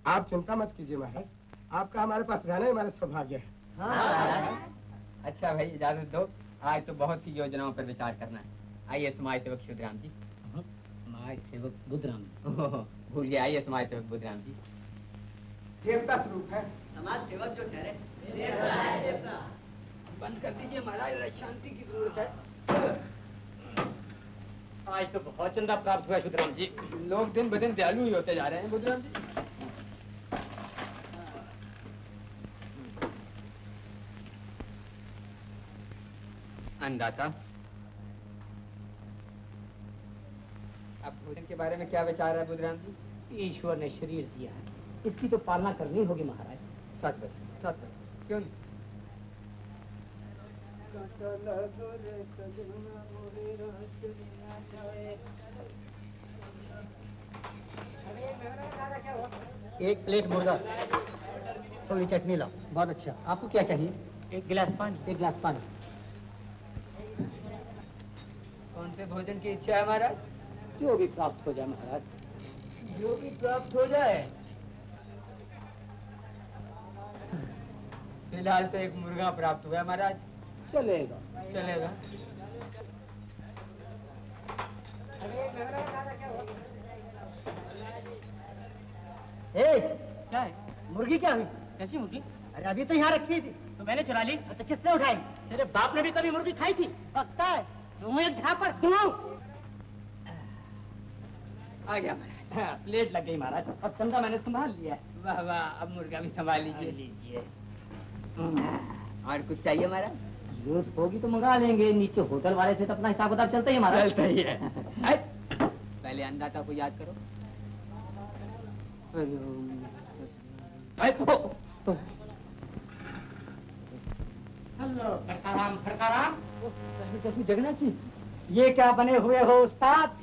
आप चिंता मत कीजिए महाराज, आपका हमारे पास रहना ही हमारा सौभाग्य है। हाँ। अच्छा भाई इजाजत दो, आज तो बहुत सी योजनाओं पर विचार करना है। आइए समाज सेवक शुद्धराम जी। समाज सेवक बुद्धराम जी, भूल गया, आइए समाज सेवक बुद्धराम जी। देवता स्वरूप है समाज सेवक जो ठहरे देवता। बंद कर दीजिए महाराज, शांति की जरूरत है। आज तो बहुत चंदा प्राप्त हुआ शुद्धराम जी। लोग दिन ब दिन दयालु ही होते जा रहे हैं बुद्धराम जी। अन्नदाता, अब भोजन के बारे में क्या विचार है बुद्धराम जी? ईश्वर ने शरीर दिया है, इसकी तो पालना करनी होगी महाराज। सच बच, क्यों नहीं? एक प्लेट मुर्गा, थोड़ी चटनी लाओ। बहुत अच्छा। आपको क्या चाहिए? एक गिलास पानी। एक गिलास पानी। कौन से भोजन की इच्छा है महाराज? जो भी प्राप्त हो जाए महाराज। जो भी प्राप्त हो जाए। फिलहाल तो एक मुर्गा प्राप्त हुआ है महाराज। चलेगा चलेगा। क्या है? मुर्गी क्या हुई? कैसी मुर्गी? अरे अभी तो यहाँ रखी थी तो मैंने चुरा ली। तो किसने उठाई? तेरे बाप ने भी कभी मुर्गी खाई थी? पक्का है? तुम एक झापर तू। आ गया महाराज। हाँ, प्लेट लग गई महाराज और चंदा मैंने संभाल लिया है। वाह वाह, अब मुर्गा भी संभाल लीजिए। और कुछ चाहिए महाराज? जरूरत होगी तो मंगा लेंगे, नीचे होटल वाले से तो अपना हिसाब किताब चलता ही महाराज। चलता ही है। पहले अन्नदाता को याद करो। हेलो खड़काराम, खड़काराम। कैसी जगन्नाथ जी, ये क्या बने हुए हो उस्ताद?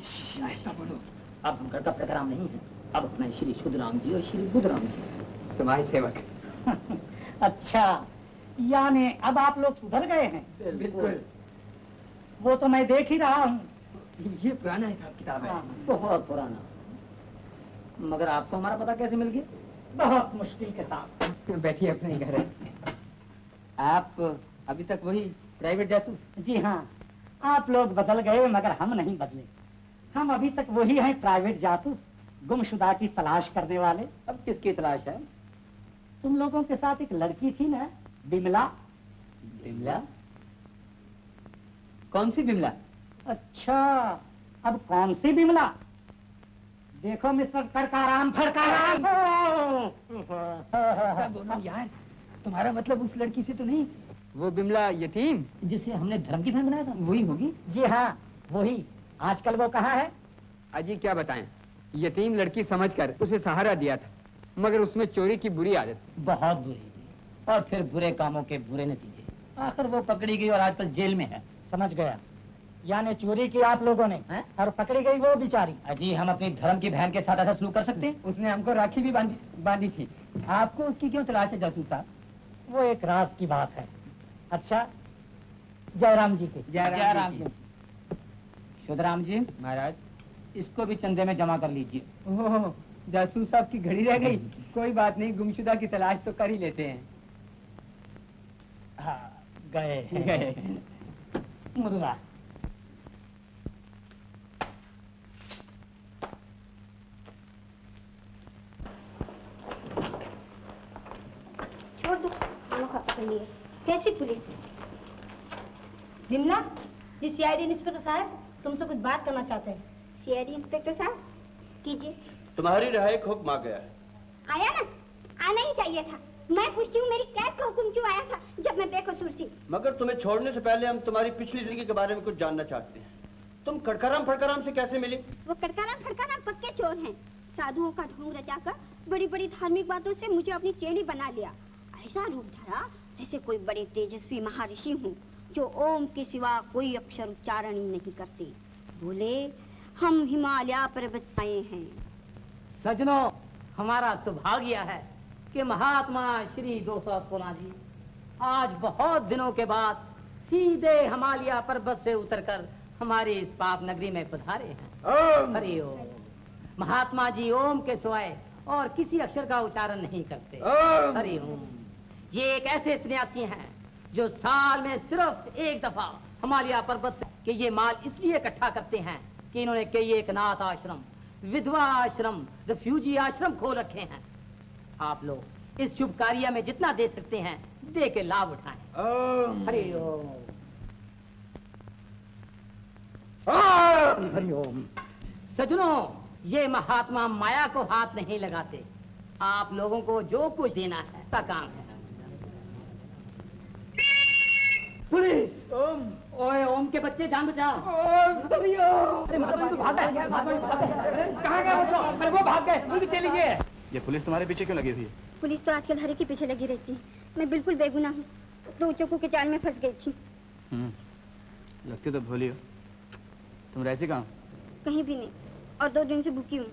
ऐसा बोलो। अब हम करता प्रकाराम नहीं है, अब मैं श्री शुद्धराम जी और श्री बुद्धराम जी समाज सेवक। अच्छा, यानी अब आप लोग सुधर गए हैं? बिल्कुल। वो तो मैं देख ही रहा हूँ। ये पुराना हिसाब किताब है। बहुत पुराना। मगर आपको हमारा पता कैसे मिल गया? बहुत मुश्किल के साथ। बैठिए, अपने घर है। आप अभी तक वही प्राइवेट जासूस? जी हाँ, आप लोग बदल गए मगर हम नहीं बदले। हम अभी तक वही हैं, प्राइवेट जासूस, गुमशुदा की तलाश करने वाले। अब किसकी तलाश है? तुम लोगों के साथ एक लड़की थी ना, बिमला। बिमला? कौन सी बिमला? अच्छा, अब कौन सी बिमला? देखो मिस्टर करकाराम, फड़काराम। बोलो यार, तुम्हारा मतलब उस लड़की से तो नहीं? वो बिमला यतीम जिसे हमने धर्म की बहन बनाया था, वही होगी? जी हाँ, वही। आजकल वो कहाँ है? अजी क्या बताएं, यतीम लड़की समझकर उसे सहारा दिया था, मगर उसमें चोरी की बुरी आदत। बहुत बुरी, और फिर बुरे कामों के बुरे नतीजे। आखिर वो पकड़ी गई और आजकल जेल में है। समझ गया? यानी चोरी की आप लोगों ने है? और पकड़ी गई वो बेचारी। अजी, हम अपनी धर्म की बहन के साथ ऐसा सलूक कर सकते हैं? उसने हमको राखी भी बांधी थी। आपको उसकी क्यों तलाश है जासूस साहब? वो एक राज की बात है। अच्छा, जयराम जी की। जयराम जी। शुद्धराम जी महाराज, इसको भी चंदे में जमा कर लीजिए। ओह, जासूस साहब की घड़ी रह गई। कोई बात नहीं, गुमशुदा की तलाश तो कर ही लेते हैं। हाँ, गए मुर्गा। छोड़ दो, दोनों का पकड़ लिए। कैसी पुलिस? बिमला, जी सीआईडी इंस्पेक्टर साहब तुमसे कुछ बात करना चाहते हैं। सीआईडी इंस्पेक्टर साहब, कीजिए। तुम्हारी रिहाई का हुक्म आ गया है। आया ना? आना ही चाहिए था। मैं पूछती हूँ, मेरी कैद का हुक्म क्यों आया था जब मैं बेकसूर थी? मगर तुम्हें छोड़ने से पहले हम तुम्हारी पिछली जिंदगी के बारे में कुछ जानना चाहते हैं। तुम कड़काराम फड़काराम से कैसे मिली? वो कड़काराम फड़काराम पक्के चोर हैं। साधुओं का ढोंग रचाकर बड़ी बड़ी धार्मिक बातों से मुझे अपनी चेली बना लिया। ऐसा रूप धरा जैसे कोई बड़े तेजस्वी महर्षि हूँ जो ओम के सिवा कोई अक्षर उच्चारण ही नहीं करते। बोले, हम हिमालय पर्वत आए हैं। सजनों, हमारा सौभाग्य है कि महात्मा श्री 216 जी आज बहुत दिनों के बाद सीधे हिमालय पर्वत से उतरकर हमारी इस पाप नगरी में पधारे हैं। हरि ओम। महात्मा जी ओम के सिवाय और किसी अक्षर का उच्चारण नहीं करते। हरि ओम। ये एक ऐसे सन्यासी हैं जो साल में सिर्फ एक दफा हिमालय पर्वत के ये माल इसलिए इकट्ठा करते हैं कि इन्होंने कई एक अनाथ आश्रम, विधवा आश्रम, रिफ्यूजी आश्रम खोल रखे हैं। आप लोग इस शुभ कार्य में जितना दे सकते हैं दे के लाभ उठाएं। हरि ओम। हरि ओम। सज्जनों, ये महात्मा माया को हाथ नहीं लगाते। आप लोगों को जो कुछ देना है उसका काम है। पुलिस! ओम! ओए ओम के बच्चे जान बचाओ। अरे महात्मा तो भाग गए। कहाँ गए वो? अरे वो भाग गए। तुम भी चलिए। ये पुलिस तुम्हारे पीछे क्यों लगी हुई है? पुलिस तो आजकल हर एक के पीछे लगी रहती है। मैं बिल्कुल बेगुनाह हूँ, तो चोकों के जाल में फंस गई थी। लगती तो भोली हो। तुम रहती कहाँ? कहीं भी नहीं, और 2 दिन से भूखी हूँ।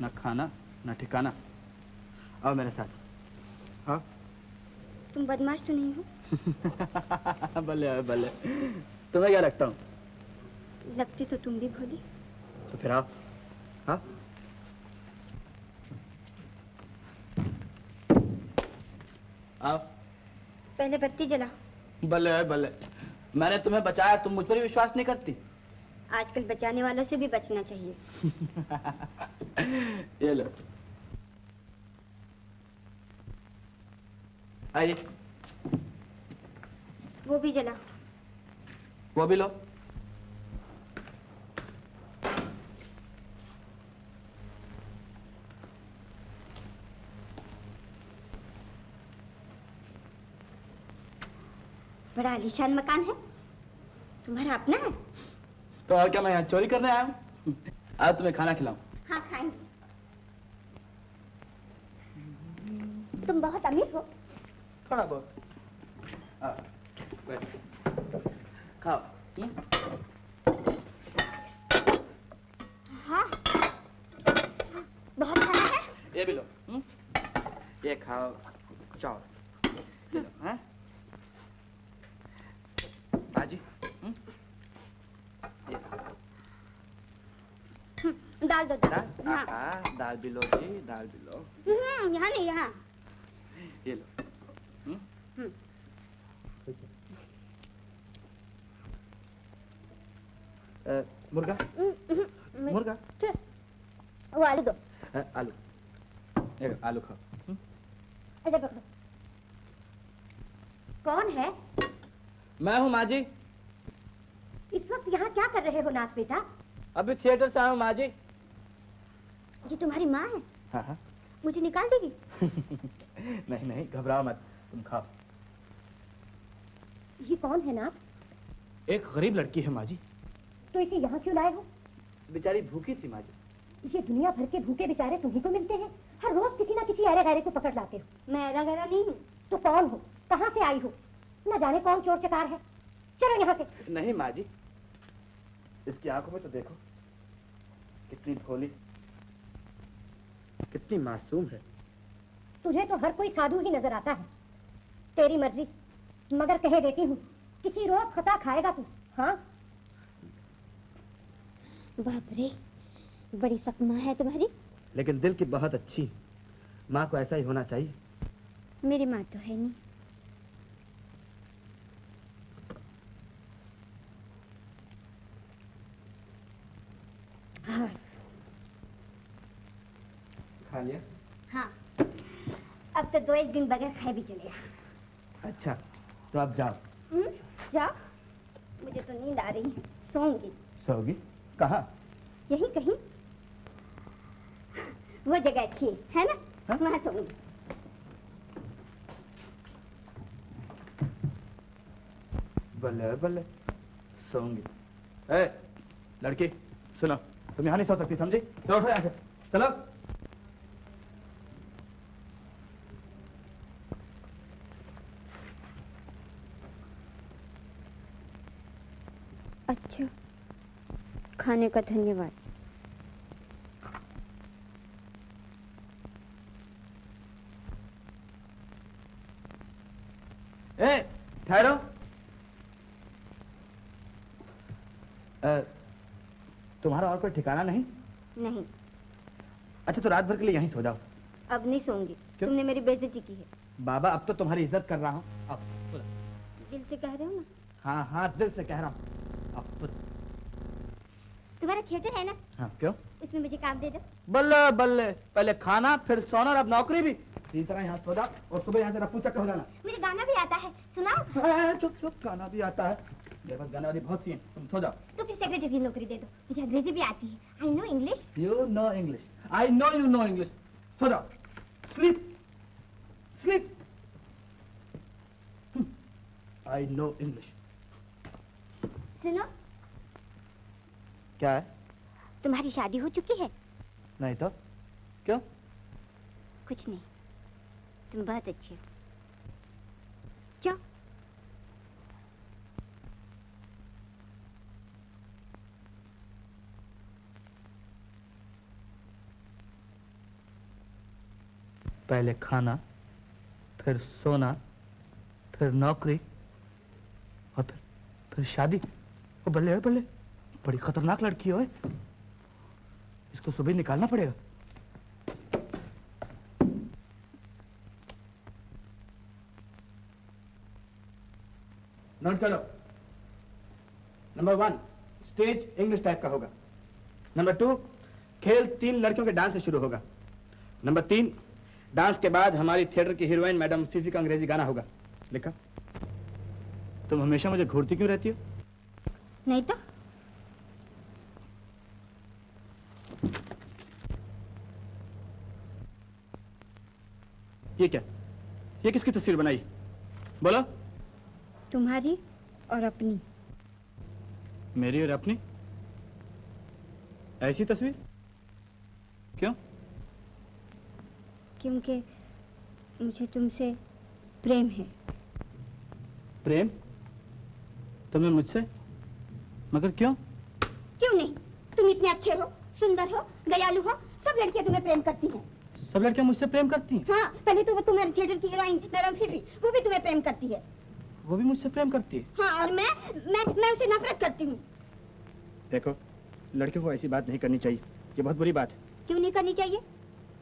ना खाना ना ठिकाना। आओ मेरे साथ। हाँ? तुम बदमाश तो नहीं हो? बल्ले बल्ले, तुम्हें क्या लगता हूँ? लगती तो तुम भी भोली। तो फिर आओ। हाँ? आओ। पहले बत्ती जला। बल्ले बल्ले, मैंने तुम्हें बचाया, तुम मुझ पर ही विश्वास नहीं करती। आजकल बचाने वालों से भी बचना चाहिए। ये लो। आइए। वो भी जला। वो भी लो। बड़ा आलीशान मकान है, तुम्हारा अपना है? तो और क्या, मैं यहाँ चोरी करने आया हूँ? आज तुम्हें खाना खिलाऊं? हाँ खाएंगे। तुम बहुत अमीर हो। थोड़ा बहुत। खाओ। हाँ, बहुत खाना है। ये भी लो। ये खाओ चावल। ये लो। हाँ? बाजी। दाल दो। दाल? हाँ। दाल भी लो जी, दाल भी लो। यहाँ नहीं, यहाँ। ये लो। मुर्गा? मुर्गा? वो आलू दो। आलू। ये आलू खाओ। अच्छा पकड़ो। कौन है? मैं हूँ माँ जी। इस वक्त यहाँ क्या कर रहे हो नाथ बेटा? अभी थिएटर से आया हूँ माँ जी। ये तुम्हारी माँ है? हाँ हाँ। मुझे निकाल देगी? नहीं नहीं, घबराओ मत, तुम खाओ। ये कौन है नाथ? एक गरीब लड़की है माँ जी। तो इसे यहाँ क्यों लाए हो? बेचारी भूखी थी माँ जी। ये दुनिया भर के भूखे बेचारे तुम्ही को मिलते हैं। हर रोज किसी ना किसी ऐरे गैरे को पकड़ लाते हो। मैं ऐरा गैरा नहीं हूँ। तो कौन हो? कहाँ से आई हो? न जाने कौन चोर चकार है। चलो यहाँ से। नहीं माँ जी, इसकी आंखों में तो देखो, कितनी भोली, कितनी मासूम है। तुझे तो हर कोई साधु ही नजर आता है। तेरी मर्जी, मगर कहे देती हूँ, किसी रोज खता खाएगा तू। हाँ? बाप रे, बड़ी सख्त माँ है तुम्हारी। लेकिन दिल की बहुत अच्छी। माँ को ऐसा ही होना चाहिए। मेरी माँ तो है नहीं। हाँ। खा लिया? हाँ, अब तो 2-1 दिन बगैर खाए भी चलेगा। अच्छा, तो अब जाओ। जाओ, मुझे तो नींद आ रही है, सोऊंगी। सोओगी? कहाँ? यहीं कहीं। वो जगह अच्छी है ना? हाँ? वहाँ सोऊंगी। बल्ले बल्ले, सोऊंगी। ए, लड़की, सुनो, तुम यहाँ नहीं सो सकती, समझी? चलो उठो यहाँ से, चलो। अच्छा, खाने का धन्यवाद। ए, ठहरो। तुम्हारा और कोई ठिकाना नहीं? नहीं। अच्छा, तो रात भर के लिए यहीं सो जाओ। अब नहीं सोऊंगी। क्यों? तुमने मेरी बेइज्जती की है। बाबा अब तो तुम्हारी इज्जत कर रहा हूँ। अब बोलो। दिल से कह रहे हो ना? हाँ हाँ दिल से कह रहा हूँ। अब बोलो। तुम्हारा थिएटर है ना, हाँ क्यों? उसमें मुझे काम दे दो। बल्ले बल्ले, पहले खाना फिर सोना और अब नौकरी भी। इसी तरह यहाँ सो जा और सुबह यहाँ से रफू चक्कर हो जाना। मुझे गाना भी आता है, सुनाओ। चुप चुप, गाना भी आता है। मेरे पास गाने वाली बहुत सी हैं, तुम सो जाओ। तो फिर सेक्रेटरी की नौकरी दे दो, मुझे अंग्रेजी भी आती है। I know English. You know English. I know you know English. सो जाओ। Sleep. Sleep. I know English. सुनो, क्या है? तुम्हारी शादी हो चुकी है? नहीं तो क्यों? कुछ नहीं, तुम बहुत अच्छे हो। जाओ। पहले खाना फिर सोना फिर नौकरी और फिर शादी। ओ बल्ले बल्ले, बड़ी खतरनाक लड़की है। इसको सुबह निकालना पड़ेगा। नोट करो। नंबर 1 स्टेज इंग्लिश टाइप का होगा। नंबर 2 खेल 3 लड़कियों के डांस से शुरू होगा। नंबर 3 डांस के बाद हमारी थिएटर की हीरोइन मैडम फीफी का अंग्रेजी गाना होगा। लिखा? तुम हमेशा मुझे घूरती क्यों रहती हो? नहीं तो ये क्या? ये किसकी तस्वीर बनाई? बोलो। तुम्हारी और अपनी। मेरी और अपनी? ऐसी तस्वीर? क्यों? क्योंकि मुझे तुमसे प्रेम है। प्रेम? तुम्हें मुझसे? मगर क्यों? क्यों नहीं, तुम इतने अच्छे हो, सुंदर हो, दयालु हो, सब लड़कियां तुम्हें प्रेम करती हैं। सब लड़कियां मुझसे प्रेम करती हैं? हाँ, पहले तो वो तुम्हारे थिएटर की हीरोइन मैडम फीफी, वो भी तुम्हें प्रेम करती है। वो भी मुझसे प्रेम करती है? हाँ, और मैं उसे नफरत करती हूँ। देखो, लड़कियों को ऐसी बात नहीं करनी चाहिए। ये बहुत बुरी बात है। क्यों नहीं करनी चाहिए?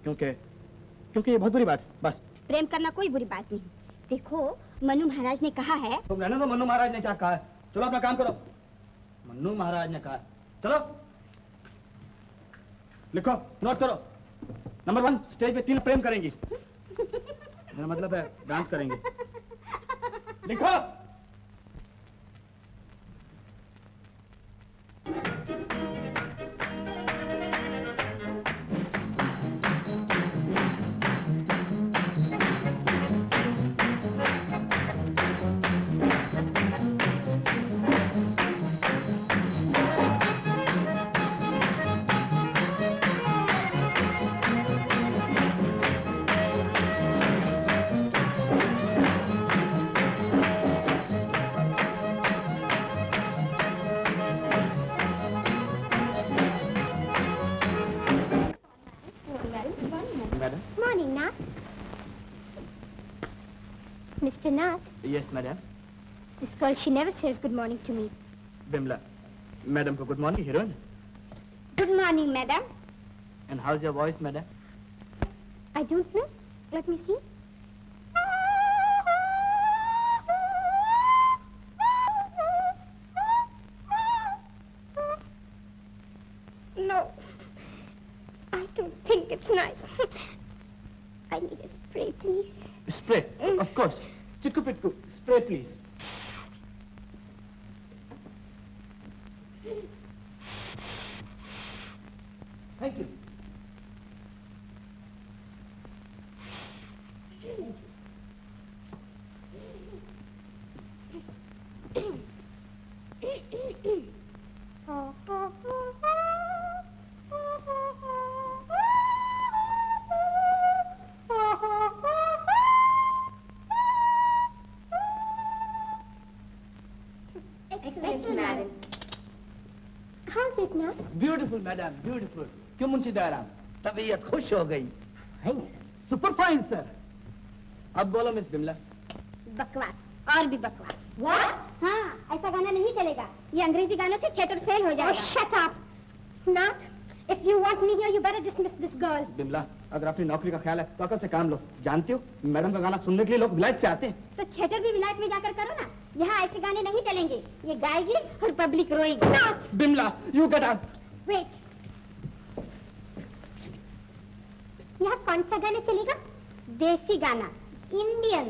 क्योंकि ये बहुत बुरी बात है। बस। प्रेम करना कोई बुरी बात नहीं। देखो, मनु महाराज ने कहा है। तुम रहने दो, मन्नू महाराज ने क्या कहा है। चलो अपना काम करो। मन्नू महाराज ने कहा है। चलो लिखो, नोट करो। नंबर 1 स्टेज पे 3 प्रेम करेंगी। मेरा मतलब है डांस करेंगे। लिखो। Madam? Morning, Nath. Mr. Nath, Yes, madam. this girl, she never says good morning to me. Bimla. Madam को good morning, heroine. Good morning, madam. And how's your voice, madam? I don't know. Let me see. No, I don't think it's nice. I need a spray, please. Spray, of course. Chitku pitku, spray please. Thank you. Excellent, madam. How's it now? Beautiful, madam, beautiful. क्यों मुंशी दयाराम? तबीयत खुश हो गई। Fine sir. Super fine sir. अब बोलो miss Bimla. बकवास, और भी बकवास। What? हाँ, ऐसा गाना नहीं चलेगा। ये अंग्रेजी गानों से थिएटर फेल हो जाएगा। Shut up. Nath, If you want me here, you better dismiss this girl. Bimla, अगर अपनी नौकरी का ख्याल है तो अकल से काम लो। जानती हो मैडम का गाना सुनने के लिए लोग विलायत से आते हैं। तो थिएटर भी विलायत में जाकर करो ना। यहाँ ऐसे गाने नहीं चलेंगे। ये गाएगी और पब्लिक रोएगी। Bimla, you get out. Wait. यहाँ कौन सा गाना चलेगा? देसी गाना, इंडियन।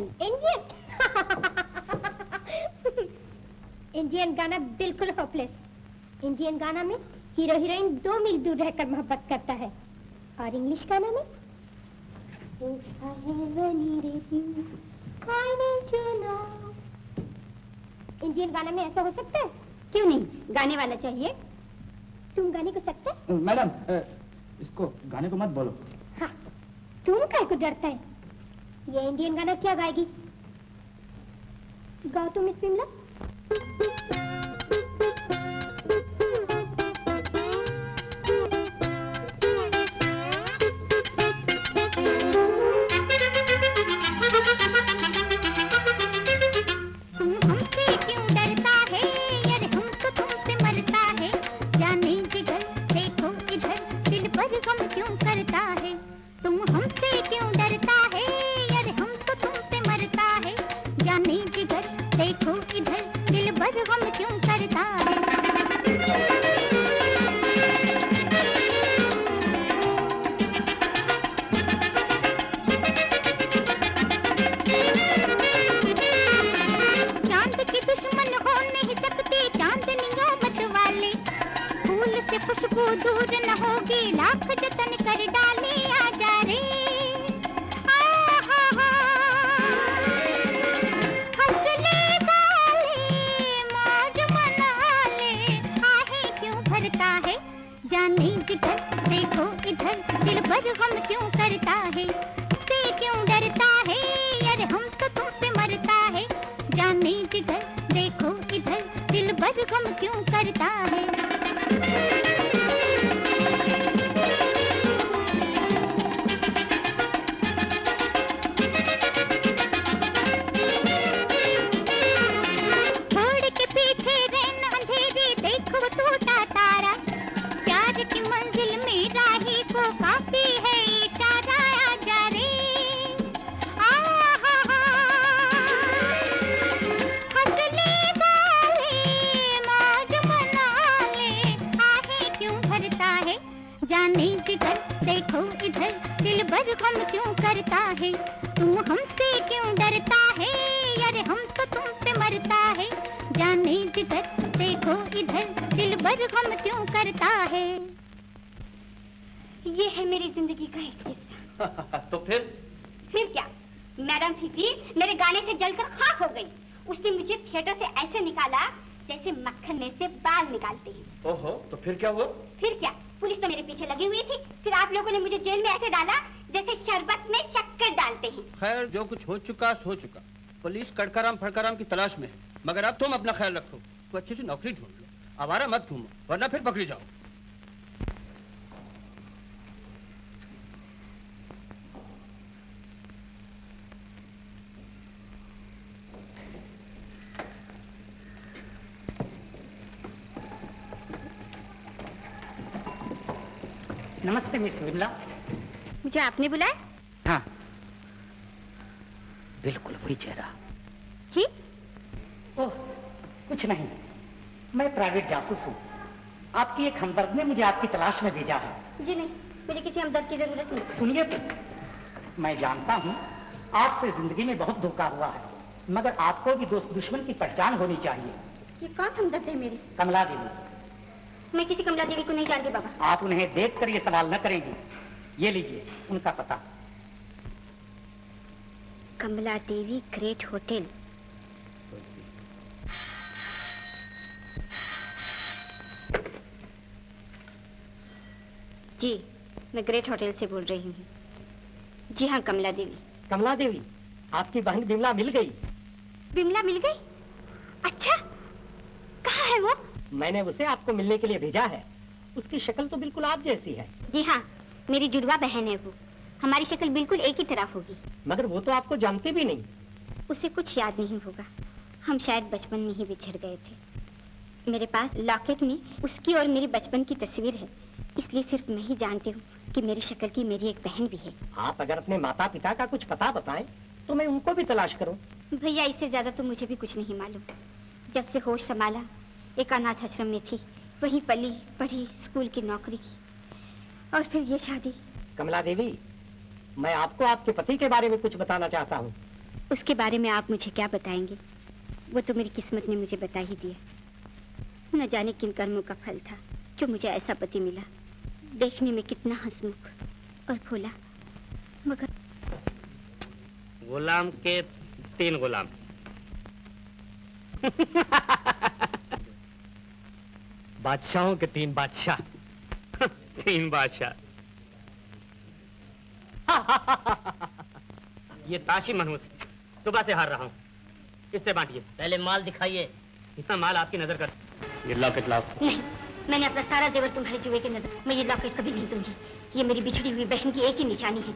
इंडियन गाना बिल्कुल होपलेस। इंडियन गाना में हीरो हीरोइन 2 मील दूर रहकर मोहब्बत करता है, और इंग्लिश गाना में इंडियन गाना में ऐसा हो सकता है? क्यों नहीं, गाने वाला चाहिए। तुम गाने को सकते? मैडम, इसको गाने को मत बोलो। हाँ, तुम काय को डरता है? ये इंडियन गाना क्या गाएगी? गाओ तुम मिस बिमला। हो चुका। पुलिस कड़काराम फड़काराम की तलाश में है, मगर अब तुम अपना ख्याल रखो, तो अच्छी सी नौकरी ढूंढ लो, आवारा मत घूमो, वरना फिर पकड़ी जाओ। नमस्ते मिस बिमला। मुझे आपने बुलाया? हाँ, बिल्कुल वही चेहरा। जी? ओह, कुछ नहीं, मैं प्राइवेट जासूस हूँ। आपकी एक हमदर्द ने मुझे आपकी तलाश में भेजा है। जी नहीं, मुझे किसी हमदर्द की जरूरत नहीं। सुनिए तो, मैं जानता हूँ आपसे जिंदगी में बहुत धोखा हुआ है, मगर आपको भी दोस्त दुश्मन की पहचान होनी चाहिए। ये कौन हमदर्द है मेरी? कमला देवी। मैं किसी कमला देवी को नहीं जानती बाबा। आप उन्हें देखकर ये सवाल न करेंगी। ये लीजिए उनका पता। कमला देवी, ग्रेट होटल। जी, मैं ग्रेट होटल से बोल रही हूँ। जी हाँ, कमला देवी। कमला देवी, आपकी बहन बिमला मिल गई। बिमला मिल गई? अच्छा, कहाँ है वो? मैंने उसे आपको मिलने के लिए भेजा है। उसकी शक्ल तो बिल्कुल आप जैसी है। जी हाँ, मेरी जुड़वा बहन है वो। हमारी शक्ल बिल्कुल एक ही तरह होगी। मगर वो तो आपको जानती भी नहीं। उसे कुछ याद नहीं होगा। हम शायद बचपन में ही बिछड़ गए थे। मेरे पास लॉकेट में उसकी और मेरी बचपन की तस्वीर है। इसलिए सिर्फ मैं ही जानती हूँ कि मेरी शक्ल की मेरी एक बहन भी है। आप अगर अपने माता पिता का कुछ पता बताएं तो मैं उनको भी तलाश करूं। भैया इससे ज्यादा तो मुझे भी कुछ नहीं मालूम। जब से होश संभाला एक अनाथ आश्रम में थी, वहीं पली पढ़ी, स्कूल की नौकरी की और फिर ये शादी। कमला देवी, मैं आपको आपके पति के बारे में कुछ बताना चाहता हूँ। उसके बारे में आप मुझे क्या बताएंगे? वो तो मेरी किस्मत ने मुझे बता ही दिया। न जाने किन कर्मों का फल था जो मुझे ऐसा पति मिला, देखने में कितना हंसमुख और भोला, मगर गुलाम के 3 गुलाम। बादशाहों के 3 बादशाह। 3 बादशाह। ये ताशी मनहूस सुबह से हार रहा हूँ, इससे बांटिए। पहले माल दिखाइए। इतना माल आपकी नजर कर। ये लॉकेट लाओ। नहीं, मैंने अपना सारा जेवर तुम्हारे जुए के नजर, मैं ये लॉकेट कभी नहीं दूंगी। ये मेरी बिछड़ी हुई बहन की एक ही निशानी है।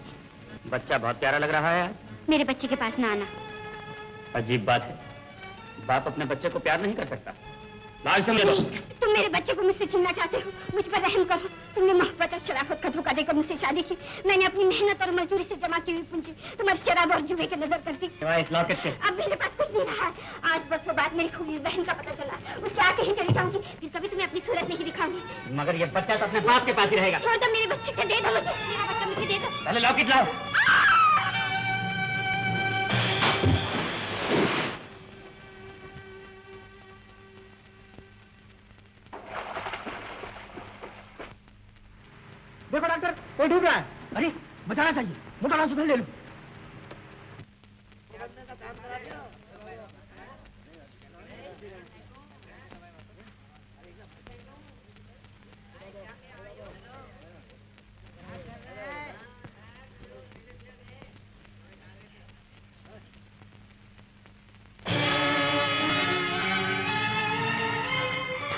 बच्चा बहुत प्यारा लग रहा है आज। मेरे बच्चे के पास ना आना। अजीब बात है, बाप अपने बच्चे को प्यार नहीं कर सकता। लाज समझ लो। तुम मेरे बच्चे को मुझसे छीनना चाहते हो, मुझ पर रहम करो। तुमने मोहब्बत और शराफत का धोखा देकर मुझसे शादी की। मैंने अपनी मेहनत और मजदूरी से जमा की हुई पूंजी तुम्हारी शराब और जुए के नजर कर दी। इस लॉकेट के अब मेरे पास कुछ नहीं रहा है। आज बरसों बाद मेरी खूबी बहन का पता चला, उसके आके ही चली जाऊंगी, फिर कभी तुम्हें अपनी सूरत नहीं दिखाऊंगी। मगर ये बच्चा तो अपने बाप के पास ही रहेगा। छोड़ दो मेरे बच्चे को, दे दो मुझे, मेरा बच्चा मुझे दे दो। पहले लॉकेट लाओ। देखो डॉक्टर, कोई डूब रहा है। अरे बचाना चाहिए, मोटा नाम उधर ले लो।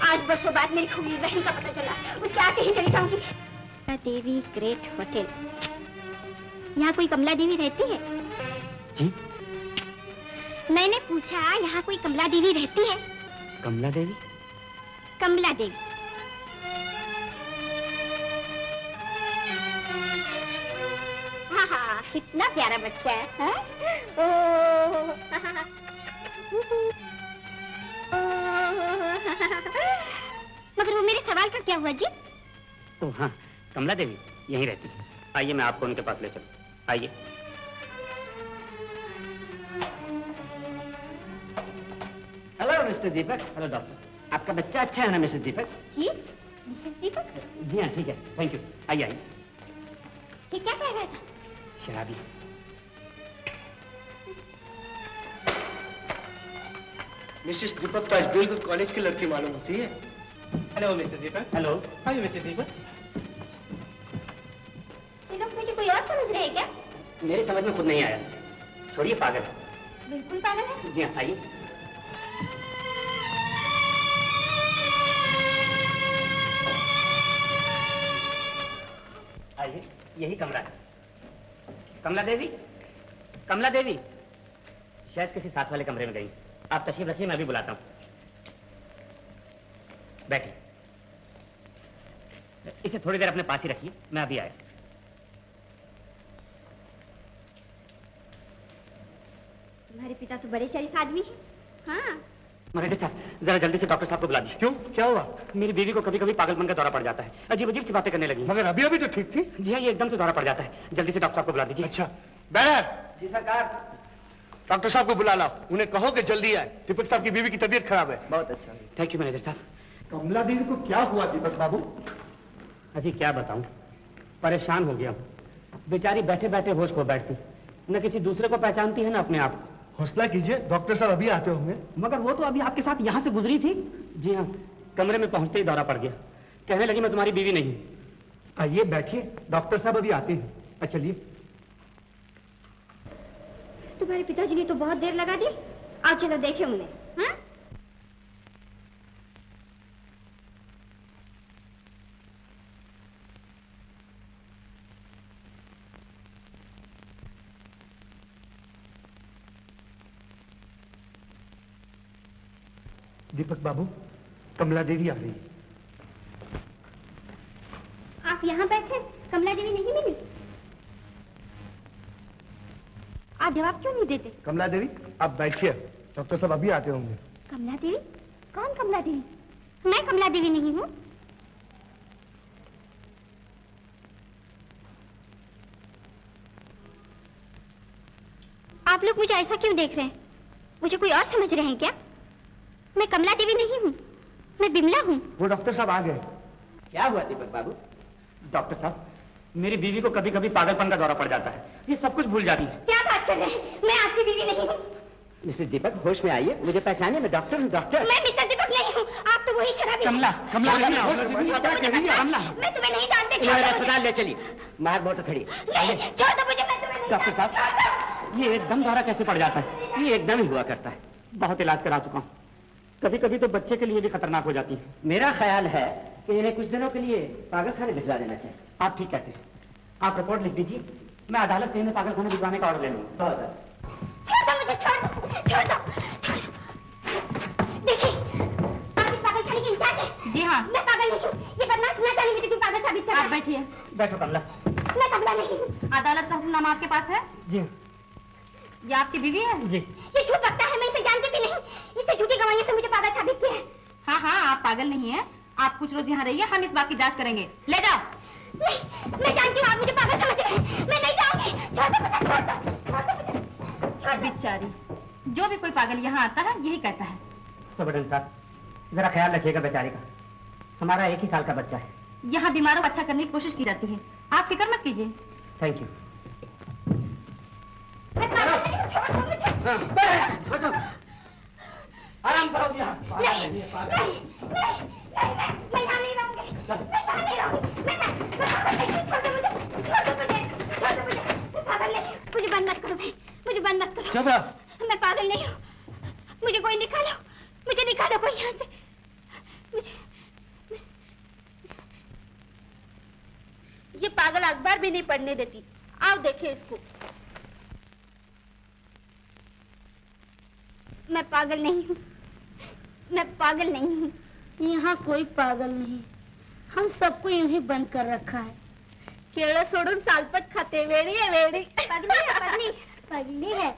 आज बरसों बाद मेरी खूबी बहन का पता चला, उसके आके ही चली जाऊंगी। देवी ग्रेट होटल। यहाँ कोई कमला देवी रहती है? जी? मैंने पूछा यहाँ कोई कमला देवी रहती है? कमला देवी? कमला देवी। हाँ हाँ, कितना प्यारा बच्चा है, हाँ? ओह, मगर वो मेरे सवाल का क्या हुआ जी? ओ हाँ, कमला देवी यहीं रहती है। आइए मैं आपको उनके पास ले चलूं। आइए। Hello mister Deepak. Hello doctor. आपका बच्चा अच्छा है ना मिस्टर दीपक? जी, मिसेस दीपक? जी हाँ, ठीक है, थैंक यू। आइए आइए। ये क्या कह रहा था? शराबी। मिसेस दीपक तो आज बिल्कुल कॉलेज की लड़की मालूम होती है। Hello mister Deepak. हेलो। हाय मिस्टर दीपक। ये लोग मुझे कोई और समझ रहे हैं क्या? मेरी समझ में खुद नहीं आया। छोड़िए, पागल। बिल्कुल पागल है। जी हाँ, आइए। आइए, यही कमरा है। कमला देवी, कमला देवी शायद किसी साथ वाले कमरे में गई। आप तशरीफ रखिए, मैं भी बुलाता हूँ। बैठिए। इसे थोड़ी देर अपने पास ही रखिए, मैं अभी आया। तुम्हारे पिता तो बड़े शरीफ आदमी हैं। हाँ। मैनेजर साहब, जरा जल्दी से डॉक्टर साहब को बुला दीजिए। क्यों, क्या हुआ? मेरी बीवी को कभी कभी पागलपन का दौरा पड़ जाता है। अजीब अजीब सी बातें करने लगी। मगर अभी अभी तो ठीक थी। जी हाँ, ये एकदम से दौरा पड़ जाता है। जल्दी से डॉक्टर साहब को बुला दीजिए। अच्छा, बैनर, जी सरकार। डॉक्टर साहब को बुला लाओ, उन्हें कहो कि जल्दी आए। दीपक साहब की बीवी की तबीयत खराब है। बहुत अच्छा। थैंक यू मैनेजर साहब। कमला देवी को क्या हुआ दीपक बाबू? अजी क्या बताऊं, परेशान हो गया हूं। बेचारी बैठे बैठे होश खो बैठती, न किसी दूसरे को पहचानती है, न अपने आप को। हौसला कीजिए, डॉक्टर साहब अभी आते होंगे। मगर वो तो अभी आपके साथ यहाँ से गुजरी थी। जी हाँ, कमरे में पहुंचते ही दौरा पड़ गया। कहने लगी मैं तुम्हारी बीवी नहीं हूँ। आइए बैठिए, डॉक्टर साहब अभी आते हैं। अच्छा, चलिए। तुम्हारे पिताजी ने तो बहुत देर लगा दी। आओ चलो देखे उन्हें। हाँ? दीपक बाबू, कमला देवी आ रही है। यहाँ बैठे, कमला देवी नहीं मिली? आप जवाब क्यों नहीं देते? कमला देवी आप बैठिए, डॉक्टर साहब अभी आते होंगे। कमला देवी? कौन कमला देवी? मैं कमला देवी नहीं हूँ। आप लोग मुझे ऐसा क्यों देख रहे हैं? मुझे कोई और समझ रहे हैं क्या? मैं कमला देवी नहीं हूँ, मैं बिमला हूँ। वो डॉक्टर साहब आ गए। क्या हुआ दीपक बाबू? डॉक्टर साहब, मेरी बीवी को कभी कभी पागलपन का दौरा पड़ जाता है, ये सब कुछ भूल जाती है। क्या बात कर रहे हैं? मैं आपकी बीवी नहीं हूँ। मिसेस दीपक, होश में आइए, मुझे पहचानिए, मैं डॉक्टर हूँ, डॉक्टर। मैं मिस्टर दीपक नहीं हूँ, आप तो वही शराबी। कमला, कमला, छोड़ दो कमला, मुझे, कमला। मैं तुम्हें नहीं जानती। छोड़ मेरे दो अस्पताल ले चलिए, बाहर मोटर खड़ी। नहीं, छोड़ दो मुझे, मैं तुम्हें नहीं डॉक्टर जानती। साहब, ये एकदम दौरा कैसे पड़ जाता है? ये एकदम ही हुआ करता है, बहुत इलाज करा चुका हूँ, कभी कभी तो बच्चे के लिए भी खतरनाक हो जाती है। मेरा ख्याल है कि इन्हें कुछ दिनों के लिए पागलखाने भिजवा देना चाहिए। आप ठीक कहते हैं, आप रिपोर्ट लिख दीजिए, मैं अदालत से इन्हें पागलखाने भिजवाने का ऑर्डर ले लूंगा। छोड़ दो मुझे, छोड़ दो, छोड़ दो, छोड़ दो। देखिए, आप इस पागलखाने की इंचार्ज हैं। जी हाँ। मैं पागल नहीं हूँ, ये बदमाश ना जाने मुझे क्यों पागल साबित कर। आप बैठिए। बैठो कमला। मैं कमला नहीं हूँ। अदालत का हुक्मनामा आपके पास है? जी ये आपकी बीवी है? जी। ये झूठ लगता है, मैं इसे जानती भी नहीं। इससे झूठी गवाहियों से मुझे पागल साबित किया है। हाँ हाँ, आप पागल नहीं हैं। आप कुछ रोज यहाँ रहिए, हम इस बात की जांच करेंगे। ले जाओ। नहीं, मैं जानती हूँ आप मुझे पागल समझ रहे हैं। मैं नहीं जाऊंगी। छोड़ दो मुझे, छोड़ दो, छोड़ दो मुझे। बेचारी, जो भी कोई पागल यहाँ आता है यही कहता है। सबरन साहब, जरा ख्याल रखिएगा बेचारी का, हमारा 1 ही साल का बच्चा है। यहाँ बीमारों को अच्छा करने की कोशिश की जाती है, आप फिक्र मत कीजिए। Thank you. मैं पागल नहीं हूँ, छोड़ दो मुझे। आराम करो यहाँ। नहीं, नहीं, मैं यहाँ नहीं रहूंगी। मैं यहाँ नहीं रहूंगी। मैं पागल नहीं हूँ, छोड़ दो मुझे, छोड़ दो मुझे, छोड़ दो मुझे। मैं पागल नहीं हूँ। मुझे बंद मत करो भाई, मुझे बंद मत करो। चुप रहो। मैं पागल नहीं हूँ। मुझे कोई निकालो, मुझे निकालो कोई यहाँ से। मुझे ये पागल अखबार भी नहीं पढ़ने देती। आओ देखे इसको। मैं पागल नहीं हूँ, मैं पागल नहीं हूँ। यहाँ कोई पागल नहीं, हम सबको यूं ही बंद कर रखा है। केळं सोडून सालपट खाते, वेडी है वेडी। पगली है, पगली, पगली है।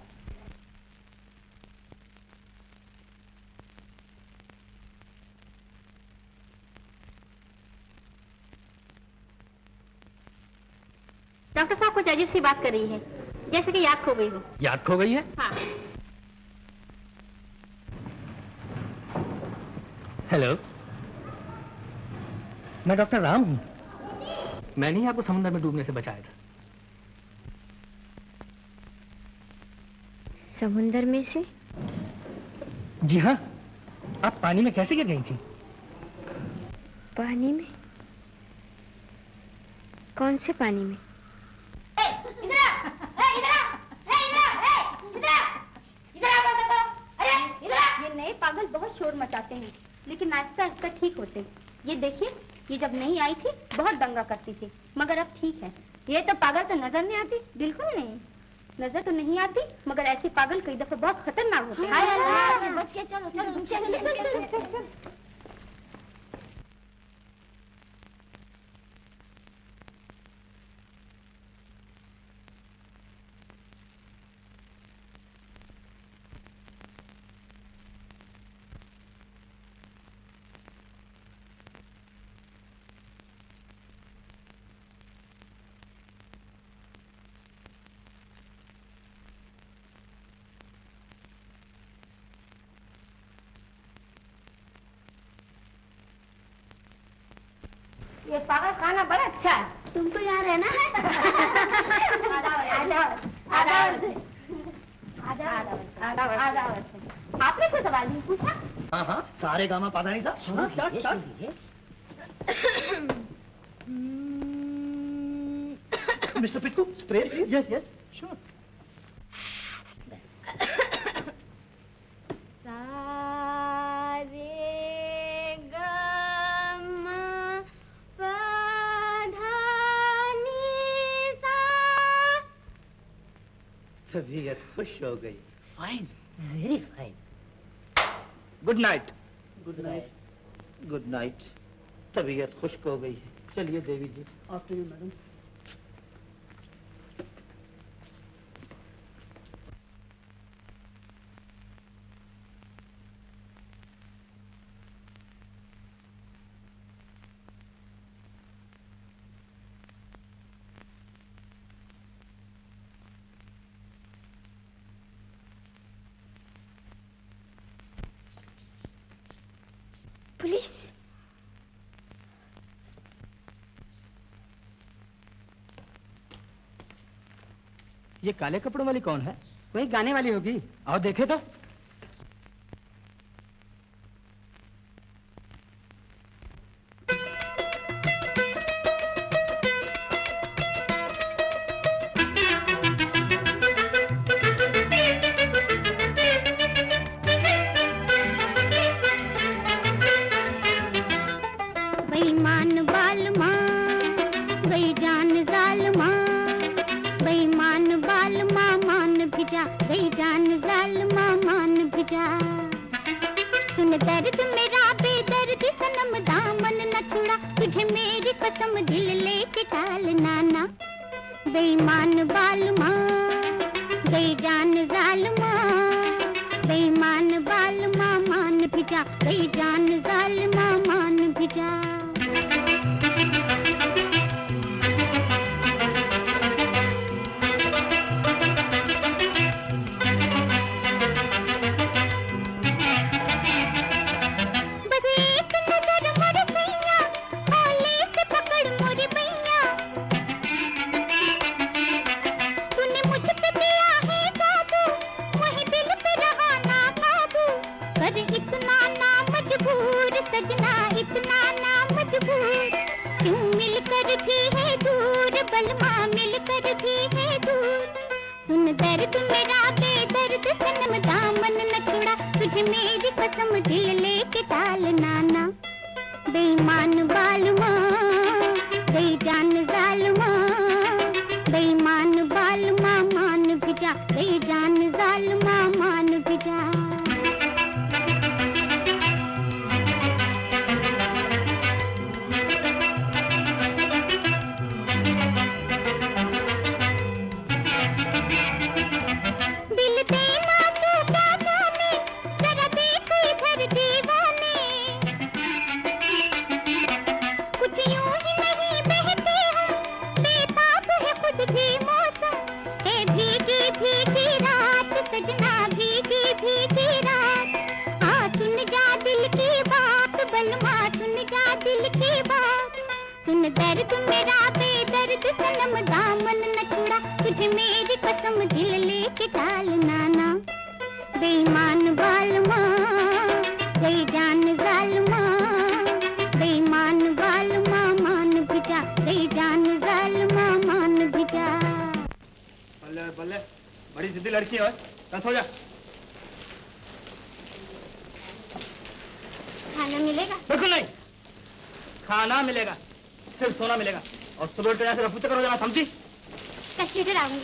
डॉक्टर साहब कुछ अजीब सी बात कर रही है, जैसे कि याद खो गई हो। याद खो गई है? हाँ। हेलो, मैं डॉक्टर राम हूँ। मैंने ही आपको समुद्र में डूबने से बचाया था। समुंदर में से? जी हाँ। आप पानी में कैसे गिर गई थी? पानी में? कौन से पानी में? ये नए पागल बहुत शोर मचाते हैं, लेकिन आहिस्ता आहिस्ता ठीक होते हैं। ये देखिए, ये जब नहीं आई थी बहुत दंगा करती थी, मगर अब ठीक है। ये तो पागल तो नजर नहीं आती, बिल्कुल नहीं नजर तो नहीं आती, मगर ऐसे पागल कई दफे बहुत खतरनाक होते हैं। बच के चलो, चलो, चलो, चलो, चलो। ये पागल खाना बड़ा अच्छा है। तुमको यहाँ रहना है? आपने कोई सवाल नहीं पूछा? हाँ हाँ, सारे गामा पाधा नहीं साहब। Mister Pittu, spray please. Yes yes, sure. तबीयत खुश हो गई। Fine, very fine. Good night. Good night. Good night. तबीयत खुश्क हो गई है। चलिए Devi ji, after you madam. Police. ये काले कपड़ों वाली कौन है? कोई गाने वाली होगी। आओ देखे तो। बेईमान बाल माँ गई जान जाल माँ, बेईमान बाल माँ मान भिजा, गई जान जाल माँ मान भिजा। सुन दर्द मेरा बेदर्द सनम दामन न छुड़ा, तुझे मेरी कसम दिल लेके टाल नाना। बेईमान बाल माँ गई जान जाल माँ, बेईमान बाल माँ मान भिजा, गई जान जाल माँ मान भिजा। बस एक नजर मोर सैया, ओले से पकड़ मोर बैया। तूने मुझ पे दिया है जादू, वही दिल पे रहा ना काबू। कर इतना ना मजबूर सजना, इतना ना मजबूर। क्यों मिलकर भी है दूर, बलमा मिलकर भी है दूर। सुन दर्द मेरा बेदर्द सनम दामन न छुड़ा, तुझे मेरी कसम दिल लेके टाल नाना। बेईमान बाल माँ गई जान जाल माँ, बेईमान बाल माँ मान भिजा, गई जान जाल माँ मान भिजा। दिल देना तो क्या जाने, जरा देख इधर दीवाने। कुछ यूं ही नहीं बहते हो, बेताब है खुद भी मौसम। है भीगी भीगी रात सजना, भीगी भीगी रात। हाँ सुन जा दिल की बात बलमा, सुन जा दिल की बात। सुन दर्द मेरा बेदर्द सनम दामन न छुड़ा, तुझे मेरी कसम दिल लेके टाल नाना। बेईमान बाल माँ गई जान जाल माँ, बेईमान बाल माँ मान भिजा, गई जान जाल माँ मान भिजा। बल्ले बल्ले, बड़ी जिद्दी लड़की है। बस हो जा। खाना मिलेगा? बिल्कुल नहीं, खाना मिलेगा, सिर्फ सोना मिलेगा। और सुबह उठ के यहाँ से रफू चक्कर हो जाना, समझी? कल आऊंगी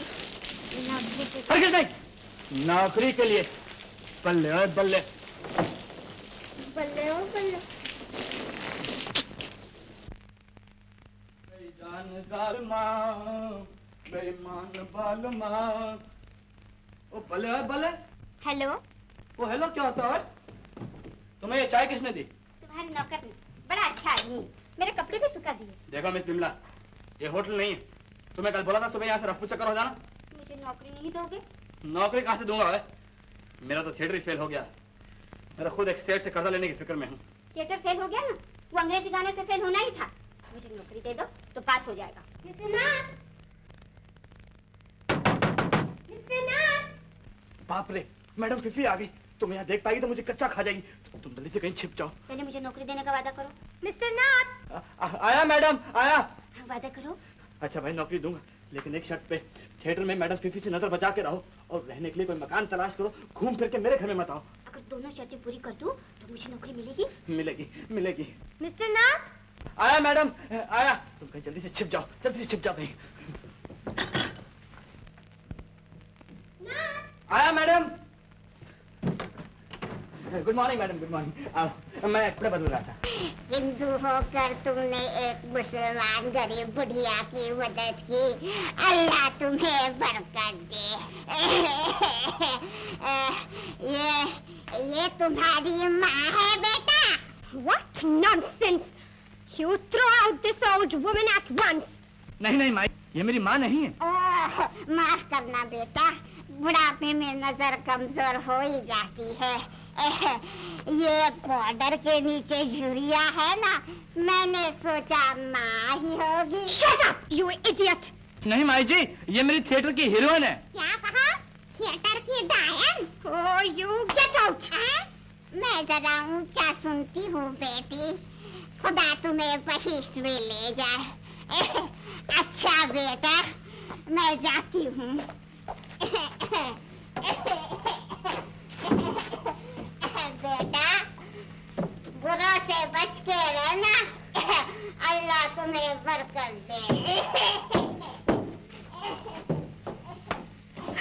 नौकरी के। हरगिज़ नहीं, नौकरी के लिए। बल्ले ओए बल्ले। बल्ले ओ बल्ले। जान जाल माँ, बेईमान बाल माँ। ओ बल्ले ओए बल्ले। हेलो, वो हेलो क्या होता है? तुम्हें ये चाय किसने दी? तुम्हारे नौकर ने, बड़ा अच्छा आदमी, मेरे कपड़े भी सुखा दिए। देखो मिस बिमला, ये होटल नहीं है। तुम्हें कल बोला था सुबह यहाँ से रफू चक्कर हो जाना। मुझे नौकरी नहीं दोगे? नौकरी कहाँ से दूंगा? है मेरा तो थिएटर ही फेल हो गया। मेरा खुद एक सेठ से कर्जा लेने की फिक्र में हूँ। थिएटर फेल हो गया ना, वो अंग्रेजी गाने से फेल होना ही था। मुझे नौकरी दे दो तो पास हो जाएगा। बाप रे, मैडम फिफी आ गई। तुम यहाँ देख पाएगी तो मुझे कच्चा खा जाएगी। तुम जल्दी से कहीं छिप जाओ। पहले मुझे नौकरी देने का वादा करो। मिस्टर नाथ। आया मैडम, आया। हाँ, वादा करो। अच्छा भाई, नौकरी दूंगा, लेकिन एक शर्त पे। थिएटर में मैडम फिफी से नजर बचा के रहो और रहने के लिए कोई मकान तलाश करो। घूम फिर के मेरे घर में मत आओ। अगर दोनों शर्तें पूरी कर दूं तो मुझे नौकरी मिलेगी? मिलेगी मिलेगी। मिस्टर नाथ। आया मैडम, आया। तुम कहीं जल्दी से छिप जाओ, जल्दी से छिप जाओ कहीं। आया madam. Good morning madam, good morning. मैं कपड़े बदल रहा था। हिंदू होकर तुमने एक मुसलमान गरीब बुढ़िया की मदद की, अल्लाह तुम्हें बरकत दे। ये तुम्हारी माँ है बेटा? What nonsense! You throw out this old woman at once. नहीं नहीं माई, ये मेरी माँ नहीं है। माफ करना बेटा, बुढ़ापे में नजर कमजोर हो ही जाती है। ये बॉर्डर के नीचे झुरिया है ना, मैंने सोचा माँ ही होगी। Shut up, you idiot! नहीं माई जी, ये मेरी थिएटर की हीरोइन है। क्या कहा? थिएटर की डायन? Oh, you get out! मैं जरा ऊंचा सुनती हूँ बेटी, खुदा तुम्हें बहिष्ठ में ले जाए। अच्छा बेटा, मैं जाती हूँ। बेटा, बुरा से बच के रहना, अल्लाह तुम्हें बरकत दे।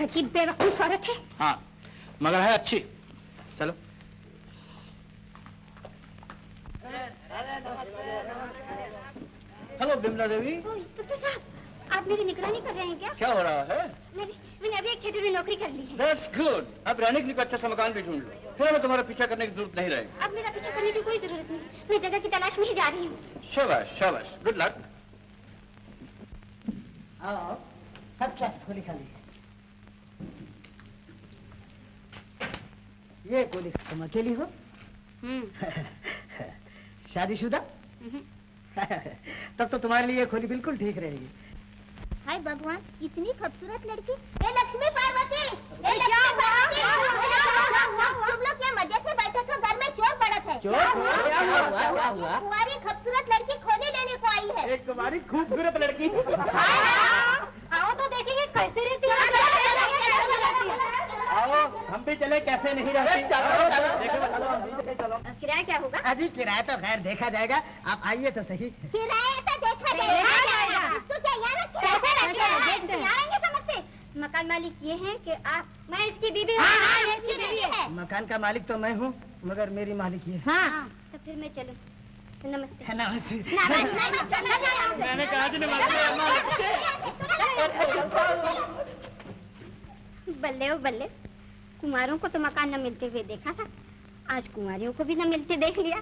अजीब बेवकूफ औरत है। हाँ, मगर है अच्छी। चलो। हेलो बिमला देवी। इंस्पेक्टर साहब, आप मेरी निगरानी कर रहे हैं क्या? क्या हो रहा है? मैंने अभी एक थिएटर में नौकरी कर ली है। That's good. अब रहने के लिए अच्छा सा मकान भी ढूंढ लो, फिर हमें तुम्हारा पीछा करने की जरूरत नहीं रहेगी। अब मेरा पीछा करने की कोई जरूरत नहीं, मैं जगह की तलाश में ही जा रही हूँ। शाबाश शाबाश, गुड लक। आओ, फर्स्ट क्लास गोली खा ली। ये गोली तुम अकेली हो? शादीशुदा? तब तो तुम्हारे लिए खोली बिल्कुल ठीक रहेगी। हाय भगवान, इतनी खूबसूरत लड़की। ए लक्ष्मी पार्वती, ए लक्ष्मी पार्वती, तुम लोग क्या मजे से बैठे थे? घर में चोर पड़ा थे। क्या हुआ? तुम्हारी खूबसूरत लड़की खोली लेने को आई है। एक तुम्हारी खूबसूरत लड़की। आओ तो देखेंगे कैसे रहती है। आओ, हम भी चले, कैसे नहीं रहती। चलो। किराया क्या होगा? अजी किराया तो खैर देखा जाएगा, आप आइए तो सही। किराया तो देखा जाएगा। इसको क्या यार कैसे रखें? आएंगे समझ से। मकान मालिक ये हैं कि आप, मैं इसकी बीवी हूँ। हाँ, इसकी बीवी है। मकान का मालिक तो मैं हूँ, मगर मेरी मालिक ये। हाँ, तो फिर मैं चलूँ। नमस्ते। नमस्ते। मैंने कहा थी नमस्ते। बल्ले ओ बल्ले, कुमारों को तो मकान न मिलते हुए देखा था, आज कुंवारियों को भी न मिलते देख लिया।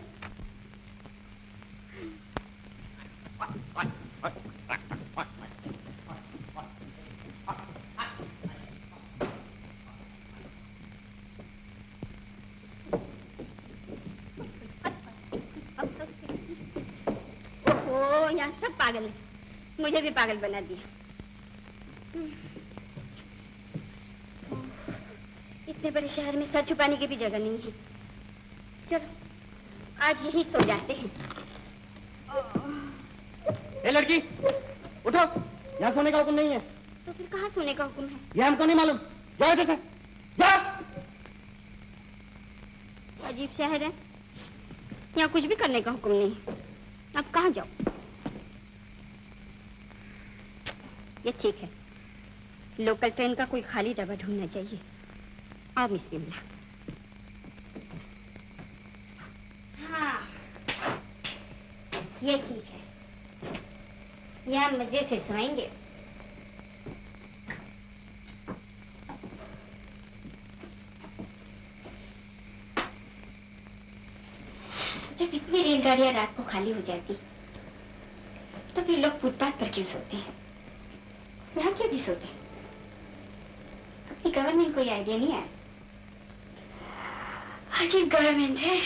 ओहो, यहाँ सब पागल है, मुझे भी पागल बना दिया। इतने बड़े शहर में सर छुपाने की भी जगह नहीं है। चलो आज यही सो जाते हैं। ए लड़की, उठो, यहाँ सोने का हुक्म नहीं है। तो फिर कहाँ सोने का हुक्म है? ये हमको नहीं मालूम। जाओ इधर से, जाओ। अजीब शहर है, यहाँ कुछ भी करने का हुक्म नहीं है। अब कहाँ जाओ? ये ठीक है, लोकल ट्रेन का कोई खाली डब्बा ढूंढना चाहिए। आओ मिस बिमला। हाँ, ये ठीक है, यहाँ मजे से सोएंगे। जब इतनी रेलगाड़ियां रात को खाली हो जाती, तो फिर लोग फुटपाथ पर क्यों सोते हैं? यहाँ क्यों नहीं सोते? अपनी गवर्नमेंट कोई आइडिया नहीं है। अजीब गवर्नमेंट है।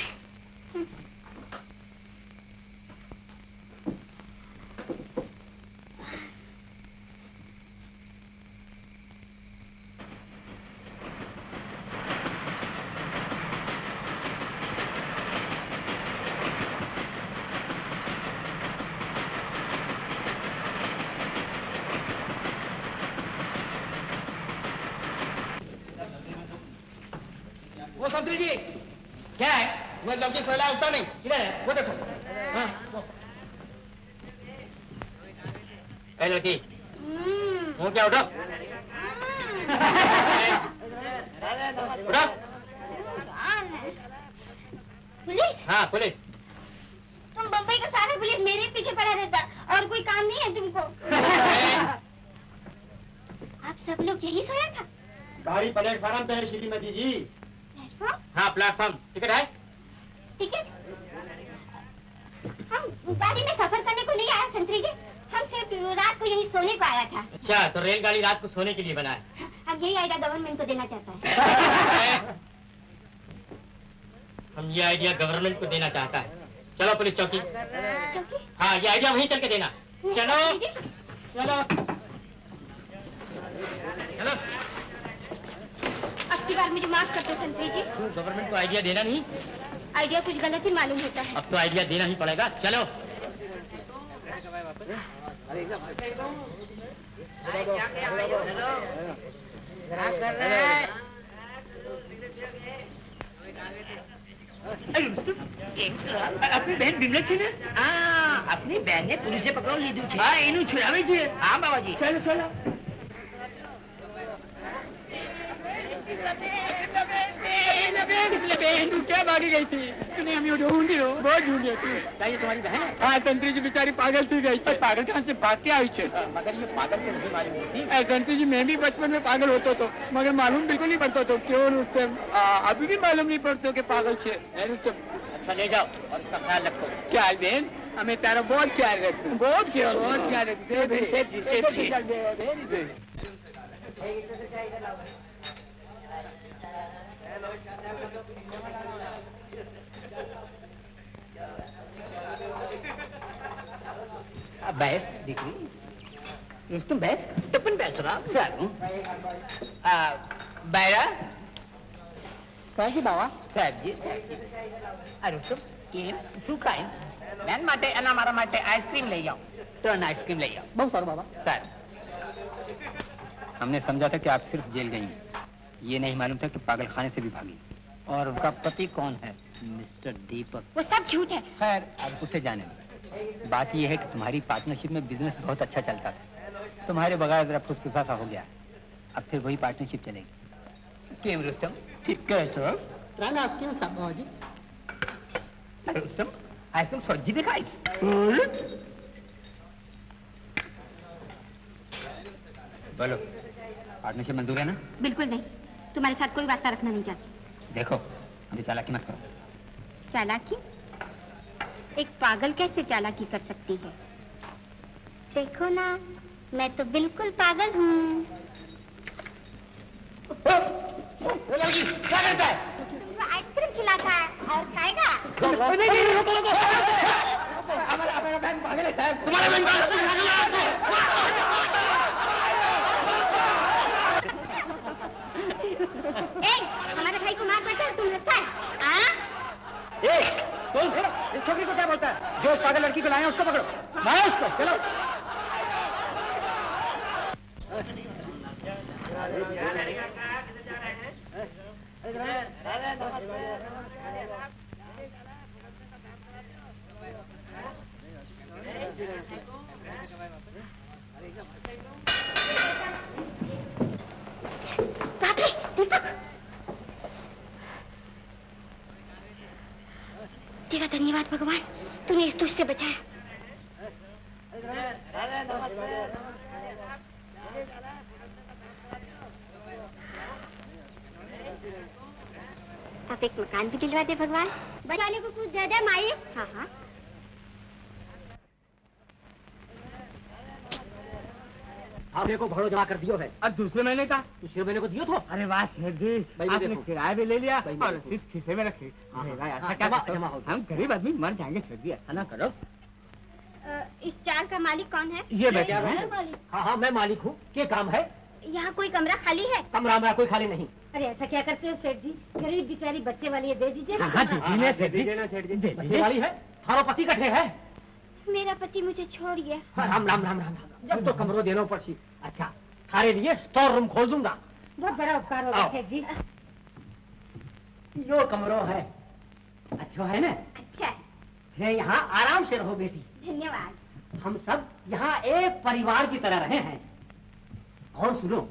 वो संतरी जी, क्या है? मैं लड़की फैला उठता नहीं। किधर है? वो देखो। हाँ, वो। ए लड़की, वो क्या उठो? उठो। हाँ पुलिस। तुम बम्बई का सारा पुलिस मेरे पीछे पड़ा रहता और कोई काम नहीं है तुमको। आप सब लोग यही सोया था? गाड़ी प्लेटफार्म पे है श्रीमती जी। प्लेटफॉर्म? हाँ प्लेटफार्म। टिकट है? टिकट? हम गाड़ी में सफर करने को नहीं आया संतरी जी, हम सिर्फ रात को यही सोने को आया था। अच्छा, तो रेलगाड़ी रात को सोने के लिए बना है। अब यही आइडिया गवर्नमेंट को देना चाहता है। हम ये आइडिया गवर्नमेंट को देना चाहता है। चलो पुलिस चौकी। चौकी? हाँ, ये आइडिया वहीं चल के देना। चलो चलो चलो। अब की बार मुझे माफ कर दो संतरी जी। गवर्नमेंट को आइडिया देना नहीं? आइडिया कुछ गलत ही मालूम होता है। अब तो आइडिया देना ही पड़ेगा। चलो। अपनी बहन बिमला थी ना? हाँ, अपनी बहन ने पुलिस से पकड़ो ली थी। हाँ, इन्हें छुड़ावे थी। हाँ बाबा जी। चलो चलो। क्या भागी गई थी? तूने हमें ढूंढी हो, बहुत ढूंढी थी। क्या ये तुम्हारी बहन है? हाँ, तंत्री जी बेचारी पागल थी गई। पागल कहाँ से भाग के आई छे? मगर ये पागल तो नहीं मालूम होती। तंत्री जी मैं भी बचपन में पागल होता तो, मगर मालूम बिल्कुल नहीं पड़ता तो क्यों उससे अभी भी मालूम नहीं पड़ता कि पागल छे। अच्छा ले जाओ और इसका ख्याल रखो। चाल बहन, हमें तारा बहुत ख्याल रखते, बहुत ख्याल रखते। बैठ दीकरी, तुम बैठ, टपन बैठ रहा बैरा સાહેબ બાવા સાહેબજી અરે તો કેમ શું ખાય બેન માટે અને મારા માટે આઈસ્ક્રીમ લઈ આવો 3 આઈસ્ક્રીમ લઈ આવો બહુ સારું બાબા સર हमने समझा था कि आप सिर्फ जेल गई, ये नहीं मालूम था कि पागल खाने से भी भागी। और उनका पति कौन है? मिस्टर दीपक। वो सब झूठ है। खैर अब उसे जाने दो। बात यह है कि तुम्हारी पार्टनरशिप में बिजनेस बहुत अच्छा चलता था, तुम्हारे बगैर जरा फुसफुसा सा हो गया, अब फिर वही पार्टनरशिप चलेगी। केम रुस्तम? ठीक है सर। त्रान आइसक्रीम सब जी। रुस्तम आइसक्रीम सब्जी दिखाई। बोलो, पार्टनरशिप मंजूर है ना? बिल्कुल नहीं, तुम्हारे साथ कोई वास्ता रखना नहीं चाहती। देखो अभी चालाकी मत करो। चालाकी? एक पागल कैसे चालाकी कर सकती है? देखो ना, मैं तो बिल्कुल पागल हूँ। क्या करता है? आइसक्रीम खिलाता है और खाएगा। हमारा बहन पागल है साहब। तुम्हारा बहन हमारे भाई को मार बैठा तुम लगता है? तुम इस छोकरी को क्या बोलता है? जो उस पागल लड़की को लाए उसको पकड़ो, मारो उसको। चलो दीपक, तेरा धन्यवाद भगवान, तूने इस दुष्ट से बचाया। अब एक मकान भी दिलवा दे भगवान। बचाने को कुछ ज्यादा माई। हाँ हाँ। आपने को भाड़ो जमा कर दियो है। और दूसरे महीने का? दूसरे महीने को दियो तो? अरे वाह सेठ जी, आपने किराया भी ले लिया और रसीद खीसे में रखी। ऐसा क्या जमा हो? हम गरीब आदमी मर जाएंगे सेठ जी। ऐसा ना करो। इस चार का मालिक कौन है? ये बैठा है। हाँ हाँ मैं मालिक हूँ। क्या काम है? यहाँ कोई कमरा खाली है? कमरा मेरा कोई खाली नहीं। अरे ऐसा क्या करते हो सेठ जी? गरीब बेचारी बच्चे वाली है, दे दीजिए। हाँ दीजिए बच्चे वाली है। थारो पति कटे है? मेरा पति मुझे छोड़ गया। राम राम राम राम। जब तो कमरों देना पड़सी। अच्छा थारे लिए स्टोर रूम खोल दूंगा। बहुत बड़ा उपकार होगा सेठ जी। यो कमरो है। अच्छा है ना? अच्छा है। यहाँ आराम से रहो बेटी। धन्यवाद। हम सब यहाँ एक परिवार की तरह रहे हैं। और सुनो,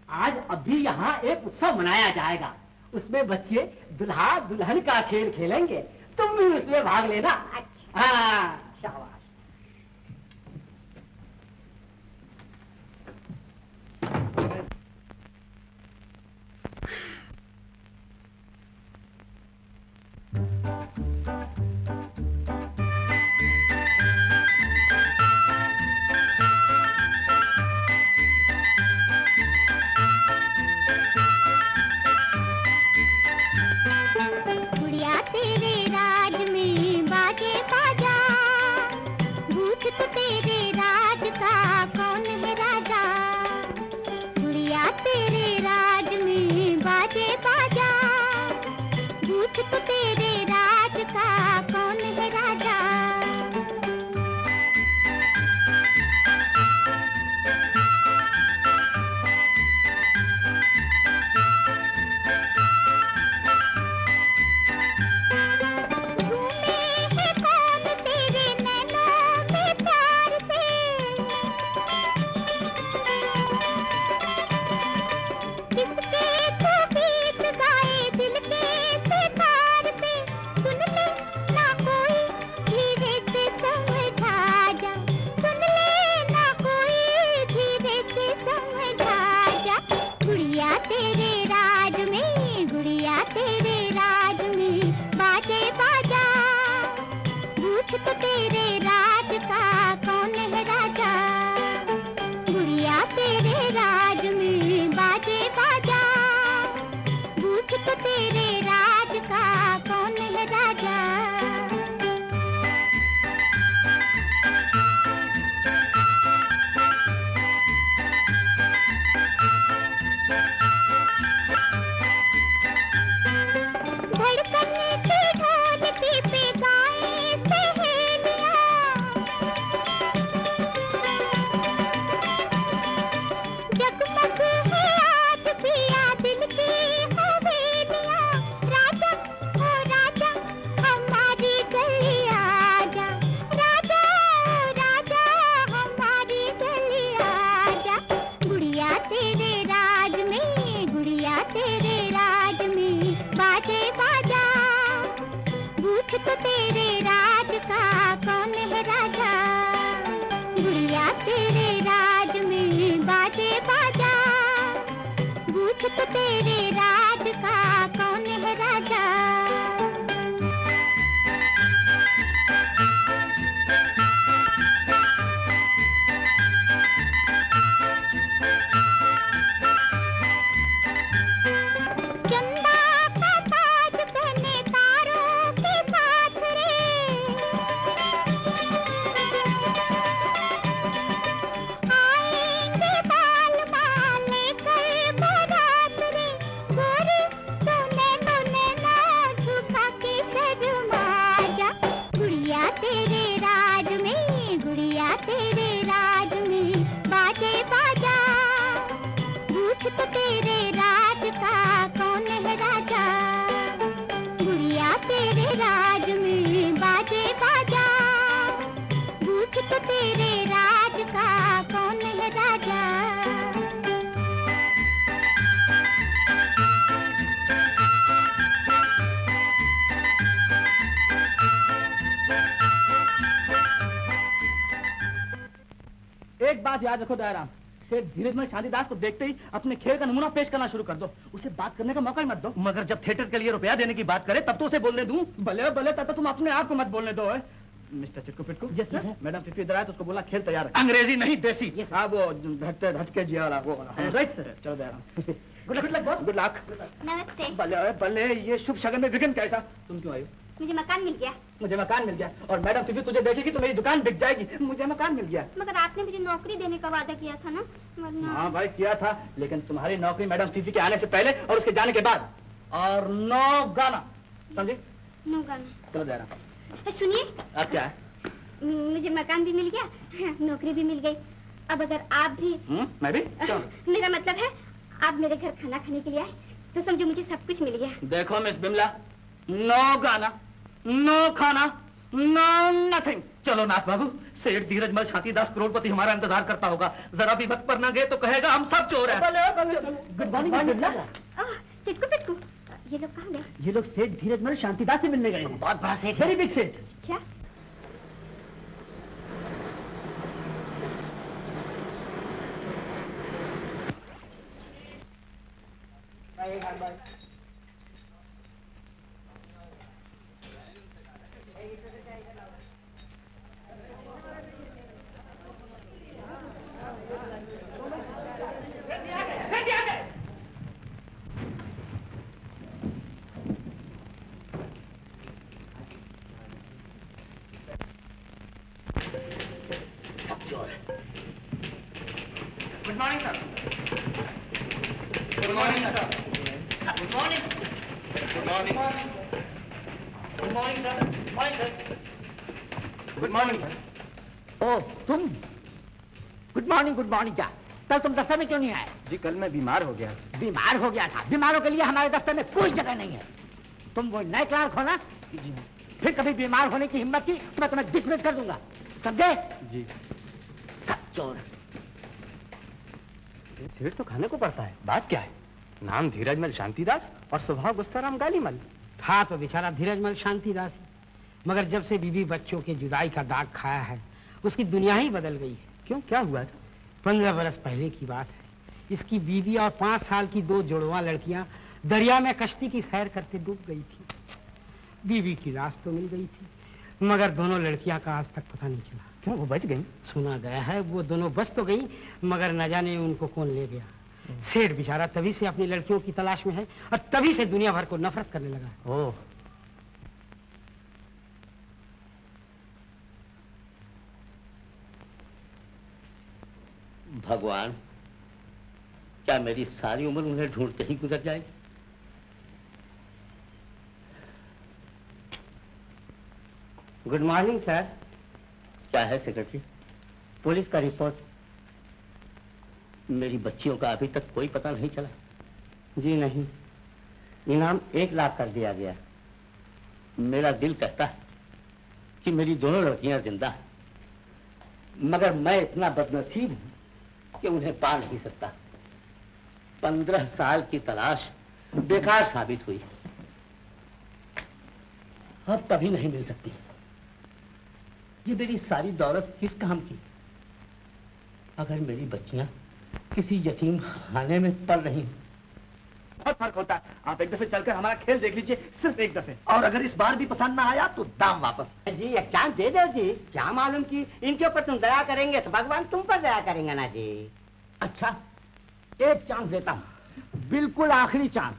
आज अभी यहाँ एक उत्सव मनाया जाएगा, उसमें बच्चे दुल्हा दुल्हन का खेल खेलेंगे, तुम भी उसमें भाग लेना। अच्छा। हाँ, शाबाश। गुड़िया तेरे राज में बाजे बाजा, पूछ तो तेरे राज का कौन है राजा। गुड़िया तेरे राज में बाजे बाजा, पूछ तो तेरे राज का कौन है राजा। तो तेरे राज का कौन है राजा। गुड़िया तेरे राज में बाजे बाजा, पूछ तो तेरे राज का कौन है राजा। तो तेरे राज का कौन है राजा। गुड़िया तेरे राज में बाजे बाजा, पूछ तो तेरे राज का कौन है राजा। तो तेरे राज का कौन है राजा। गुड़िया तेरे राज में बाजे बाजा, पूछ तो तेरे राज का कौन है राजा। एक बात याद रखो दयाराम, सेठ धीरजमल शांतिदास को देखते ही अपने खेल का नमूना पेश करना शुरू कर दो। उसे बात करने का मौका ही मत दो। मगर जब थिएटर के लिए रुपया देने की बात करे तब तो उसे बोलने दूं। भले भले तब तो तुम अपने आप को मत बोलने दो। Mister Chitku Pitku, yes sir. Madam Fifi इधर आए तो उसको बोला खेल तैयार है। अंग्रेजी नहीं देसी। हाँ वो धटके धटके जिया वाला वो वाला। Right sir. चलो Dayaram. Good luck boss. Good luck. नमस्ते। भले भले ये शुभ शगन में विघ्न कैसा। तुम क्यों आई हो? मुझे मकान मिल गया। मुझे मकान मिल गया और मैडम फिफी तुझे देखेगी तो मेरी दुकान बिक जाएगी। मुझे मकान मिल गया। मगर आपने मुझे नौकरी देने का वादा किया था ना, वरना। हाँ भाई किया था, लेकिन तुम्हारी नौकरी मैडम फिफी के आने से पहले और उसके जाने के बाद। और नो गाना, समझे? नो गाना। चलो दयाराम। सुनिए। अब क्या है? मुझे मकान भी मिल गया, नौकरी भी मिल गई। अब अगर आप भी। मैं भी? मेरा मतलब है आप मेरे घर खाना खाने के लिए आए तो समझो मुझे सब कुछ मिल गया। देखो मिस बिमला, नो गाना, नो खाना, नो नथिंग। चलो नाथ बाबू, सेठ धीरजमल शांतिदास करोड़पति हमारा इंतजार करता होगा। जरा भी वक्त पर ना गए तो कहेगा हम सब चोर हैं। Good morning Bimla. चिटकू पिटकू, ये लोग कहाँ गए? ये लोग सेठ धीरजमल शांतिदास से मिलने गए हैं। बहुत बड़ा सेठ, वेरी बिग सेठ। अच्छा good morning sir. Good morning sir. Good morning. Good morning. Good morning sir. Good morning sir. ओ तुम, गुड मॉर्निंग क्या? कल तुम दफ्तर में क्यों नहीं आए? जी कल मैं बीमार हो गया। बीमार हो गया था? बीमारों के लिए हमारे दफ्तर में कोई जगह नहीं है। तुम वो नए क्लार्क हो ना? जी फिर कभी बीमार होने की हिम्मत की तो मैं तुम्हें डिसमिस कर दूंगा, समझे? जी। सब चोर। सेठ तो खाने को पड़ता है, बात क्या है? नाम धीरजमल शांतिदास और स्वभाव गुस्साराम गालीमल। था तो बेचारा धीरजमल शांतिदास ही, मगर जब से बीवी बच्चों के जुदाई का दाग खाया है उसकी दुनिया ही बदल गई है। क्यों, क्या हुआ था? 15 बरस पहले की बात है। इसकी बीवी और 5 साल की 2 जुड़वा लड़कियां दरिया में कश्ती की सैर करते डूब गई थी। बीवी की लाश तो मिल गई थी, मगर दोनों लड़कियां का आज तक पता नहीं चला। क्यों, वो बच गई? सुना गया है वो दोनों बच तो गई, मगर न जाने उनको कौन ले गया। सेठ बेचारा तभी से अपनी लड़कियों की तलाश में है और तभी से दुनिया भर को नफरत करने लगा है। ओह, भगवान, क्या मेरी सारी उम्र उन्हें ढूंढते ही गुजर जाएगी? Good morning sir. क्या है सेक्रेटरी? पुलिस का रिपोर्ट। मेरी बच्चियों का अभी तक कोई पता नहीं चला। जी नहीं, इनाम 1 लाख कर दिया गया। मेरा दिल कहता है कि मेरी दोनों लड़कियां जिंदा हैं, मगर मैं इतना बदनसीब हूं कि उन्हें पा नहीं सकता। 15 साल की तलाश बेकार साबित हुई। अब कभी नहीं मिल सकती। ये मेरी सारी दौलत किस काम की? अगर मेरी बच्चियां किसी यतीम खाने में पल रही। बहुत फर्क होता है। आप एक दफे चलकर हमारा खेल देख लीजिए, सिर्फ एक दफे। और अगर इस बार भी पसंद ना आया तो दाम वापस। जी एक चांस दे दो जी। क्या मालूम कि इनके ऊपर तुम दया करेंगे तो भगवान तुम पर दया करेंगे ना जी। अच्छा, एक चांस देता हूँ, बिल्कुल आखिरी चांस।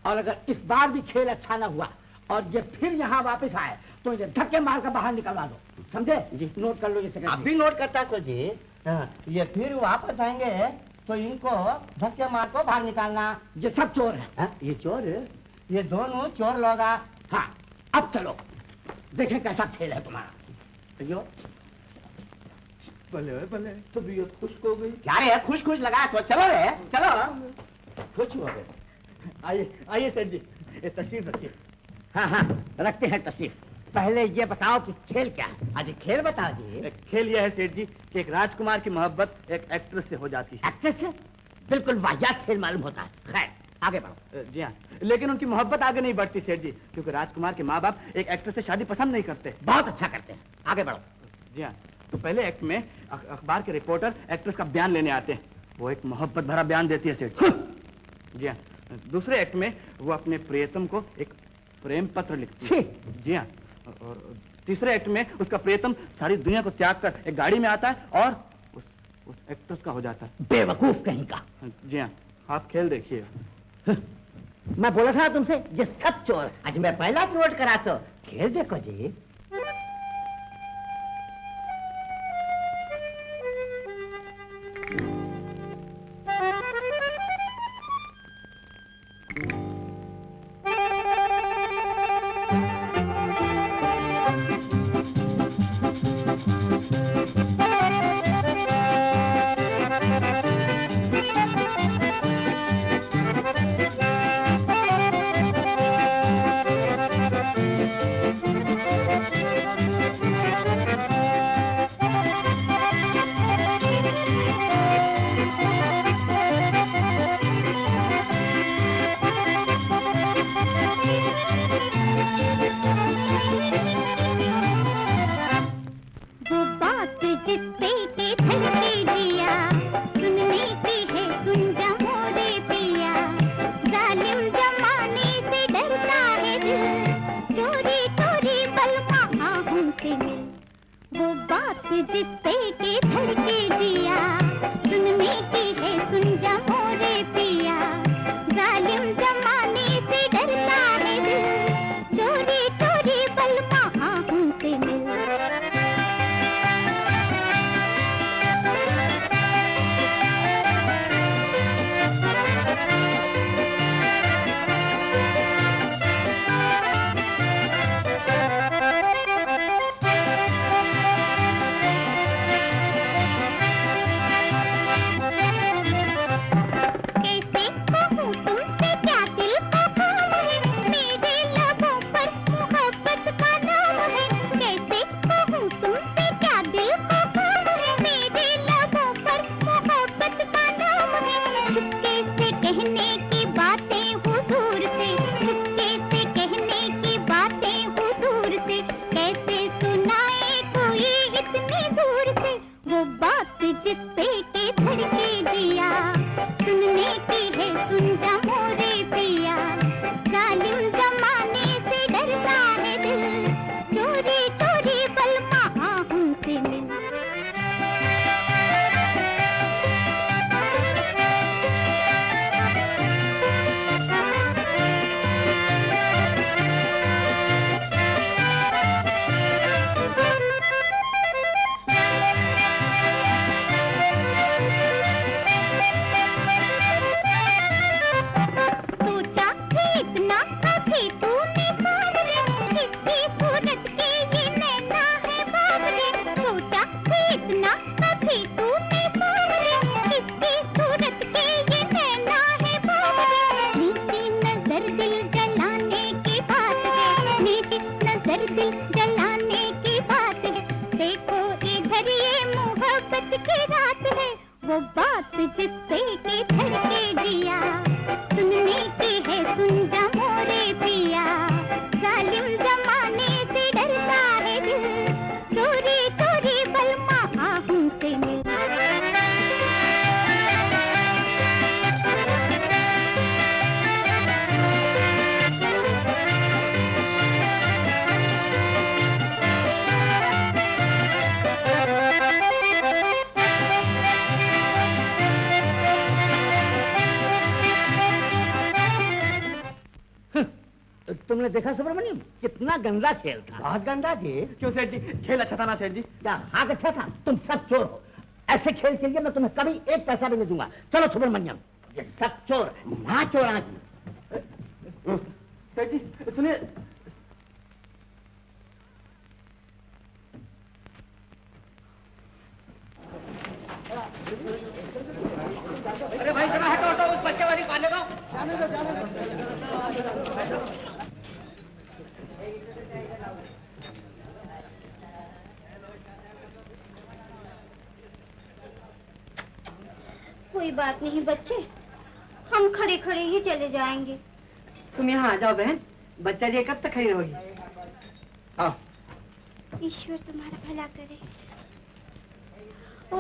और अगर इस बार भी खेल अच्छा न हुआ और ये फिर यहाँ वापस आए तो इसे धक्के मार कर बाहर निकलवा दो, समझे? जी नोट कर लो ये आप भी नोट करता तो जी। हाँ, ये फिर वापस आएंगे तो इनको धक्के मार को बाहर निकालना। ये सब चोर है। हाँ, ये चोर, ये दोनों चोर लोग। हाँ, अब चलो देखें कैसा खेल है तुम्हारा। यो भले भले, तबीयत खुश हो गई। क्या रे, खुश खुश लगा तो चलो रे, चलो। खुश हो गए। आइए आइए सेठ जी, ये तशरीफ रखिए। हाँ हाँ, रखते हैं तशरीफ। पहले ये बताओ कि खेल क्या है? अजी खेल बताओ जी। एक खेल यह है सेठ जी कि एक राजकुमार की मोहब्बत एक एक्ट्रेस से हो जाती है। एक्ट्रेस से? बिल्कुल वाहियात खेल मालूम होता है। खैर आगे बढ़ो। जी हाँ, लेकिन उनकी मोहब्बत आगे नहीं बढ़ती सेठ जी, क्योंकि राजकुमार के माँ बाप एक एक्ट्रेस से शादी पसंद नहीं करते। बहुत अच्छा करते हैं, आगे बढ़ो। जी हाँ, तो पहले एक्ट में अखबार के रिपोर्टर एक्ट्रेस का बयान लेने आते हैं। वो एक मोहब्बत भरा बयान देती है सेठ जी। जी हाँ, दूसरे एक्ट में वो अपने प्रियतम को एक प्रेम पत्र लिखती है। जी हाँ, और तीसरे एक्ट में उसका प्रियतम सारी दुनिया को त्याग कर एक गाड़ी में आता है और उस एक्ट्रेस का हो जाता है। बेवकूफ कहीं का। जी हाँ, आप खेल देखिए। मैं बोला था तुमसे ये सब चोर। आज मैं पहला से नोट करा तो खेल देखो जी। जिस पे के धड़के जिया, सुनने की है सुन जा मोरे पिया, जालिम जमाने से डरता है दिल, चोरी चोरी बलमा हमसे मिल। जिस पे के धड़के जिया, सुनने की है सुन जा मोरे पिया, जालिम जमाने से डरता है दिल, चोरी चोरी बलमा हमसे मिल। वो बात जिस पे के धड़के जिया, सुनने की है सुन जा मोरे पिया, जालिम जमाने से डरता है दिल, चोरी चोरी बलमा हमसे मिल। तुमने देखा सुब्रमण्यम, कितना गंदा खेल था। बहुत गंदा जी। क्यों सेठ जी, खेल अच्छा था ना सेठ जी? क्या हाँ अच्छा था? तुम सब चोर हो। ऐसे खेल के लिए मैं तुम्हें कभी एक पैसा भी नहीं दूंगा। चलो सुब्रमण्यम, ये सब चोर ना चोरा जी। सेठ जी सुनिए, अरे भाई जरा हटो हटो, उस बच्चे वाली पाले दो। कोई बात नहीं बच्चे, हम खड़े खड़े ही चले जाएंगे। तुम यहाँ आ जाओ बहन, बच्चा जी कब तक खड़ी रहोगी? आओ। ईश्वर तुम्हारा भला करे। ओ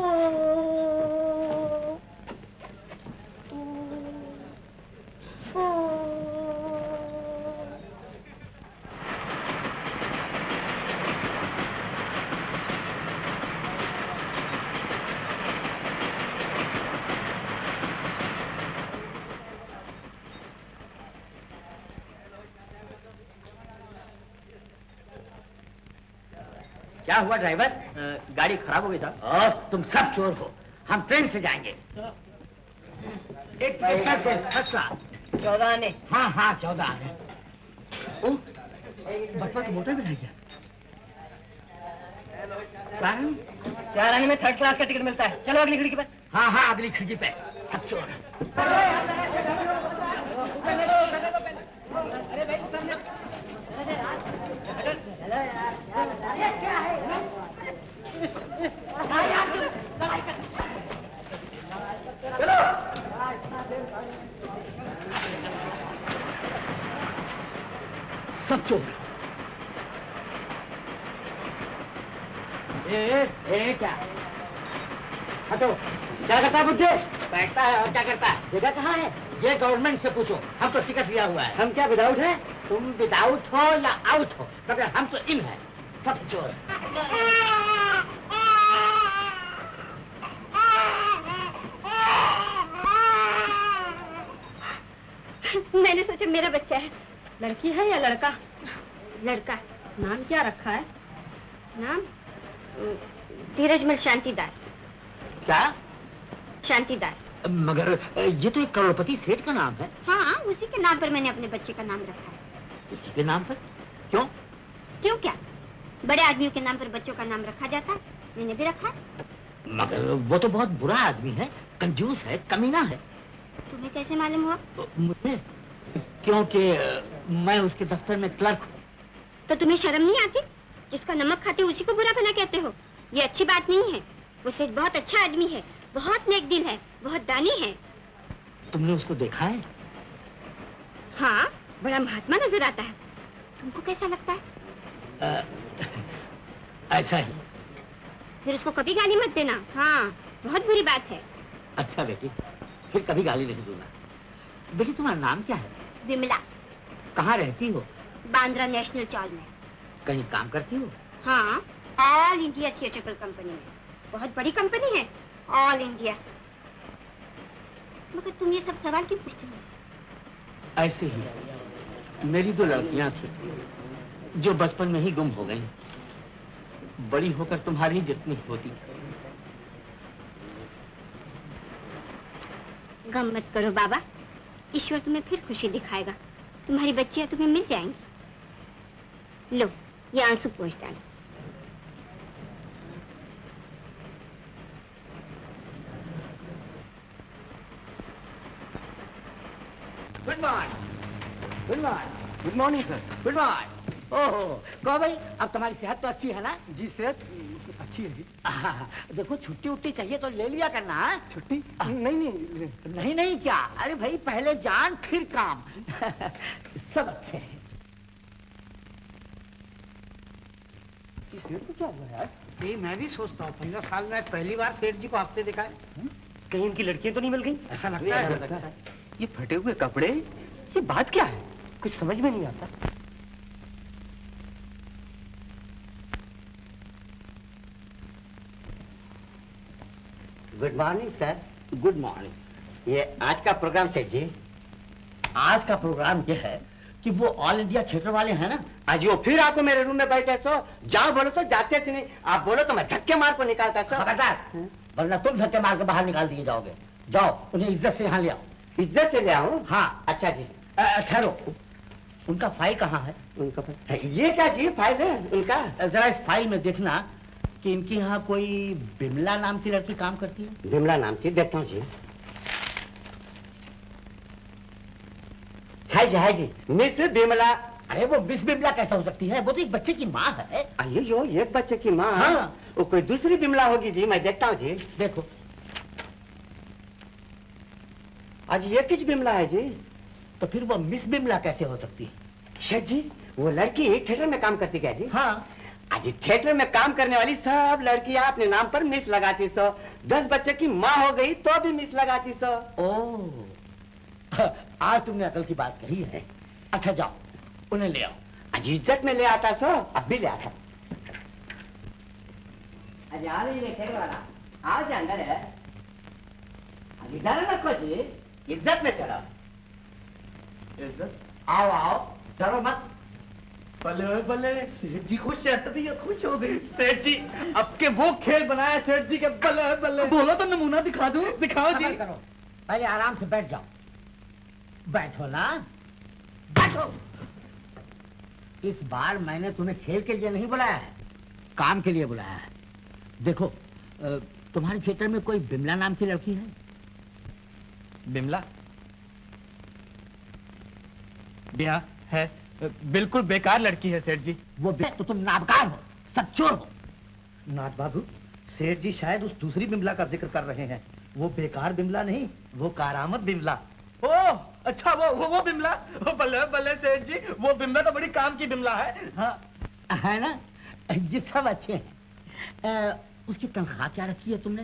क्या हुआ ड्राइवर? गाड़ी खराब हो गई साहब। तुम सब चोर हो। हम ट्रेन से जाएंगे। एक पैसा से 14 आने। हाँ हाँ 14 आने। बच्चा तो मोटर में रह गया। 4 आने में 3rd क्लास का टिकट मिलता है। चलो अगली खिड़की पर। हाँ हाँ अगली खिड़की पे। सब चोर हैं। सब चोर। क्या हटो। क्या करता है बुद्धेश? बैठता है और क्या करता है? जगह कहाँ है? ये गवर्नमेंट से पूछो। हम तो टिकट लिया हुआ है। हम क्या विदाउट है? तुम विदाउट हो या आउट हो, मगर हम तो इन है। सब चोर। मैंने सोचा मेरा बच्चा है। लड़की है या लड़का? लड़का। नाम क्या रखा है? नाम धीरजमल शांति दास। क्या? शांति दास। मगर ये तो एक करोड़पति सेठ का नाम है। हाँ, उसी के नाम पर मैंने अपने बच्चे का नाम रखा है। उसी के नाम पर? क्यों? क्यों क्या? बड़े आदमियों के नाम पर बच्चों का नाम रखा जाता है, मैंने भी रखा है। मगर वो तो बहुत बुरा आदमी है, कंजूस है, कमीना है। तुम्हें कैसे मालूम हुआ? मुझे, क्योंकि मैं उसके दफ्तर में क्लर्क हूँ। तो तुम्हें शर्म नहीं आती? जिसका नमक खाते उसी को बुरा भला कहते हो। ये अच्छी बात नहीं है। वो सेठ बहुत अच्छा आदमी है, बहुत नेक दिल है, बहुत दानी है। तुमने उसको देखा है? हाँ, बड़ा महात्मा नजर आता है। तुमको कैसा लगता है? ऐसा ही। फिर उसको कभी गाली मत देना। हाँ, बहुत बुरी बात है। अच्छा बेटी, फिर कभी गाली नहीं दूंगा। बेटी तुम्हारा नाम क्या है? विमला। कहाँ रहती हो? बांद्रा नेशनल चौक में। कहीं काम करती हो? हाँ, ऑल इंडिया थिएट्रिकल कंपनी में। बहुत बड़ी कंपनी है, ऑल इंडिया। मगर तुम ये सब सवाल क्यों पूछते हो? ऐसे ही मेरी 2 लड़कियां थी जो बचपन में ही गुम हो गईं। बड़ी होकर तुम्हारी जितनी होती। गम मत करो बाबा, ईश्वर तुम्हें फिर खुशी दिखाएगा। तुम्हारी बच्चियां तुम्हें मिल जाएंगी। लो, ये आंसू पोंछ डालो। Good morning. Good morning. Good morning sir. Good morning. ओहो, कहो भाई, अब तुम्हारी सेहत तो अच्छी है ना? जी सेहत अच्छी है जी। देखो छुट्टी उट्टी चाहिए तो ले लिया करना। छुट्टी? नहीं नहीं क्या? अरे भाई पहले जान फिर काम। सब अच्छे हैं। सेठ को क्या हुआ यार? ये मैं भी सोचता हूँ, 15 साल में पहली बार सेठ जी को हफ्ते दिखा है। कहीं उनकी लड़कियां तो नहीं मिल गई? ऐसा लगता है। ये फटे हुए कपड़े, ये बात क्या है? कुछ समझ में नहीं आता। Good morning sir. Good morning. ये आज का प्रोग्राम सेठ जी? आज का प्रोग्राम ये है कि वो ऑल इंडिया थिएटर वाले हैं ना, आज वो फिर आको मेरे रूम में बैठे सो। जाओ बोलो तो जाते नहीं, आप बोलो तो मैं धक्के मार को निकालता सो। खबरदार, वरना तुम धक्के मार के बाहर निकाल दिए जाओगे। जाओ, उन्हें इज्जत से यहाँ ले आओ। इज्जत से ले आऊं? हाँ। अच्छा जी। ठहरो, उनका फाइल कहाँ है? उनका ये क्या जी फाइल है उनका? जरा इस फाइल में देखना कि इनके यहाँ कोई बिमला नाम की लड़की काम करती है। बिमला नाम की? देखता हूँ जी। है जी, मिस बिमला। अरे वो मिस बिमला कैसा हो सकती है? वो तो एक बच्चे की माँ है। अयो, एक बच्चे की माँ? हाँ। वो कोई दूसरी बिमला होगी जी, मैं देखता हूँ जी। देखो, आज ये किस बिमला है जी? तो फिर वो मिस बिमला कैसे हो सकती है? शेठ जी, वो लड़की थिएटर में काम करती क्या जी? हाँ। आज थिएटर में काम करने वाली सब लड़कियां अपने नाम पर मिस लगाती सो। 10 बच्चे की माँ हो गई तो भी मिस लगाती सो। ओह, आज तुमने अकल की बात कही है। अच्छा जाओ, उन्हें ले आओ। आज इज्जत में ले आता सो, अब भी ले आता। आओ जी, अंदर है। इधर रखो जी, इज्जत में चलो। इज्जत? आओ आओ, डरो मत। भले भले, सेठ जी खुश है, तबीयत खुश हो गई। सेठ जी, अब के वो खेल बनाया सेठ जी के। भले भले, बोलो तो नमूना दिखा दूं। दिखाओ जी। करो, पहले आराम से बैठ जाओ। बैठो ना, बैठो। इस बार मैंने तुम्हें खेल के लिए नहीं बुलाया है, काम के लिए बुलाया है। देखो, तुम्हारे थिएटर में कोई बिमला नाम की लड़की है? बिमला? बिया है, बिल्कुल बेकार लड़की है सेठ जी। वो तो तुम नाबकार हो, सब चोर हो। नाथ बाबू, सेठ जी शायद उस दूसरी बिमला का जिक्र कर रहे हैं। वो बेकार बिमला नहीं, वो कारामद बिमला। ओह, अच्छा वो बिमला। बल्ले बल्ले सेठ जी, वो बिमला तो बड़ी काम की बिमला है। हाँ, है ना? ये सब अच्छे हैं। उसकी तनख्वाह क्या रखी है तुमने?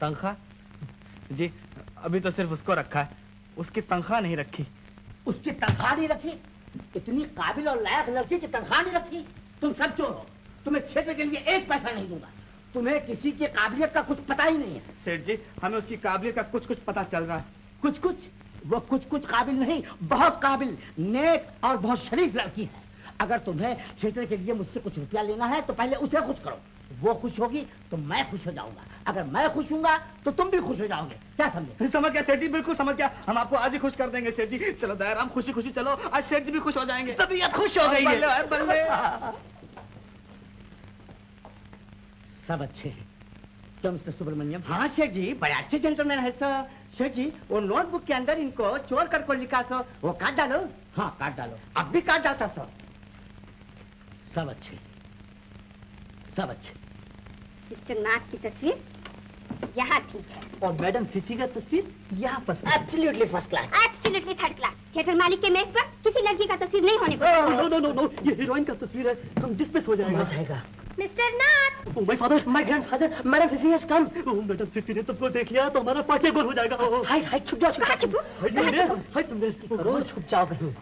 तनख्वाह? जी, अभी तो सिर्फ उसको रखा है, उसकी तनख्वाह नहीं रखी। उसकी तनख्वाह नहीं रखी? इतनी काबिल और लायक लड़की की तनख्वाह नहीं रखी? तुम सब चोर हो। तुम्हें क्षेत्र के लिए 1 पैसा नहीं दूंगा। तुम्हें किसी की काबिलियत का कुछ पता ही नहीं है। सेठ जी, हमें उसकी काबिलियत का कुछ पता चल रहा है। कुछ? वो कुछ काबिल नहीं, बहुत काबिल, नेक और बहुत शरीफ लड़की है। अगर तुम्हें थिएटर के लिए मुझसे कुछ रुपया लेना है तो पहले उसे खुश करो। वो खुश होगी तो मैं खुश हो जाऊंगा। अगर मैं खुश हूँगा तो तुम भी खुश हो जाओगे। क्या समझे? समझ गया सेठ जी, बिल्कुल समझ गया। हम आपको आज ही खुश कर देंगे सेठ जी। चलो दयाराम, खुशी खुशी चलो, आज सेठ जी भी खुश हो जाएंगे। तबीयत खुश हो गई है। बल्ले सब अच्छे हैं। क्यों मिस्टर सुब्रमण्यम? हाँ सेठ जी, बड़े अच्छे जेंटलमैन है सर। सेठ जी, वो नोटबुक के अंदर इनको चोर कर को लिखा सर, वो काट डालो। हाँ काट डालो। अब भी काट डालता सर। सब अच्छे, सब अच्छे। मिस्टर नाथ की तस्वीर यहाँ ठीक है। और मैडम फिफी का तस्वीर यहाँ पर। Absolutely first class. Absolutely third class. Theatre मालिक के मेज पर किसी लड़की का तस्वीर नहीं होने नो नो नो नो, ये हीरोइन का तस्वीर है। हम डिस्मिस हो जाएगा। Mister Nath. Oh my father, my grandfather, madam Phi Phi has come. Oh madam Phi Phi ने तुमको देख लिया तो हमारा पार्टी गोल हो जाएगा। हाय हाय, छुप जाओ, छुप जाओ। हाय समझे, रोज छुप जाओ कहीं।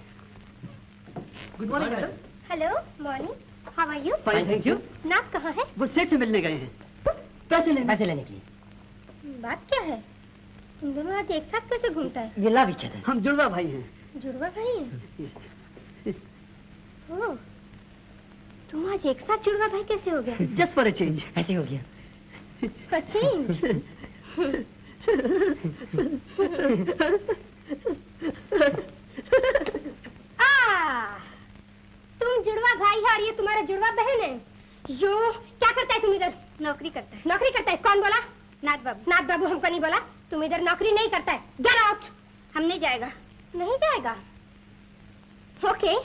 Good morning madam. Hello, morning, how are you? Fine thank you. Nath कहाँ है? वो सेठ से मिलने गए हैं, पैसे लेने के लिए। बात क्या है? तुम दोनों आज एक साथ कैसे घूमता है? ये लव ईच अदर। हम जुड़वा भाई हैं। जुड़वा भाई हैं? ओह, तुम आज एक साथ जुड़वा भाई कैसे हो गया? Just for a change. ऐसे हो गया। चेंज। तुम जुड़वा भाई है और ये तुम्हारा जुड़वा बहन है। यो, क्या करता है तुम इधर? नौकरी करता है। नौकरी करता है? कौन बोला? नाथ बाबू। नाथ बाबू हमको नहीं बोला। तुम इधर नौकरी नहीं करता है। Get out. हम नहीं जाएगा। नहीं जाएगा? ओके।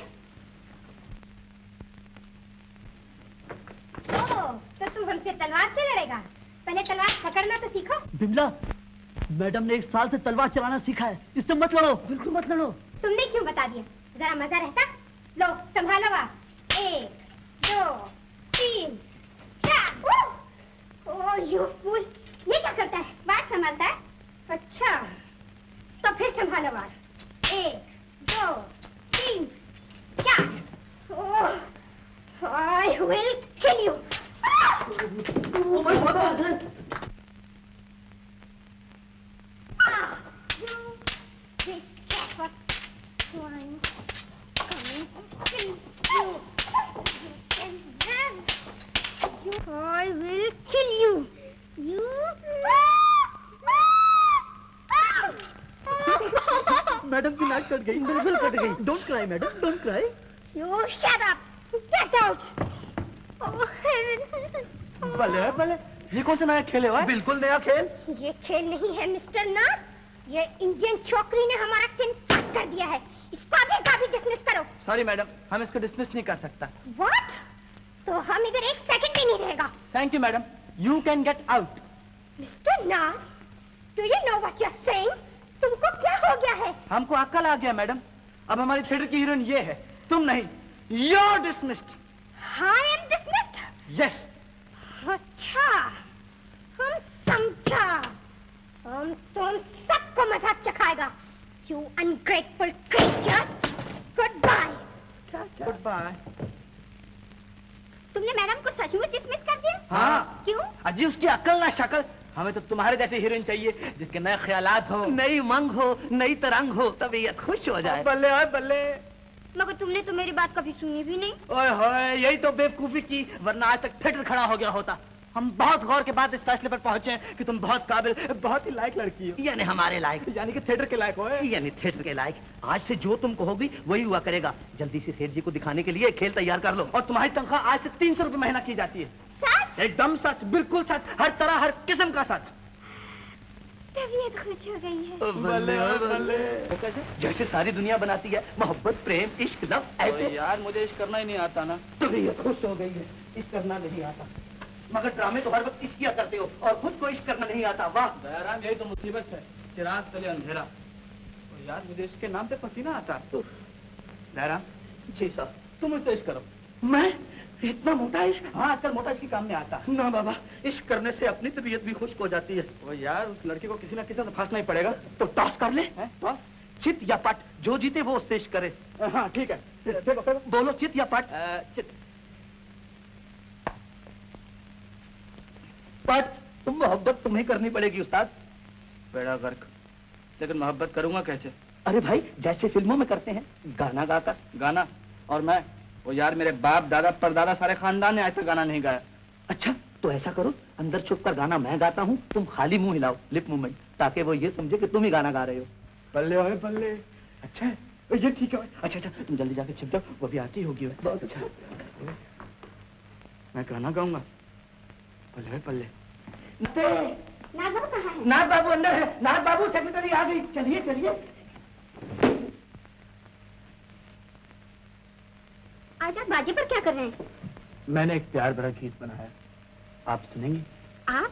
तो तुम हमसे तलवार से लड़ेगा? पहले तलवार पकड़ना तो सीखो। बिमला, मैडम ने 1 साल से तलवार चलाना सीखा है, इससे मत लड़ो। बिल्कुल मत लड़ो। तुमने क्यों बता दिया? जरा मजा रहता। लो संभालो। 1 2 3 4। ओह यू फूल, ये क्या करता है? बात संभालता है? अच्छा, तो फिर संभालो बात। 1 2 3 4। ओह, I will kill you. Oh my father! You big fat swine, coming to kill you. You can have. I will kill you. You. Madam की नाक कट गई, बिल्कुल कट गई। Don't cry madam, don't cry. You shut up. Get out. Oh heaven. भले भले, ये कौन सा नया खेल है? बिल्कुल नया खेल। ये खेल नहीं है मिस्टर नाथ, ये इंडियन छोकरी ने हमारा सीन कट कर दिया है। इसको अभी का भी डिसमिस करो। सॉरी मैडम, हम इसको डिसमिस नहीं कर सकता। व्हाट? तो हम इधर 1 सेकंड भी नहीं रहेगा। Thank you madam, you can get out. Mister Nath, do you know what you are saying? तुमको क्या हो गया है? हमको अक्ल आ गया मैडम, अब हमारी थिएटर की हीरोइन ये है, तुम नहीं। You're dismissed. I am dismissed? Yes. अच्छा, हम समझा। हम तुम सबको मजाक चखाएगा। You ungrateful creatures. Goodbye. Goodbye. तुमने मैडम को सचमुच डिसमिस कर दिया? हाँ। क्यों? अजी उसकी अक्ल ना शक्ल। हमें तो तुम्हारे जैसे हीरोइन चाहिए जिसके नए ख्यालात हो, नई मंग हो, नई तरंग हो, तबीयत खुश हो जाए। बल्ले ओए बल्ले। मगर तुमने तो मेरी बात कभी सुनी भी नहीं। ओए होए, यही तो बेवकूफी की, वरना आज तक थिएटर खड़ा हो गया होता। हम बहुत गौर के बाद इस फैसले पर पहुंचे हैं कि तुम बहुत काबिल, बहुत ही लायक लड़की हो। यानी हमारे लायक, यानी कि थिएटर के लायक हो। यानी थिएटर के लायक। आज से जो तुम कहोगी वही हुआ करेगा। जल्दी से सेठ जी को दिखाने के लिए खेल तैयार कर लो। और तुम्हारी तनख्वाह आज से 300 रुपए महीना की जाती है। सच? एकदम सच, बिल्कुल सच, हर तरह, हर किस्म का सच। तबीयत खुश हो गई है। बल्ले ओए बल्ले। कैसे? जैसे सारी दुनिया बनाती है, मोहब्बत, प्रेम, इश्क, लव, ऐसे। यार मुझे इश्क करना ही नहीं आता ना। तबीयत खुश हो गई है, इश्क करना नहीं आता। मगर ड्रामे तो हर वक्त इश्क किया करते हो और खुद को इश्क करना नहीं आता। वाह दयाराम, यही तो मुसीबत है, चिराग तले अंधेरा। तो यार मुझे इसके नाम पे पसीना आता। दयाराम जी साहब, तुम मुझसे इश्क करो। मैं इतना मोटा इश्क? हाँ, आजकल मोटा इसकी काम में आता। ना बाबा, इश्क करने से अपनी तबीयत भी खुश्क हो जाती है। वो यार उस लड़की को किसी ना किसी से फांसना ही पड़ेगा। तो टॉस कर ले। टॉस? चित या पट, जो जीते वो उससे इश्क करे। हाँ ठीक है, फेंको फेंको। बोलो चित या पट? चित। पट। मोहब्बत तुम्हें करनी पड़ेगी उस्ताद। बेड़ा गर्क, लेकिन मोहब्बत करूंगा कैसे? अरे भाई जैसे फिल्मों में करते हैं, गाना गाकर। गाना? और मैं? वो यार मेरे बाप दादा परदादा सारे खानदान ने आज तक गाना नहीं गाया। अच्छा तो ऐसा करो, अंदर छुप कर गाना मैं गाता हूँ, तुम खाली मुंह हिलाओ, लिप मूवमेंट, ताकि वो ये समझे कि तुम ही गाना गा रहे हो। बल्ले ओए बल्ले। अच्छा है, ये ठीक है। अच्छा अच्छा तुम जल्दी जाके छिप जाओ, वो भी आती होगी। बहुत अच्छा। मैं गाना गाऊंगा। बल्ले बल्ले। नाथ बाबू कहाँ है? नाथ बाबू अंदर है। नाथ बाबू सेक्रेटरी आ गई। चलिए चलिए। आज आप बाजी पर क्या कर रहे हैं? मैंने एक प्यार भरा गीत बनाया, आप सुनेंगी? आप?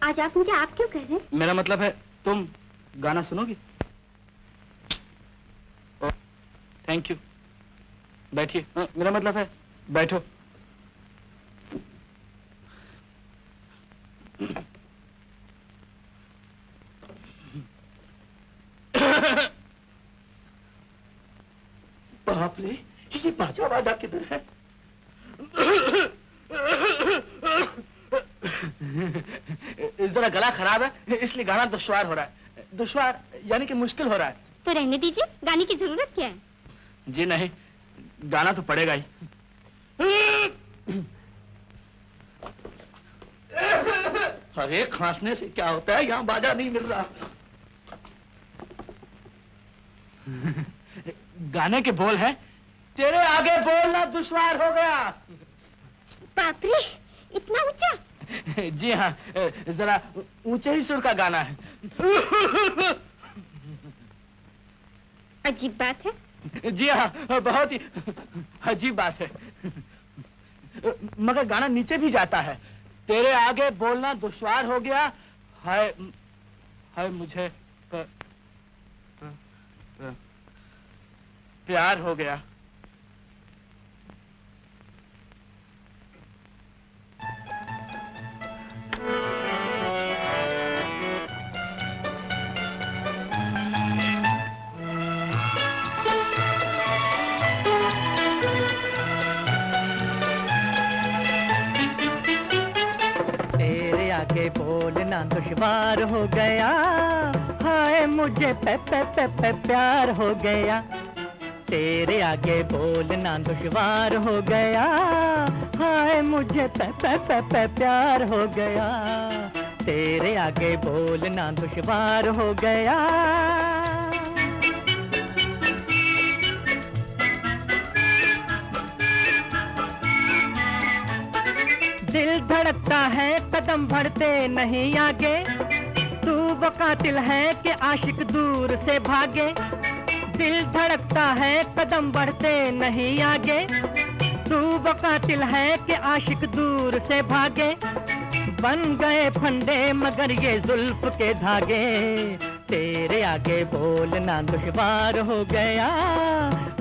आज आप मुझे आप क्यों कह रहे हैं? मेरा मतलब है तुम गाना सुनोगी? थैंक यू, बैठिए। मेरा मतलब है बैठो। बाप रे, ये बाजा बाजा किधर है? जरा गला खराब है इसलिए गाना दुश्वार हो रहा है। दुश्वार यानी कि मुश्किल हो रहा है। तो रहने दीजिए, गाने की जरूरत क्या है? जी नहीं, गाना तो पड़ेगा ही। अरे खांसने से क्या होता है, यहाँ बाजा नहीं मिल रहा। गाने के बोल हैं, तेरे आगे बोलना दुश्वार हो गया। बाप रे, इतना ऊंचा? जी हाँ, जरा ऊंचे ही सुर का गाना है। अजीब बात है। जी हाँ, बहुत ही अजीब बात है, मगर गाना नीचे भी जाता है। तेरे आगे बोलना दुश्वार हो गया, हाय मुझे प्यार हो गया। तेरे आगे बोलना दुश्वार हो गया, हाय मुझे पे प्यार हो गया। तेरे आगे बोलना दुश्वार हो गया, हाय मुझे पे प्यार हो गया। तेरे आगे बोलना दुश्वार हो गया। दिल धड़कता है कदम बढ़ते नहीं आगे, तू वो कातिल है कि आशिक दूर से भागे। दिल धड़कता है कदम बढ़ते नहीं आगे, तू वो कातिल है कि आशिक दूर से भागे। बन गए फंदे मगर ये जुल्फ के धागे, तेरे आगे बोलना दुश्वार हो गया,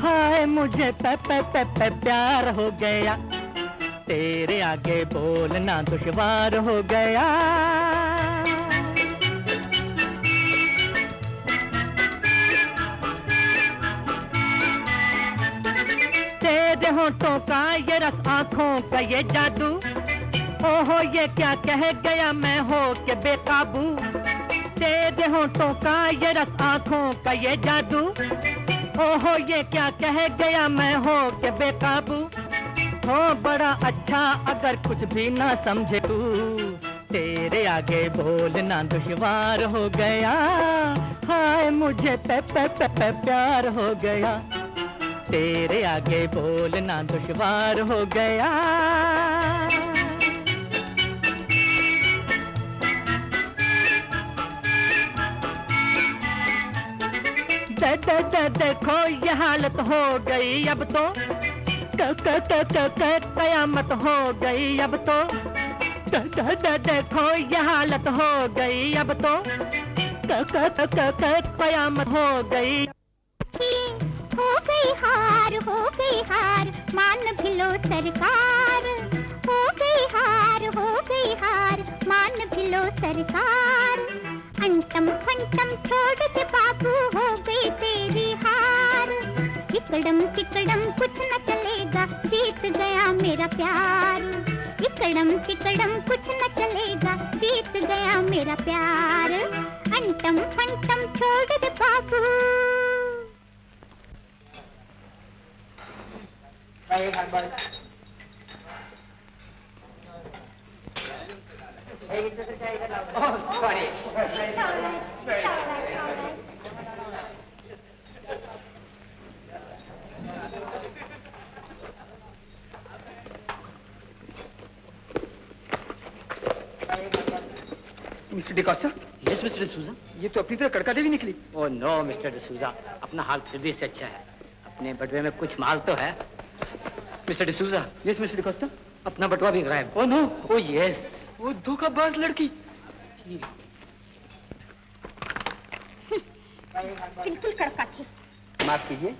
हाय मुझे पे प्यार हो गया। तेरे आगे बोलना दुश्वार हो गया। तेरे होठों का ये रस, आंखों का ये जादू, ओहो ये क्या कह गया मैं हो के बेकाबू। तेरे होठों का ये रस, आंखों का ये जादू, ओहो ये क्या कह गया मैं हो के बेकाबू। हो बड़ा अच्छा अगर कुछ भी ना समझे तू, तेरे आगे बोलना दुश्वार हो गया, हाय मुझे पे प्यार हो गया। तेरे आगे बोलना दुश्वार हो गया। देखो ये हालत हो गई अब तो, कयामत हो गई अब तो। देखो ये हालत हो गई अब तो, कयामत हो गई। हो गई हार मान भी लो सरकार। हो गई हार मान भी लो सरकार। अंटम फंटम छोड़ के बाबू हो गई तेरी हार। इकड़म टिकड़म कुछ न चलेगा, जीत गया मेरा प्यार। इकड़म टिकड़म कुछ न चलेगा, जीत गया मेरा प्यार। अंटम फंटम छोड़ दे बाबू। Mister D'Costa. Yes mister D'Souza. ये तो अपनी तरह कड़का देवी निकली। ओह नो मिस्टर डिसूजा, अपना हाल फिर भी से अच्छा है। अपने बटुए में कुछ माल तो है। Mister D'Souza. Yes mister D'Costa. अपना बटुआ भी गायब। Oh no. Oh yes. वो धोखाबाज लड़की। बिल्कुल कड़का थे। माफ कीजिए,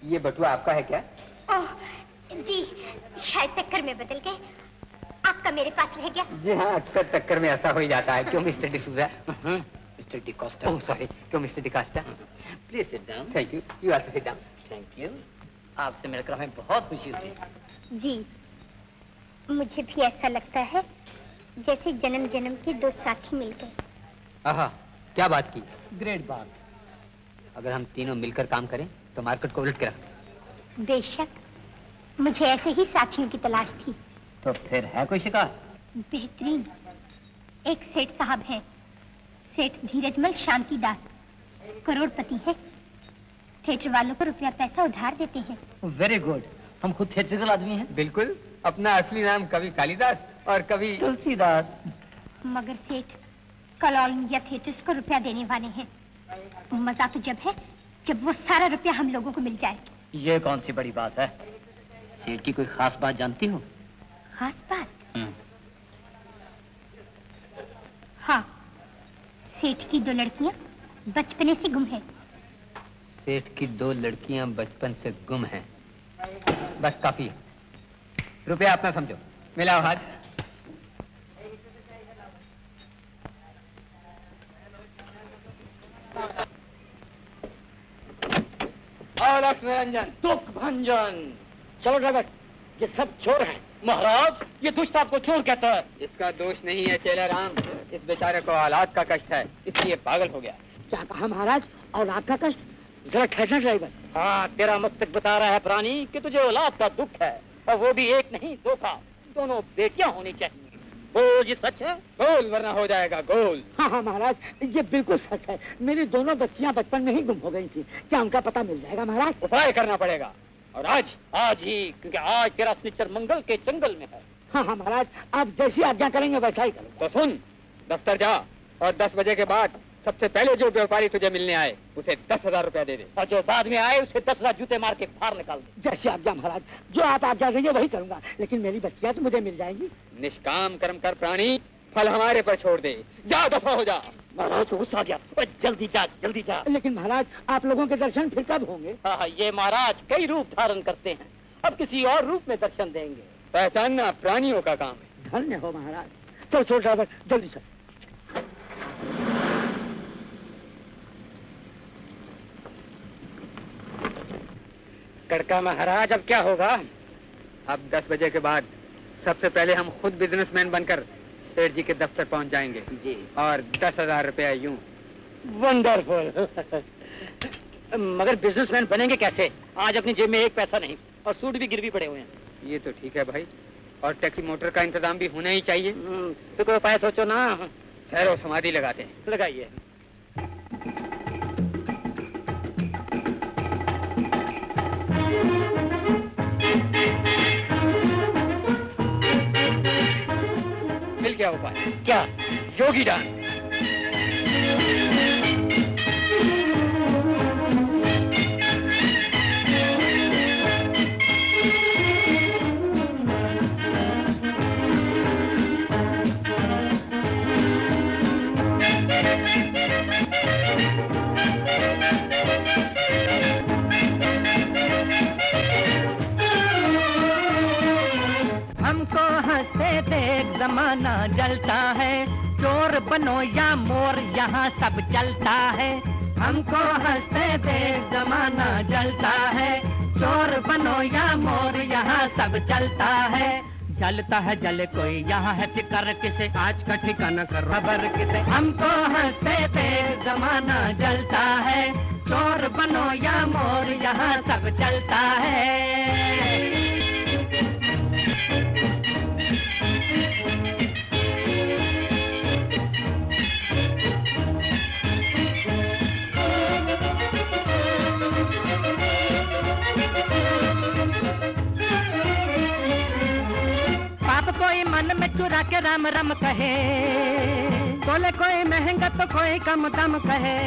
ये बटुआ आपका है क्या? ओह जी, शायद टक्कर में बदल गए, आपका मेरे पास रह गया। जी हाँ, अक्सर टक्कर में ऐसा हो ही जाता है। क्यों mister D'Souza? Mister D'Costa. Oh sorry, क्यों mister D'Costa? Please sit down. Thank you. You also sit down. Thank you. आपसे मिलकर हमें बहुत खुशी हुई। जी, मुझे भी ऐसा लगता है जैसे जन्म जन्म के दो साथी मिल गए। आहा, क्या बात की। ग्रेट बात। अगर हम तीनों मिलकर काम करें तो मार्केट को उलट के रख। बेशक, मुझे ऐसे ही साथियों की तलाश थी। तो फिर है कोई शिकार? बेहतरीन। एक सेठ साहब हैं, सेठ धीरजमल शांति दास, करोड़पति है। थिएटर वालों को रुपया पैसा उधार देते हैं। Very good. हम खुद थिएटरिकल आदमी हैं। बिल्कुल। अपना असली नाम कवि कालिदास और कवि तुलसीदास। मगर सेठ कल ऑल इंडिया थिएटर्स को रुपया देने वाले हैं। मजा तो जब है जब वो सारा रुपया हम लोगों को मिल जाए। ये कौन सी बड़ी बात है? सेठ की कोई खास बात जानती हो? खास बात? हाँ, सेठ की दो लड़कियां बचपने से गुम है। सेठ की दो लड़कियां बचपन से गुम हैं। बस काफी है। रुपया अपना समझो। मिलाओ हाथ। और निरंजन दुख भंजन। चलो ड्राइवर, ये सब चोर हैं। महाराज, ये दुष्ट आपको चोर कहता है। इसका दोष नहीं है चेला राम, इस बेचारे को औलाद का कष्ट है, इसलिए पागल हो गया। क्या कहा महाराज? औलाद का कष्ट? जरा ठहरना ड्राइवर। हाँ, तेरा मस्तक बता रहा है प्राणी कि तुझे औलाद का दुख है, और वो भी एक नहीं दो था। दोनों बेटियां होनी चाहिए। बोल, ये सच है? गोल वरना हो जाएगा गोल। हाँ हाँ महाराज, ये बिल्कुल सच है। मेरी दोनों बच्चियां बचपन में ही गुम हो गई थी। क्या उनका पता मिल जाएगा महाराज? उपाय करना पड़ेगा। और आज ही, क्योंकि आज तेरा शनिचर मंगल के जंगल में है। हाँ हाँ महाराज, आप जैसी आज्ञा करेंगे वैसा ही करेंगे। तो सुन, दफ्तर जा और 10 बजे के बाद सबसे पहले जो व्यापारी तुझे मिलने आए उसे 10,000 रुपया दे दे, और जो बाद में आए उसे 10,000 जूते मार के बाहर निकाल दे। जैसी आज्ञा महाराज, जो आप आज्ञा देंगे वही करूंगा, लेकिन मेरी बच्चियां तो मुझे मिल जाएंगी। निष्काम कर्म कर प्राणी, फल हमारे पर छोड़ दे। जा, दफा हो जा। महाराज को गुस्सा आ गया। जल्दी जा, जल्दी जा। लेकिन महाराज, आप लोगों के दर्शन फिर कब होंगे? हाँ, ये महाराज कई रूप धारण करते हैं, अब किसी और रूप में दर्शन देंगे। पहचानना प्राणियों का काम है। धन्य हो महाराज। चल चल ड्राइवर, जल्दी चल। कड़का महाराज, अब क्या होगा? अब 10 बजे के बाद सबसे पहले हम खुद बिजनेसमैन बनकर सेठ जी के दफ्तर पहुंच जाएंगे जी, और 10,000 रुपया यूं। वंडरफुल। मगर बिजनेसमैन बनेंगे कैसे? आज अपनी जेब में एक पैसा नहीं, और सूट भी गिरवी पड़े हुए हैं। ये तो ठीक है भाई, और टैक्सी मोटर का इंतजाम भी होना ही चाहिए। तो कोई उपाय सोचो ना। ठहरो, समाधि लगाते हैं। लगाइए। मिल गया उपाय। क्या? योगी डांस। हमको हंसते देख जमाना जलता है, चोर बनो या मोर यहाँ सब चलता है। हमको हंसते देख जमाना जलता है, चोर बनो या मोर यहाँ सब चलता है। जलता है जले कोई, यहाँ है फिकर किसे, आज का ठिकाना कर खबर किसे। हमको हंसते देख जमाना जलता है, चोर बनो या मोर यहाँ सब चलता है। चुरा के राम राम कहे, बोले कोई महंगा तो कोई कम दाम कहे।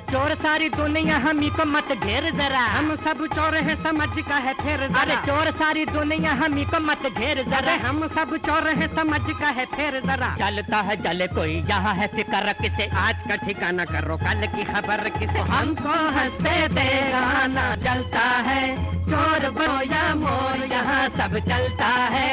चोर सारी दुनिया हमी को मत घेर जरा, हम सब चोर हैं समझ का है फिर जरा। अरे चोर सारी दुनिया हमी को मत घेर जरा, हम सब चोर हैं समझ का है फिर जरा। चलता है जले कोई यहाँ है फिक्र किसे, आज का ठिकाना करो कल की खबर किसे। हमको हंसते देवाना जलता है, चोर बनो या मोर यहाँ सब चलता है।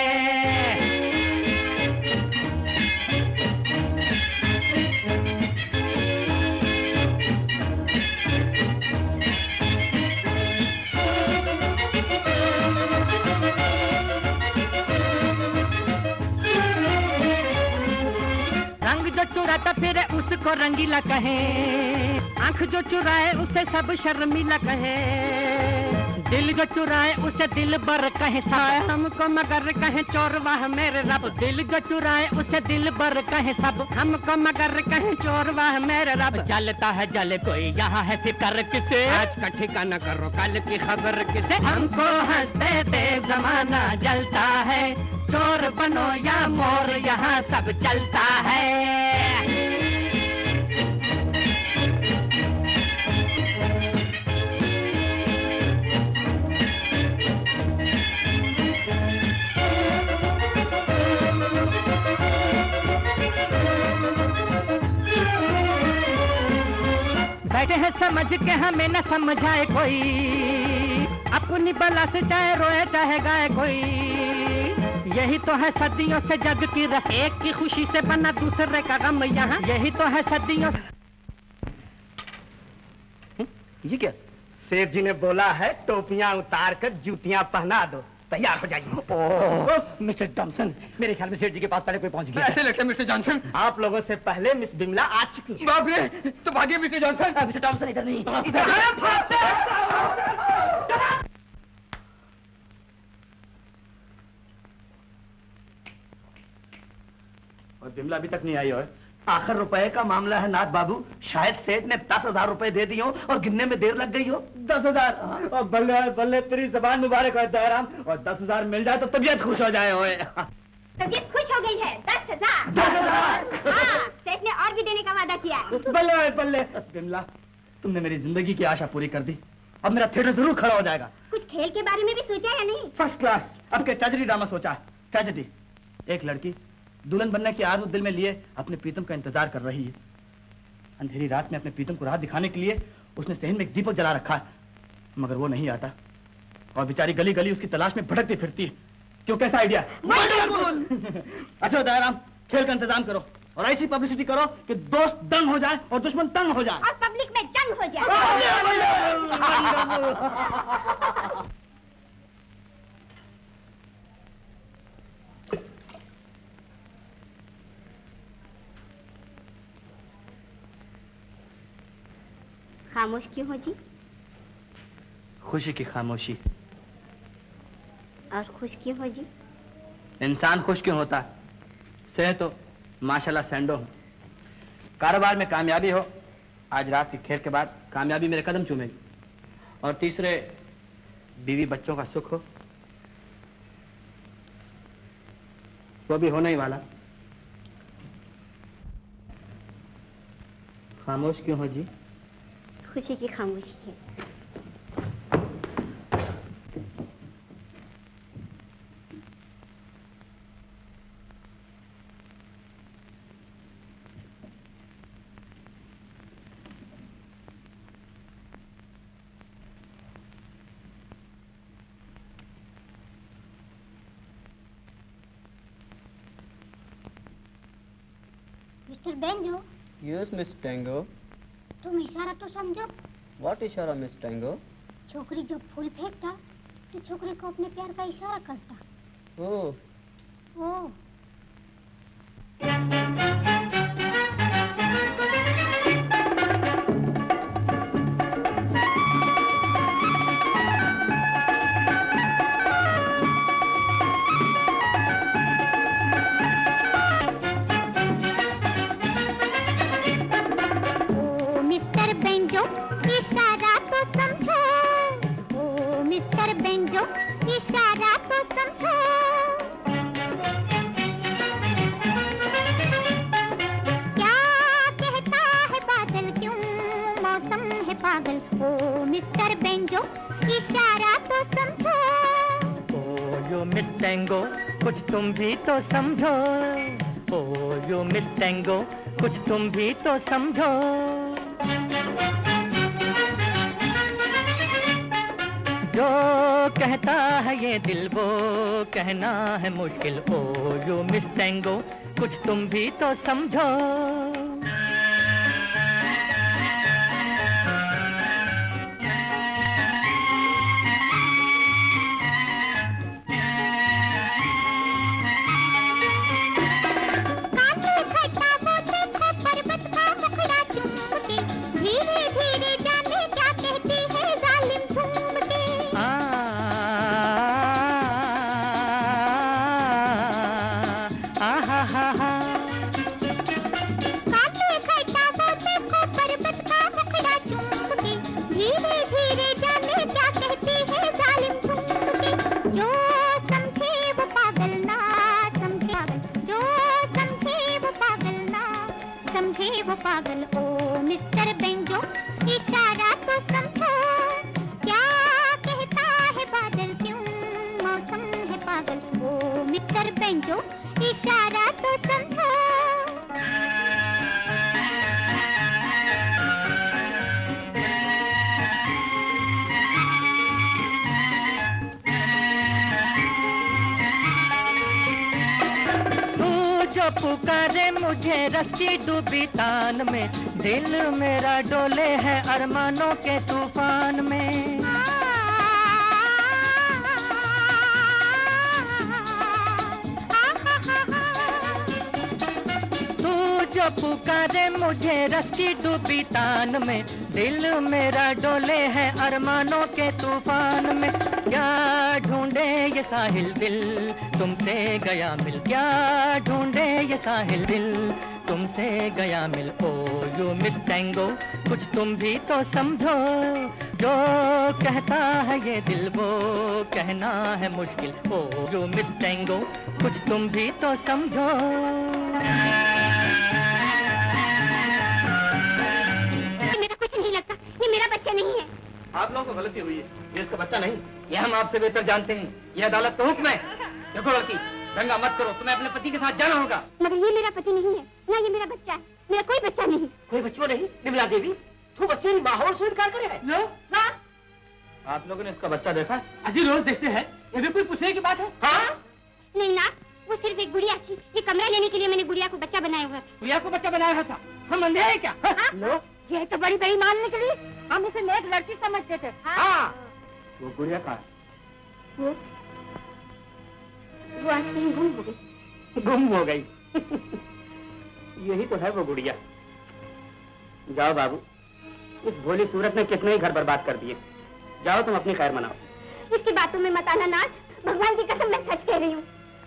रंग जो चुराता फिरे उसको रंगीला कहे, आंख जो चुराए उसे सब शर्मीला कहे। दिल जो चुराए उसे दिल बर कहे, साए हमको मगर कहे चोर वाह मेरे रब। दिल जो चुराए उसे दिल बर कहे सब, हमको मगर कहे चोर वाह मेरे रब। जलता है जले कोई यहाँ है फिक्र किसे, आज का ठिकाना करो कल की खबर किसे। हमको हंसते थे जमाना जलता है, चोर बनो या मोर यहाँ सब चलता है। बैठे हैं समझ के हमें न समझाए कोई, अपनी बला से चाहे रोए चाहे गाए कोई। यही तो है सदियों से जग की रस, एक की खुशी से बना दूसरे का गम यहाँ। यही तो है सदियों से। ये क्या? सेठ जी ने बोला है टोपियां उतार कर जूतियां पहना दो, तैयार हो जाइए। ओह मिस्टर टॉमसन, मेरे ख्याल में सेठ जी के पास पहले कोई पहुंच गया। ऐसे लगता है मिस्टर जॉनसन आप लोगों से पहले मिस बिमला आ चुकी है। बाप रे, तो भागिए मिस्टर जॉनसन। मिस्टर टॉमसन इधर नहीं, और बिमला अभी तक नहीं आई है। आखिर रुपए का मामला है नाथ बाबू, शायद सेठ ने 10,000 रुपए दे दिए हो और गिनने में देर लग गई हो। 10,000 और बल्ले बल्ले तेरी जबान मुबारक है दयाराम, और 10,000 मिल जाए तो तबीयत खुश हो जाए। होए तबीयत खुश हो गई है। 10,000 हाँ, सेठ ने और भी देने का वादा किया। बल्ले बल्ले बिमला, तुमने मेरी जिंदगी की आशा पूरी कर दी, अब मेरा थिएटर जरूर खड़ा हो जाएगा। कुछ खेल के बारे में भी सोचा या नहीं? First class. अब के ट्रेजेडी ड्रामा सोचा है। ट्रेजेडी, एक लड़की दुल्हन बनने के आरज़ू दिल में लिए अपने प्रीतम का इंतजार कर रही है। अंधेरी रात में अपने प्रीतम को राह दिखाने के लिए उसने सहन में एक दीपक जला रखा है, मगर वो नहीं आता और बेचारी गली गली उसकी तलाश में भटकती फिरती है। क्यों, कैसा आइडिया? अच्छा दयाराम, खेल का इंतजाम करो और ऐसी पब्लिसिटी करो कि दोस्त दंग हो जाए और दुश्मन तंग हो जाए और पब्लिक में जंग हो जाए। खामोश क्यों हो जी? खुशी की खामोशी। और खुश क्यों हो जी? इंसान खुश क्यों होता? से तो माशाल्लाह सैंडो हूं। कारोबार में कामयाबी हो, आज रात के खेल के बाद कामयाबी मेरे कदम चूमेगी। और तीसरे, बीवी बच्चों का सुख हो, वो भी होने ही वाला। खामोश क्यों हो जी? खुशी की खामोशी है। Mister Benjo, yes miss Tengo. तुम इशारा तो समझो। व्हाट इशारा मिस टेंगो? छोकरी जब फूल फेंकता तो छोकरे को अपने प्यार का इशारा करता। ओह, ओह, मिस्टर बेंजो इशारा तो समझो। ओ मिस्टर बेंजो इशारा तो समझो। मिस्टर बेंजो, इशारा तो समझो। ओ यू मिस टेंगो, कुछ तुम भी तो समझो। ओ यू मिस टेंगो, कुछ तुम भी तो समझो। जो कहता है ये दिल वो कहना है मुश्किल। ओ यू मिस टेंगो, कुछ तुम भी तो समझो। धीरे धीरे जाने क्या कहती है जालिम झूम के। काले खट्टा वो देखो पर्वत का मुखड़ा चूम के। धीरे धीरे जाने क्या कहती है जालिम झूम के। जो समझे वो पागल ना समझे पागल, जो समझे वो पागल ना समझे वो पागल। ओ मिस्टर बेंजो, इशारा तो समझो। क्या कहता है बादल, क्यों मौसम है पागल। ओ मिस्टर बेंजो, इशारा तो समझो। जो पुकारे मुझे रस की डूबी तान में, दिल मेरा डोले है अरमानों के तूफान में। तू जो पुकारे मुझे रस की डूबी तान में, दिल मेरा डोले है अरमानों के तूफान में। क्या ढूंढे ये साहिल दिल तुमसे गया मिल, क्या ढूंढे ये साहिल दिल तुमसे गया मिल। ओ यू मिस टेंगो, कुछ तुम भी तो समझो। जो कहता है ये दिल वो कहना है मुश्किल। ओ यू मिस टेंगो, कुछ तुम भी तो समझो। मेरा कुछ नहीं लगता, ये मेरा बच्चा नहीं है। आप लोगों को गलती हुई है, ये इसका बच्चा नहीं। ये हम आपसे बेहतर जानते हैं, ये अदालत का हुक्म है। देखो लड़की, दंगा मत करो, तुम्हें अपने पति के साथ जाना होगा। मगर ये मेरा पति नहीं है, ना ये मेरा बच्चा है। मेरा कोई बच्चा नहीं। कोई बच्चों नहीं? निर्मला देवी, तू बच्चे की माहौल स्वीकार करे है? लो, आप लोगों ने इसका बच्चा देखा? अजी रोज देखते हैं, ये भी कोई पूछने की बात है? हाँ? नहीं ना, वो सिर्फ एक गुड़िया थी। ये कमरा लेने के लिए मैंने गुड़िया को बच्चा बनाया हुआ था। गुड़िया को बच्चा बनाया हुआ था? हम अंधे हैं क्या? लो, ये तो बड़ी बेईमान निकली। हम इसे नेक लड़की समझते थे। हाँ। वो गुड़िया कहाँ है? वो आज कहीं गुम हो गई। गुम हो गई। यही तो है वो गुड़िया। जाओ बाबू, इस भोली सूरत ने कितने ही घर बर्बाद कर दिए। जाओ तुम अपनी खैर मनाओ। इसकी बातों में मत आना नाथ, भगवान की कसम मैं सच कह रही हूँ।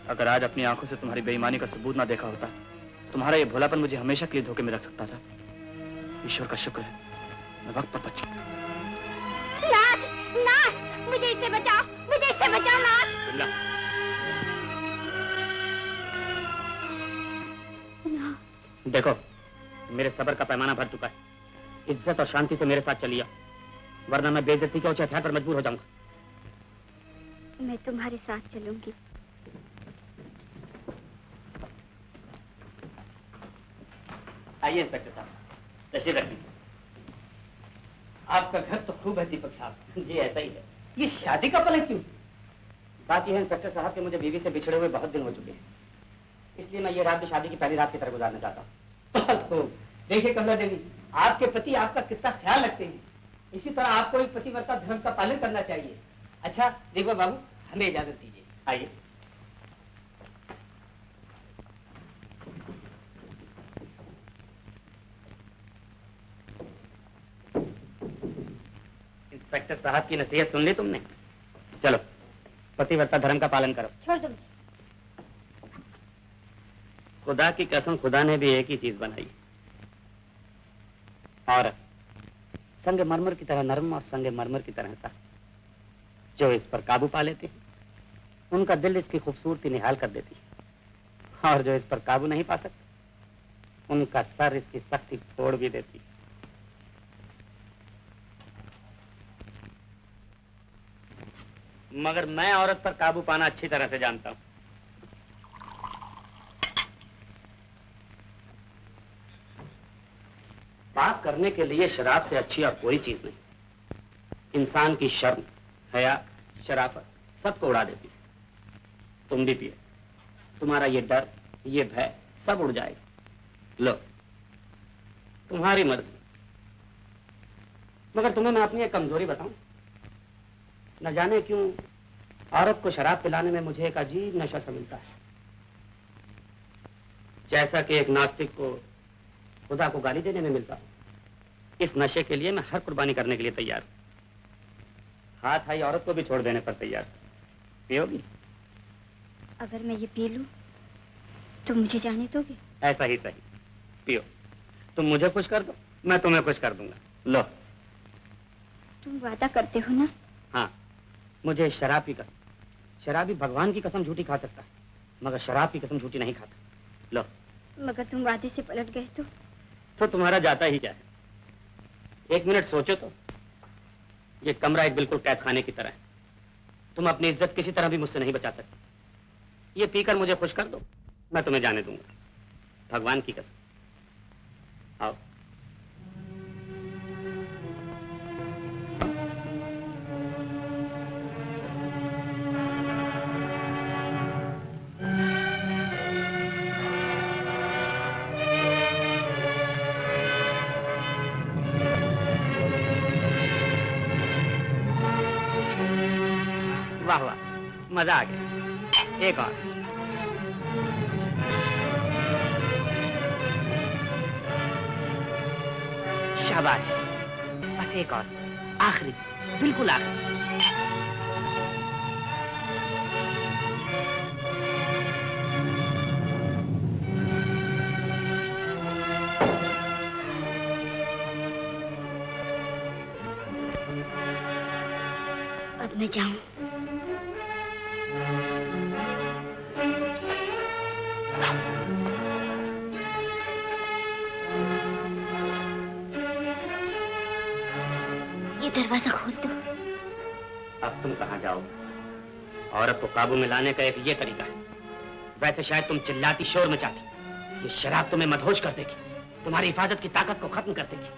अगर आज अपनी आंखों से तुम्हारी बेईमानी का सबूत ना देखा होता, तुम्हारा ये भोलापन मुझे हमेशा के लिए धोखे में रख सकता था। ईश्वर का शुक्र है, मैं वक्त पर बच गया। नाथ, नाथ, मुझे इससे बचाओ, मुझे इससे बचाओ नाथ। देखो, मेरे सब्र का पैमाना भर चुका है। इज्जत और शांति से मेरे साथ चलिए, वरना मैं बेइज्जती के उच्च हथियार पर मजबूर हो जाऊंगा। मैं तुम्हारे साथ चलूंगी। आइए इंस्पेक्टर साहब, तशरीफ रखिए। आपका घर तो खूब है दीपक साहब। जी ऐसा ही है। ये शादी का पल है क्यों? बात यह है इंस्पेक्टर साहब कि मुझे बीवी से बिछड़े हुए बहुत दिन हो चुके हैं, इसलिए मैं ये रात भी शादी की पहली रात की तरह गुजारना चाहता हूँ। देखिए कमला देवी, आपके पति आपका कितना ख्याल रखते हैं, इसी तरह आपको भी पतिव्रता धर्म का पालन करना चाहिए। अच्छा देखो बाबू, हमें इजाजत दीजिए। आइए। इंस्पेक्टर साहब की नसीहत सुन ली तुमने? चलो, पतिव्रता धर्म का पालन करो। छोड़ दो। खुदा की कसम, खुदा ने भी एक ही चीज बनाई, औरत। संगमरमर की तरह नरम और संगमरमर की तरह सख्त। जो इस पर काबू पा लेते हैं, उनका दिल इसकी खूबसूरती निहाल कर देती है, और जो इस पर काबू नहीं पा सकते, उनका सर इसकी सख्ती फोड़ भी देती है। मगर मैं औरत पर काबू पाना अच्छी तरह से जानता हूँ। पाप करने के लिए शराब से अच्छी और कोई चीज नहीं। इंसान की शर्म, हया, शराफत सबको उड़ा देती है। तुम भी पिए, तुम्हारा ये डर, ये भय सब उड़ जाएगा। लो, तुम्हारी मर्जी। मगर तुम्हें मैं अपनी एक कमजोरी बताऊं। न जाने क्यों औरत को शराब पिलाने में मुझे एक अजीब नशा सा मिलता है। जैसा कि एक नास्तिक को खुदा को गाली देने में मिलता हूं, इस नशे के लिए मैं हर कुर्बानी करने के लिए तैयार हूं। हाथ आई औरत को भी छोड़ देने पर तैयार। पियोगी? अगर मैं ये पी लूं तो मुझे जाने दोगे? ऐसा ही सही, पियो। तुम मुझे खुश कर दो, मैं तुम्हें खुश कर दूंगा। लो। तुम वादा करते हो ना? हाँ, मुझे शराब की कसम। शराबी भगवान की कसम झूठी खा सकता है, मगर शराब की कसम झूठी नहीं खाता। लो। मगर तुम वादे से पलट गए तो तुम्हारा जाता ही क्या है? एक मिनट सोचो तो। ये कमरा एक बिल्कुल कैद खाने की तरह है। तुम अपनी इज्जत किसी तरह भी मुझसे नहीं बचा सकते। ये पीकर मुझे खुश कर दो, मैं तुम्हें जाने दूंगा, भगवान की कसम। आओ। वाह वाह, मजा आ गया। एक और। शाबाश, बस एक और, आखिरी, बिल्कुल आखिरी। अब मैं जाऊं? ये दरवाजा खोल दो। अब तुम कहाँ जाओगे? औरत को काबू में लाने का एक ये तरीका है। वैसे शायद तुम चिल्लाती, शोर मचाती। ये शराब तुम्हें मदहोश कर देगी, तुम्हारी हिफाजत की ताकत को खत्म कर देगी।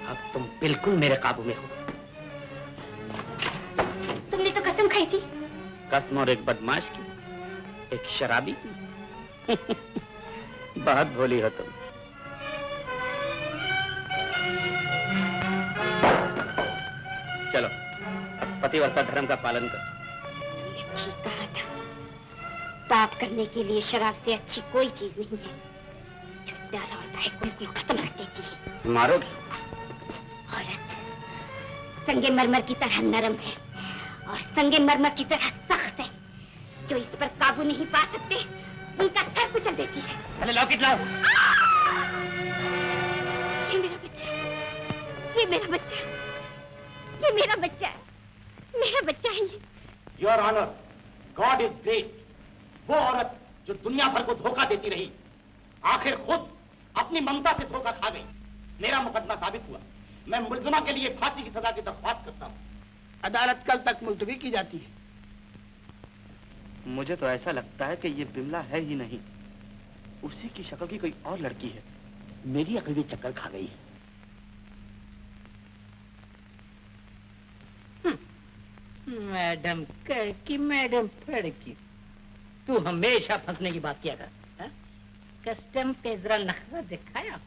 अब तुम बिल्कुल मेरे काबू में हो। तुमने तो कसम खाई थी। कसम और एक बदमाश की, एक शराबी की। बहुत भोली हो तुम। चलो, अब पतिव्रता धर्म का पालन कर। तुमने ठीक कहा था। पाप करने के लिए शराब से अच्छी कोई चीज नहीं है, जो डर और भय को बिल्कुल खत्म कर देती है। मारोगी? औरत संगमरमर की तरह नरम है और संगमरमर की तरह सख्त है। जो इस पर काबू नहीं पा सकते, उनका सर कुचल देती है। अरे लॉकेट लाओ। ये मेरा बच्चा, ये मेरा बच्चा, ये मेरा बच्चा है, मेरा बच्चा है ये। Your honour, God is great. वो औरत जो दुनिया भर को धोखा देती रही, आखिर खुद अपनी ममता से धोखा खा गई। मेरा मुकदमा साबित हुआ। मैं मुलजिमा के लिए फांसी की सजा की दरख्वास्त करता हूँ। अदालत कल तक मुलतवी की जाती है। मुझे तो ऐसा लगता है कि ये बिमला है ही नहीं, उसी की शक्ल की कोई और लड़की है। मेरी अकल भी चक्कर खा गई है। मैडम कड़की, मैडम फड़की, तू हमेशा फंसने की बात किया कर। कस्टम पे जरा नखरा दिखाया,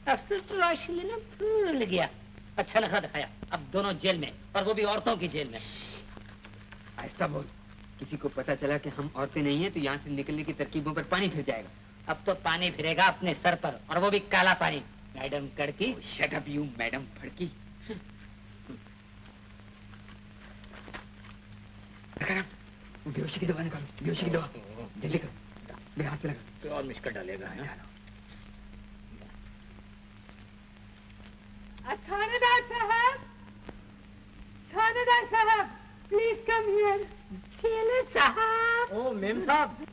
अफसर तलाशी लेना भूल गया। अच्छा नखरा दिखाया, अब दोनों जेल में, और वो भी औरतों की जेल में। आहिस्ता बोल, किसी को पता चला कि हम औरतें नहीं हैं तो यहाँ से निकलने की तरकीबों पर पानी फिर जाएगा। अब तो पानी फिरेगा अपने सर पर, और वो भी काला पानी। मैडम कड़की। शट अप यू मैडम फड़की। बेहोशी की दवा निकालो, बेहोशी की दवा जल्दी करो। मेरे हाथ पे लगा तो और मिश्कर डालेगा। थानेदार साहब, थानेदार साहब, प्लीज कम हियर। चले साहब। ओ मेम साहब।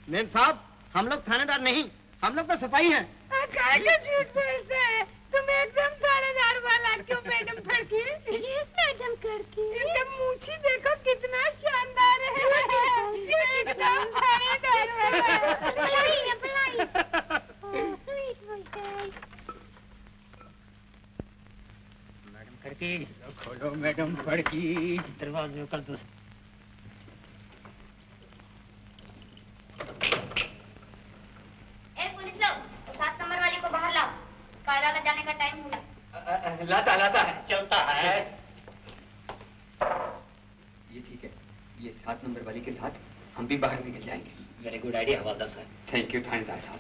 मेम साहब, हम लोग थानेदार नहीं, हम लोग तो सिपाही हैं। काहे झूठ बोलते हैं? तुम एकदम थानेदार वाला थैंक यू मैडम फड़की। यस मैडम करके। इनका मूछी देखो कितना शानदार है, एकदम फड़ेदार है। मैडम फड़की खोलो, मैडम फड़की दरवाजे कर दो। पुलिस लोग 7 नंबर वाली को बाहर लाओ, कार्यालय जाने का टाइम हुआ। लाता है, चलता है। ये ठीक है, ये 7 नंबर वाली के साथ हम भी बाहर निकल जाएंगे। वेरी गुड आइडिया हवालदार साहब। थैंक यू थानेदार साहब।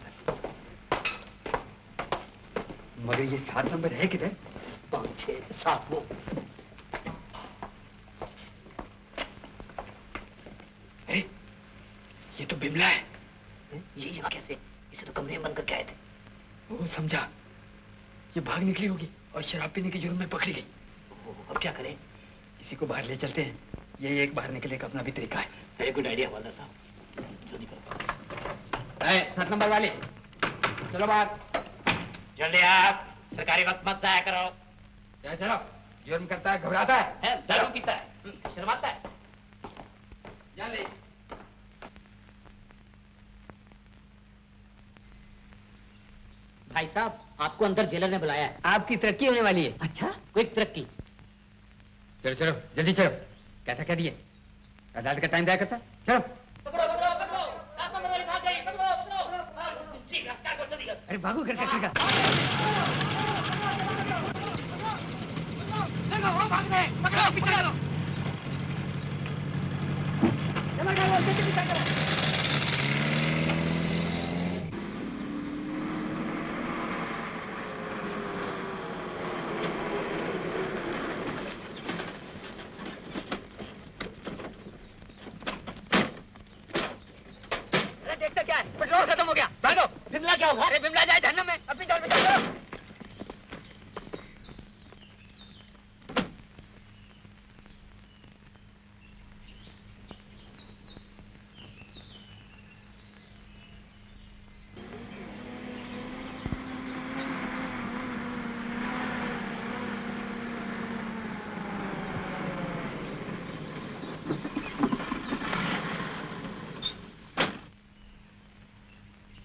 मगर ये 7 नंबर है किधर? 5, 6, 7 वो। ये तो बिमला है। ये यहाँ कैसे? इसे तो कमरे में बंद करके आए थे। वो समझा, ये भाग निकली होगी और शराब पीने के जुर्म में पकड़ी गई। अब क्या करें? इसी को बाहर ले चलते हैं। ये एक बाहर निकलने का अपना भी तरीका है। वेरी गुड आइडिया हवालदार साहब। जल्दी करो। 7 नंबर वाले चलो बाहर। जल्दी आप, सरकारी वक्त मत जाया करो। चलो, जुर्म करता है, घबराता है, दारू पीता है, शर्माता है। जल्दी। भाई साहब, आपको अंदर जेलर ने बुलाया है। आपकी तरक्की होने वाली है। अच्छा, क्विक तरक्की। चलो चलो जल्दी चलो। कैसा कह दिए? अदालत का टाइम जाया करता। चलो। अरे भागो कर भाग रहे, पकड़ो पीछे चलो। देखता क्या है? पेट्रोल खत्म हो गया। भागो। बिमला क्या हुआ? अरे बिमला जाए जहन्नम में, अपनी जान बचाओ।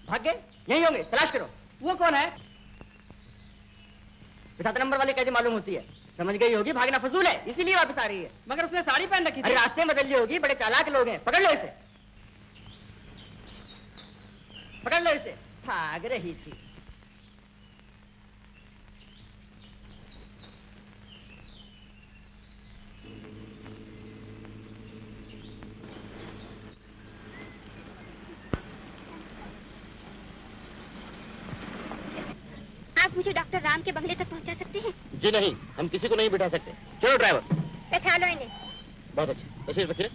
भाग गए? यही होंगे, तलाश करो। वो कौन है? 7 नंबर वाले कैसे मालूम होती है? समझ गई होगी भागना फजूल है, इसीलिए वापस आ रही है। मगर उसने साड़ी पहन रखी थी। अरे रास्ते में बदल ली होगी, बड़े चालाक लोग हैं। पकड़ लो इसे, पकड़ लो इसे। भाग रही थी। आप मुझे डॉक्टर राम के बंगले तक पहुंचा सकते हैं? जी नहीं, हम किसी को नहीं बिठा सकते। चलो ड्राइवर। बैठा लो इन्हें। बहुत अच्छे, तशरीफ रखिए।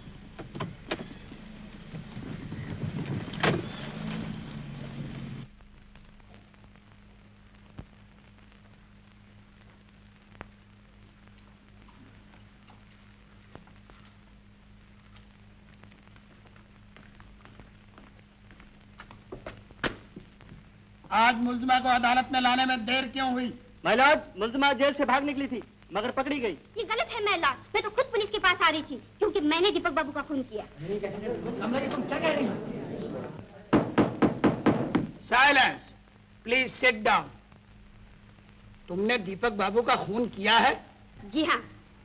आज मुल्जिमा को अदालत में लाने में देर क्यों हुई? माय लॉर्ड, मुल्जिमा जेल से भाग निकली थी मगर पकड़ी गई। ये गलत है मैला, मैं तो खुद पुलिस के पास आ रही थी क्योंकि मैंने दीपक बाबू का खून किया। तुम क्या कह रही हो? Silence, please sit down. तुमने दीपक बाबू का खून किया है? जी हाँ,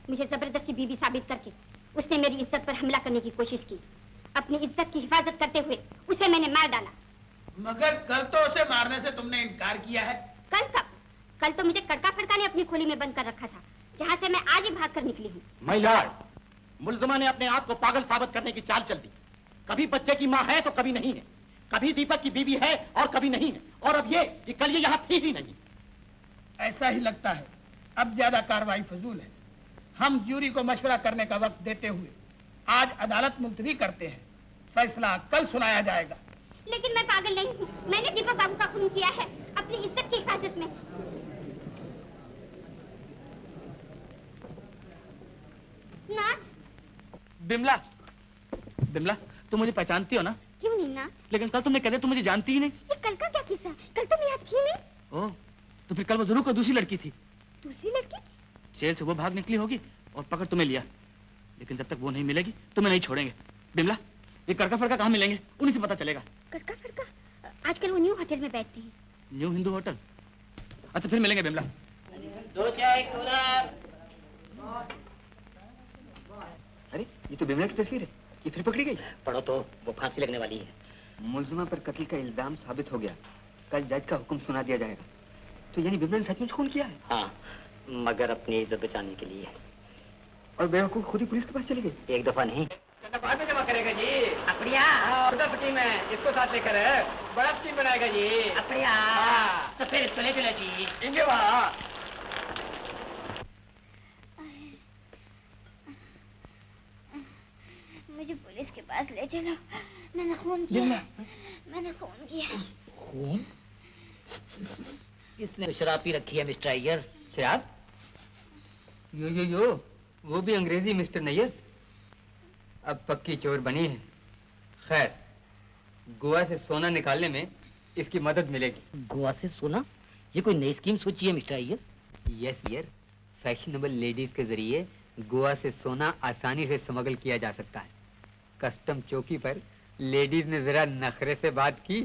मुझे जबरदस्ती बीवी साबित करके उसने मेरी इज्जत पर हमला करने की कोशिश की। अपनी इज्जत की हिफाजत करते हुए उसे मैंने मार डाला। मगर कल तो उसे मारने से तुमने इनकार किया है। कल कब? कल तो मुझे कड़का फड़का ने अपनी खोली में बंद कर रखा था, जहाँ से मैं आज ही भाग कर निकली हूँ। माय लॉर्ड, मुल्जिमा ने अपने आप को पागल साबित करने की चाल चल दी। कभी बच्चे की माँ है तो कभी नहीं है, कभी दीपक की बीवी है और कभी नहीं है, और अब ये कि कल ये यहाँ थी ही नहीं। ऐसा ही लगता है, अब ज्यादा कार्रवाई फजूल है। हम ज्यूरी को मशवरा करने का वक्त देते हुए आज अदालत मुलतवी करते हैं। फैसला कल सुनाया जाएगा। लेकिन मैं पागल नहीं हूँ, मैंने दीपक बाबू का खून किया है अपनी इज्जत की हिफाजत में। नाथ। बिमला, बिमला, तुम मुझे पहचानती हो ना? क्यों नहीं नाथ? लेकिन कल तुमने कहते तुम मुझे जानती ही नहीं। ये कल का क्या किस्सा? कल तुम यहाँ थी नहीं। ओह, तो फिर कल वो जरूर कोई दूसरी लड़की थी। दूसरी लड़की? जेल से वो भाग निकली होगी और पकड़ तुम्हें लिया, लेकिन जब तक वो नहीं मिलेगी तुम्हें नहीं छोड़ेंगे। बिमला, ये कड़का फड़का कहाँ मिलेंगे? उन्हीं से पता चलेगा। कड़का फड़का? आजकल वो न्यू होटल में बैठते हैं। New Hindu hotel? अच्छा फिर मिलेंगे बिमला। 2 चाय कोला। अरे ये तो बिमला की तस्वीर है, ये फिर पकड़ी गई। पढ़ो तो, वो फांसी लगने वाली है। मुलजिमा पर कत्ल का इल्जाम साबित हो गया, कल जज का हुक्म सुना दिया जाएगा। तो यानी बिमला ने सचमुच खून किया है? हाँ, मगर अपनी इज्जत बचाने के लिए। और बेवकूफ खुद ही पुलिस के पास चली गई? एक दफा नहीं। बाद में जमा करेगा जी। अपड़िया, और टीम है, इसको साथ लेकर बड़ा टीम बनाएगा जी। अपड़िया, तो फिर इसको ले चले जी। इंगे वहाँ। मुझे पुलिस के पास ले चलो, मैंने खून किया। मैंने खून किया। खून? किसने तो शराब पी रखी है मिस्टर अय्यर? शराब? यो, वो भी अंग्रेजी मिस्टर नैयर। अब पक्की चोर बनी है। खैर, गोवा से सोना निकालने में इसकी मदद मिलेगी। गोवा से सोना? ये कोई नई स्कीम सोची है mister Iyer? Yes dear, fashionable ladies के जरिए गोवा से सोना आसानी से स्मगल किया जा सकता है। कस्टम चौकी पर लेडीज ने जरा नखरे से बात की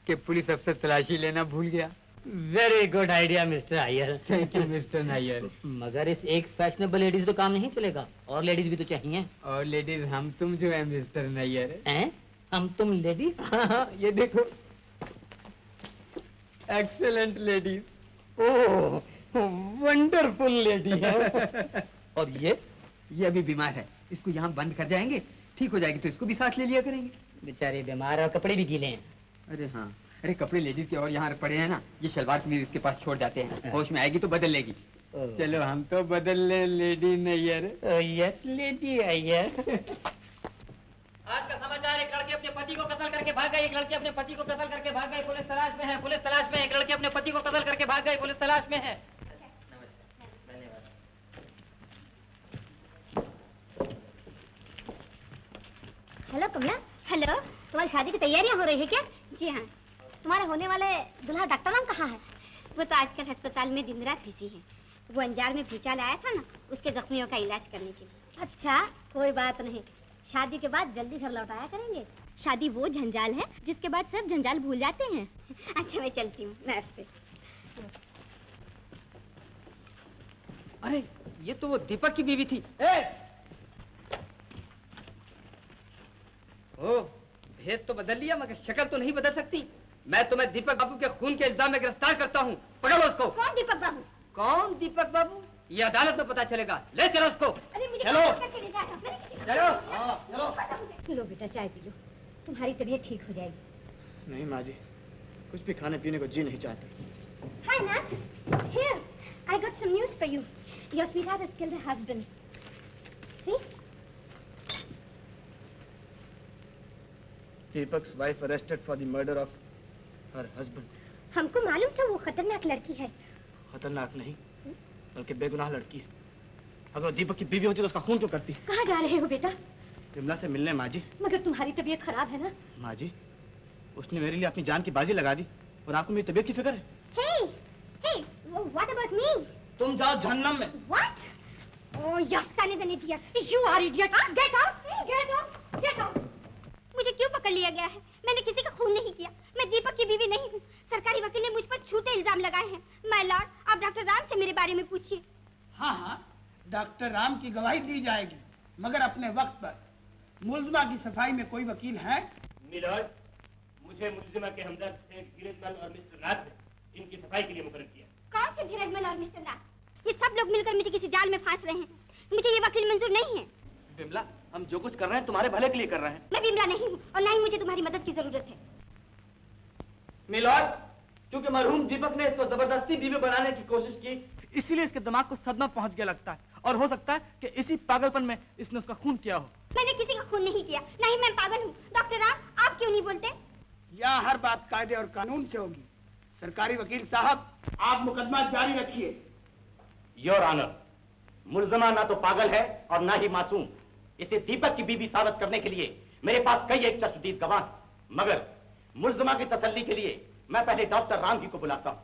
कि पुलिस अफसर तलाशी लेना भूल गया। Very good idea mister Iyer. Thank you mister Nair. मगर इस एक फैशनेबल लेडीज तो काम नहीं चलेगा, और लेडीज भी तो चाहिए। और लेडीज हम तुम जो है मिस्टर नायर। हैं? हम तुम लेडीज? हाँ, ये देखो, एक्सेलेंट लेडीज। ओह, वंडरफुल लेडी है। और ये अभी बीमार है, इसको यहाँ बंद कर जाएंगे, ठीक हो जाएगी तो इसको भी साथ ले लिया करेंगे। बेचारे बीमार और कपड़े भी गीले हैं। अरे हाँ, अरे कपड़े लेडीज के और यहाँ पड़े हैं ना, ये शलवार कमीज इसके पास छोड़ जाते हैं, होश में आएगी तो बदल लेगी। चलो हम तो बदल ले lady Nair. Yes lady Iyer. आज का समाचार, एक लड़के अपने पति को कत्ल करके भाग गए। एक लड़के अपने पति को कत्ल करके भाग गए, पुलिस तलाश में है। पुलिस तलाश में, एक लड़के अपने पति को कत्ल करके भाग गए, पुलिस तलाश में है। हेलो कमला। हेलो, तुम्हारी शादी की तैयारियां हो रही है क्या? जी हाँ। तुम्हारे होने वाले दूल्हा डॉक्टर नाम कहाँ है? वो तो आजकल अस्पताल में दिन रात बिजी है। वो अंजार में भूचाल आया था ना, उसके जख्मियों का इलाज करने के लिए। अच्छा, कोई बात नहीं, शादी के बाद जल्दी घर लौटाया करेंगे। शादी वो झंझाल है जिसके बाद सब झंझाल भूल जाते हैं। अच्छा, मैं चलती हूँ। नमस्ते। अरे ये तो वो दीपक की बीवी थी। ओ, भेष तो बदल लिया मगर शक्ल तो नहीं बदल सकती। मैं तुम्हें दीपक बाबू के खून के इल्जाम में गिरफ्तार करता हूँ। पकड़ो उसको। कौन दीपक बाबू? कौन दीपक बाबू? ये अदालत में पता चलेगा। ले चलो उसको। अरे मुझे चलो चलो। लो बेटा, चाय पी लो, तुम्हारी तबीयत ठीक हो जाएगी। नहीं माँ जी, कुछ भी खाने पीने को जी नहीं चाहती। Hi Nat, here, I got some news for you. Your sweetheart has killed her husband. See? Deepak's wife arrested for the murder of her husband. हमको मालूम था वो खतरनाक लड़की है। खतरनाक नहीं, बल्कि बेगुनाह लड़की है। अगर वो दीपक की बीवी होती तो उसका खून क्यों करती? कहाँ जा रहे हो बेटा? विमला से मिलने माँ जी। मगर तुम्हारी तबीयत खराब है ना? माँ जी, उसने मेरे लिए अपनी जान की बाजी लगा दी और आपको मेरी तबीयत की फिक्र है? Hey, hey, what about me? तुम जाओ जहन्नम में। What? Oh, your son is an idiot. You are idiot. Get out! Get out! Get out! मुझे क्यों पकड़ लिया गया है? मैंने किसी का खून नहीं किया। मैं दीपक की बीवी नहीं हूँ। सरकारी वकील ने मुझ पर झूठे इल्जाम लगाए हैं। माय लॉर्ड, आप डॉक्टर राम से मेरे बारे में पूछिए। हाँ, डॉक्टर राम की गवाही दी जाएगी, मगर अपने वक्त पर। मुलजिमा की सफाई में कोई वकील है? मिलॉर्ड, मुझे मुलजिमा के हमदर्द से गिरजमल और मिस्टर नाथ ने इनकी सफाई के लिए मुकर्रर किया। कौन से गिरजमल और मिस्टर नाथ? ये सब लोग मिलकर मुझे किसी जाल में फांस रहे हैं। मुझे ये वकील मंजूर नहीं है। बिमला, हम जो कुछ कर रहे हैं तुम्हारे भले के लिए कर रहे हैं। मैं बिमला नहीं हूँ और ना ही मुझे तुम्हारी मदद की जरूरत है। मिलॉर्ड, क्योंकि मरहूम दीपक ने इसको जबरदस्ती बीवी बनाने की कोशिश की, इसीलिए इसके दिमाग को सदमा पहुंच गया लगता है, और हो सकता है कि इसी पागलपन में इसने उसका खून किया हो। मैंने किसी का खून नहीं किया, नहीं मैं पागल हूँ। डॉक्टर राम, आप क्यों नहीं बोलते? यहाँ हर बात कायदे और कानून से होगी। सरकारी वकील साहब, आप मुकदमा जारी रखिए। योर ऑनर, मुलजिमा ना तो पागल है और ना ही मासूम। इसे दीपक की बीवी साबित करने के लिए मेरे पास कई एक चश्मदीद गवाह, मगर मुलजिमा की तसल्ली के लिए मैं पहले डॉक्टर राम जी को बुलाता हूँ।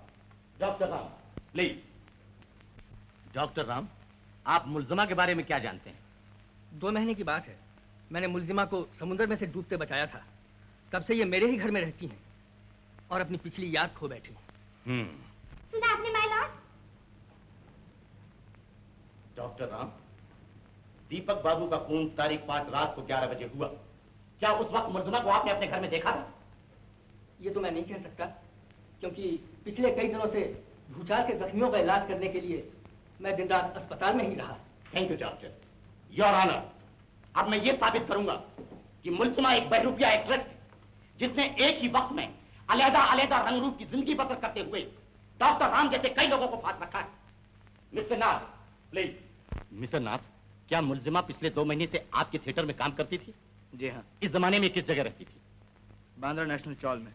Doctor Ram, please. Doctor Ram, आप मुल्जिमा के बारे में क्या जानते हैं? 2 महीने की बात है, मैंने मुल्जिमा को समुद्र में से डूबते बचाया था। तब से ये मेरे ही घर में रहती हैं और अपनी पिछली याद खो बैठी। सुना आपने माय लॉर्ड? डॉक्टर राम, दीपक बाबू का खून तारीख 5 रात को 11 बजे हुआ। क्या उस वक्त मुल्जिमा को आपने अपने घर में देखा था? ये तो मैं नहीं कह सकता, क्योंकि पिछले कई दिनों से भूचाल के जख्मियों का इलाज करने के लिए मैं दिन रात अस्पताल में ही रहा। Thank you doctor. Your honour, अब मैं ये साबित करूंगा कि मुल्जिमा एक बहरूपिया एक्ट्रेस है, जिसने एक ही वक्त में अलग-अलग रंग रूप की जिंदगी बसर करते हुए डॉक्टर राम जैसे कई लोगों को फांस रखा है। Mister Nath, please. मिस्टर नाथ, क्या मुल्जिमा पिछले 2 महीने से आपके थिएटर में काम करती थी? जी हाँ। इस जमाने में किस जगह रहती थी? बांद्रा नेशनल चौल में।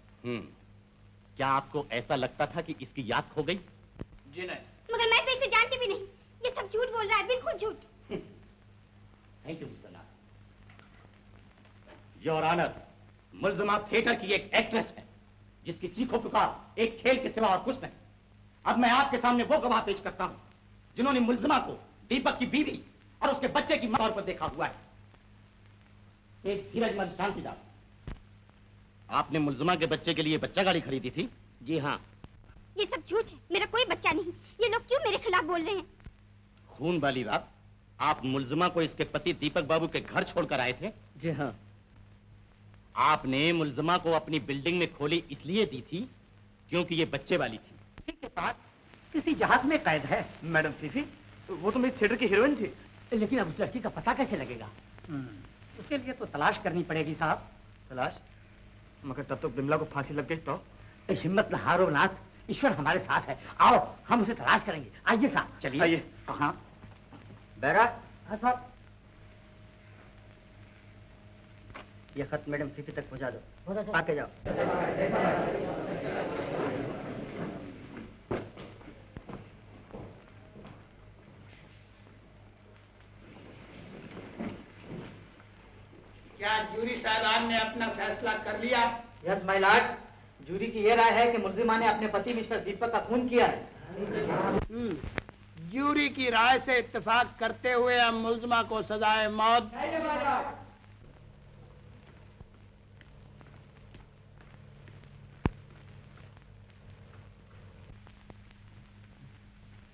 क्या आपको ऐसा लगता था कि इसकी याद खो गई? जी नहीं। मगर मैं तो इसे जानती भी नहीं। ये सब झूठ बोल रहा है, बिल्कुल झूठ। Thank you mister Nath. Your honour, मुल्जिमा थिएटर की एक एक्ट्रेस है, जिसकी चीखों पुकार एक खेल के सिवा और कुछ नहीं। अब मैं आपके सामने वो गवाह पेश करता हूं, जिन्होंने मुल्जिमा को दीपक की बीवी और उसके बच्चे की तौर पर देखा हुआ है। एक धीरजमल शांतिदास, आपने मुल्जिमा के बच्चे के लिए बच्चा गाड़ी खरीदी थी? जी हाँ। ये सब झूठ है, मेरा कोई बच्चा नहीं। ये लोग क्यों मेरे खिलाफ बोल रहे हैं? खून वाली रात आप मुल्जिमा को इसके पति दीपक बाबू के घर छोड़कर आए थे? जी हाँ। आपने मुल्जिमा को अपनी बिल्डिंग में खोली इसलिए दी थी क्योंकि ये बच्चे वाली थी। के पास किसी जहाज में कैद है। मैडम फीफी, वो तो मेरी थिएटर की हीरोइन थी। लेकिन अब उस लड़की का पता कैसे लगेगा? उसके लिए तो तलाश करनी पड़ेगी साहब। तलाश? मगर तब तो बिमला को फांसी लग गई तो? हिम्मत न हारो नाथ, ईश्वर हमारे साथ है। आओ हम उसे तलाश करेंगे। आइए साहब। चलिए। आइए। हाँ बैरा। हाँ साहब। ये खत मैडम फीफी तक पहुंचा दो। आके जाओ। क्या जूरी साहबान ने अपना फैसला कर लिया? यस माय लॉर्ड, जूरी की ये राय है कि मुल्जिमा ने अपने पति मिस्टर दीपक का खून किया है। जूरी की राय से इत्तेफाक करते हुए हम मुल्जिमा को सजाए मौत।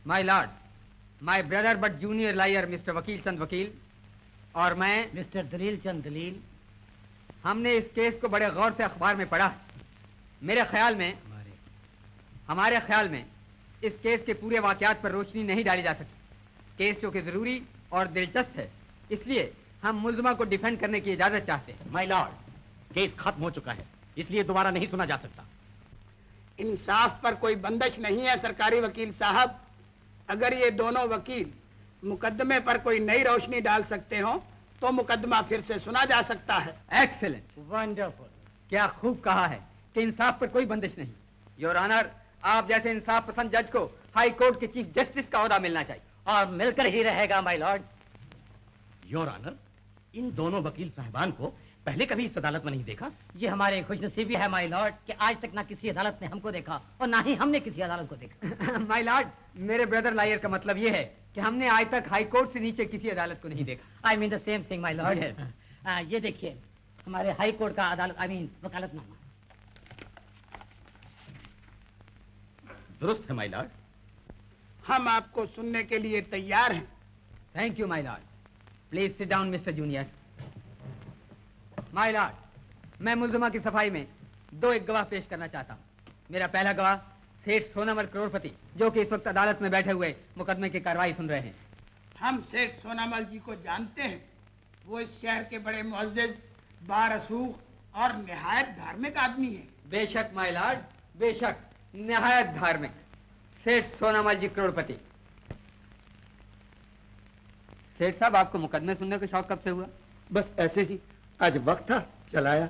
My lord, my brother but junior lawyer mister Vakil Chand वकील और मैं मिस्टर दलील चंद दलील, हमने इस केस को बड़े गौर से अखबार में पढ़ा। हमारे ख्याल में इस केस के पूरे वाकयात पर रोशनी नहीं डाली जा सकती। केस जो कि जरूरी और दिलचस्प है, इसलिए हम मुल्जिमा को डिफेंड करने की इजाजत चाहते हैं। माय लॉर्ड, केस खत्म हो चुका है, इसलिए दोबारा नहीं सुना जा सकता। इंसाफ पर कोई बंदिश नहीं है सरकारी वकील साहब। अगर ये दोनों वकील मुकदमे पर कोई नई रोशनी डाल सकते हो तो मुकदमा फिर से सुना जा सकता है। एक्सीलेंट, वंडरफुल, क्या खूब कहा है कि इंसाफ पर कोई बंदिश नहीं। योर ऑनर, आप जैसे इंसाफ पसंद जज को हाई कोर्ट के चीफ जस्टिस का ओहदा मिलना चाहिए। और मिलकर ही रहेगा माय लॉर्ड। योर ऑनर, इन दोनों वकील साहिबान को पहले कभी इस अदालत में नहीं देखा। ये हमारे खुशनसीबी है माय लॉर्ड कि आज तक ना किसी अदालत ने हमको देखा और ना ही हमने किसी अदालत को देखा। माय लॉर्ड, मेरे ब्रदर लायर का मतलब ये है कि हमने आज तक हाई कोर्ट से नीचे किसी अदालत को नहीं देखा। I mean the same thing my Lord. ये देखिए हमारे हाई कोर्ट का अदालत, आई मीन वकालतनामा। दुरुस्त है माय लॉर्ड। हम आपको सुनने के लिए तैयार हैं। Thank you my Lord. Please sit down mister junior. My Lord, मैं मुल्जिमा की सफाई में एक गवाह पेश करना चाहता हूँ। मेरा पहला गवाह सेठ सोनामल करोड़पति, जो कि इस वक्त अदालत में बैठे हुए मुकदमे की कार्रवाई सुन रहे हैं। हम सेठ सोनामल जी को जानते हैं। वो इस शहर के बड़े मुअज़्ज़िज़, बारसूख और निहायत धार्मिक आदमी हैं। बेशक माय लॉर्ड, बेशक, निहायत धार्मिक सेठ सोनामल जी करोड़पति। सेठ साहब, आपको मुकदमे सुनने का शौक कब से हुआ? बस ऐसे ही, आज वक्त था चलाया।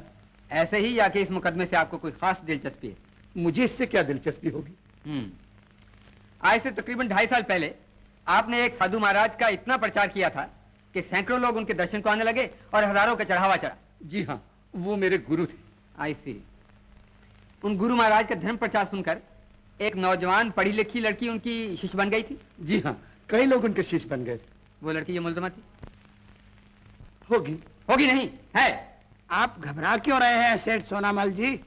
ऐसे ही या कि इस मुकदमे से आपको कोई खास दिलचस्पी है? मुझे इससे क्या दिलचस्पी होगी? आज से तकरीबन 2.5 साल पहले आपने एक साधु महाराज का इतना प्रचार किया था कि सैकड़ों लोग उनके दर्शन को आने लगे और हजारों का चढ़ावा चढ़ा। जी हाँ, वो मेरे गुरु थे। आई सी। उन गुरु महाराज का धर्म प्रचार सुनकर एक नौजवान पढ़ी लिखी लड़की उनकी शिष्य बन गई थी। जी हाँ, कई लोग उनके शिष्य बन गए। वो लड़की ये मुलजमा थी? होगी। होगी नहीं, है। आप घबरा क्यों रहे हैं सेठ सोनामल जी?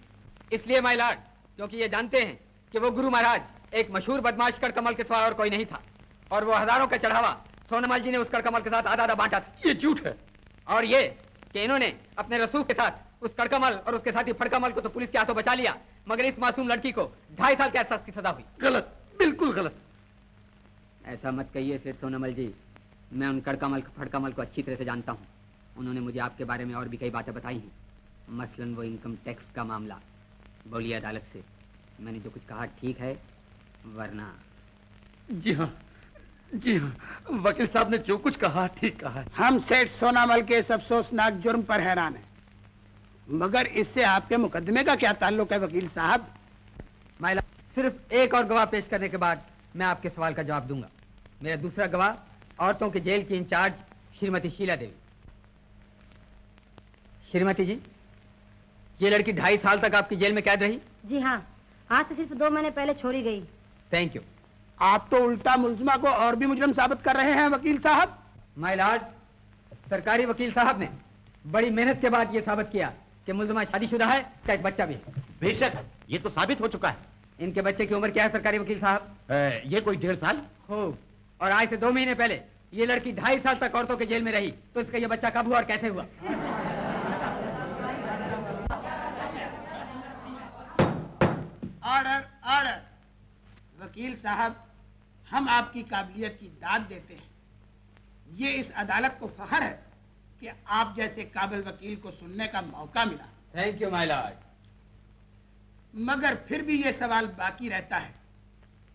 इसलिए माय लॉर्ड, क्योंकि ये जानते हैं कि वो गुरु महाराज एक मशहूर बदमाश कड़कमल के सिवा और कोई नहीं था, और वो हजारों का चढ़ावा सोनामल जी ने उस कड़कमल के साथ आधा आधा बांटा था। ये झूठ है। और ये कि इन्होंने अपने रसूख के साथ उस कड़कमल और उसके साथी फड़कमल को तो पुलिस के हाथों बचा लिया, मगर इस मासूम लड़की को 2.5 साल के एहसास की सजा हुई। गलत, बिल्कुल गलत। ऐसा मत कहिए सेठ सोनामल जी, मैं उन कड़कमल फड़कमल को अच्छी तरह से जानता हूँ। उन्होंने मुझे आपके बारे में और भी कई बातें बताई हैं, मसलन वो इनकम टैक्स का मामला। बोलिए अदालत से, मैंने जो कुछ कहा ठीक है, वरना? जी हाँ, जी हाँ, वकील साहब ने जो कुछ कहा ठीक कहा है। हम सेठ सोनामल के इस अफसोसनाक जुर्म पर हैरान हैं, मगर इससे आपके मुकदमे का क्या ताल्लुक है वकील साहब? माइला, सिर्फ एक और गवाह पेश करने के बाद मैं आपके सवाल का जवाब दूंगा। मेरा दूसरा गवाह औरतों के जेल की इंचार्ज श्रीमती शीला देवी। श्रीमती जी, ये लड़की 2.5 साल तक आपकी जेल में कैद रही? जी हाँ, आज से सिर्फ 2 महीने पहले छोड़ी गई। Thank you. आप तो उल्टा मुल्जिमा को और भी मुजरिम साबित कर रहे हैं वकील साहब। माय लॉर्ड, सरकारी वकील साहब ने बड़ी मेहनत के बाद ये साबित किया कि मुल्जिमा शादीशुदा है, का एक बच्चा भी है। बेशक, ये तो साबित हो चुका है। इनके बच्चे की उम्र क्या है सरकारी वकील साहब? ये कोई 1.5 साल। खूब। और आज से 2 महीने पहले ये लड़की 2.5 साल तक औरतों के जेल में रही, तो इसका ये बच्चा कब हुआ और कैसे हुआ? Order, order. वकील साहब, हम आपकी काबिलियत की दाद देते हैं। ये इस अदालत को फख्र है कि आप जैसे काबिल वकील को सुनने का मौका मिला। Thank you my Lord. मगर फिर भी ये सवाल बाकी रहता है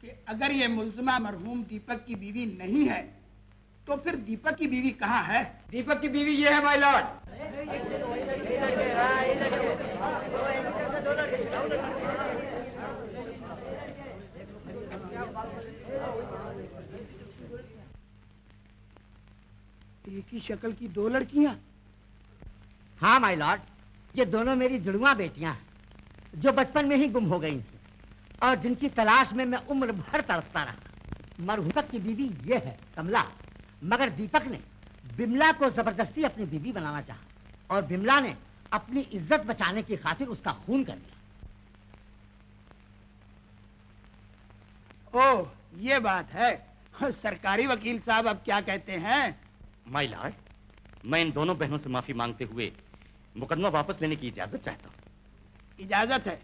कि अगर ये मुल्जिमा मरहूम दीपक की बीवी नहीं है, तो फिर दीपक की बीवी कहाँ है? दीपक की बीवी ये है माय लॉर्ड। एक ही शक्ल की 2 लड़कियां? हाँ माय लॉर्ड, ये दोनों मेरी जुड़वा बेटियां हैं, जो बचपन में ही गुम हो गई थी और जिनकी तलाश में मैं उम्र भर तड़पता रहा। मरहूम की बीवी ये है कमला, मगर दीपक ने बिमला को जबरदस्ती अपनी बीवी बनाना चाहा और बिमला ने अपनी इज्जत बचाने की खातिर उसका खून कर दिया। ओह, ये बात है। सरकारी वकील साहब अब क्या कहते हैं? माय लॉर्ड, मैं इन दोनों बहनों से माफी मांगते हुए मुकदमा वापस लेने की इजाजत चाहता हूँ। इजाजत है।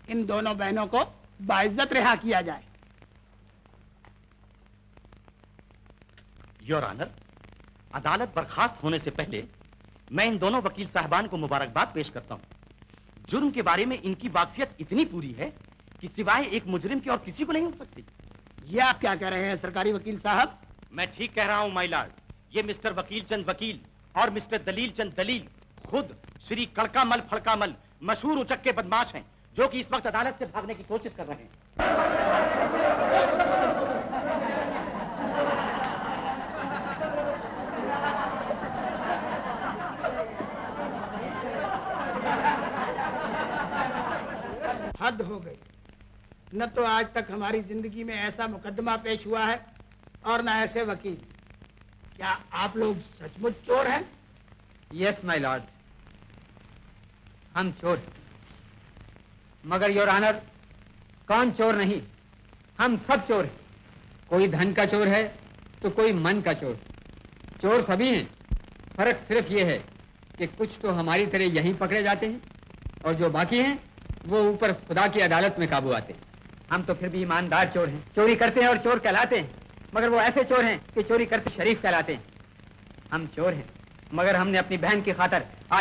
इन दोनों बहनों को बाइज्जत रिहा किया जाए। योर ऑनर, अदालत बर्खास्त होने से पहले मैं इन दोनों वकील साहबान को मुबारकबाद पेश करता हूँ। जुर्म के बारे में इनकी वाकफियत इतनी पूरी है कि सिवाय एक मुजरिम के और किसी को नहीं हो सकती। ये आप क्या कह रहे हैं सरकारी वकील साहब? मैं ठीक कह रहा हूँ माय लॉर्ड। ये मिस्टर वकील चंद वकील और मिस्टर दलील चंद दलील खुद श्री कड़कामल फड़कामल मशहूर उचक्के बदमाश हैं, जो कि इस वक्त अदालत से भागने की कोशिश कर रहे हैं। हद हो गई। न तो आज तक हमारी जिंदगी में ऐसा मुकदमा पेश हुआ है और न ऐसे वकील। क्या आप लोग सचमुच चोर हैं? यस माय लॉर्ड, हम चोर हैं। मगर योर ऑनर, कौन चोर नहीं, हम सब चोर हैं। कोई धन का चोर है तो कोई मन का चोर। चोर सभी हैं, फर्क सिर्फ ये है कि कुछ तो हमारी तरह यहीं पकड़े जाते हैं और जो बाकी हैं वो ऊपर खुदा की अदालत में काबू आते हैं। हम तो फिर भी ईमानदार चोर हैं, चोरी करते हैं और चोर कहलाते हैं, मगर वो ऐसे चोर हैं कि चोरी करते शरीफ कहलाते हैं। हम चोर हैं, मगर हमने अपनी बहन की खातिर आज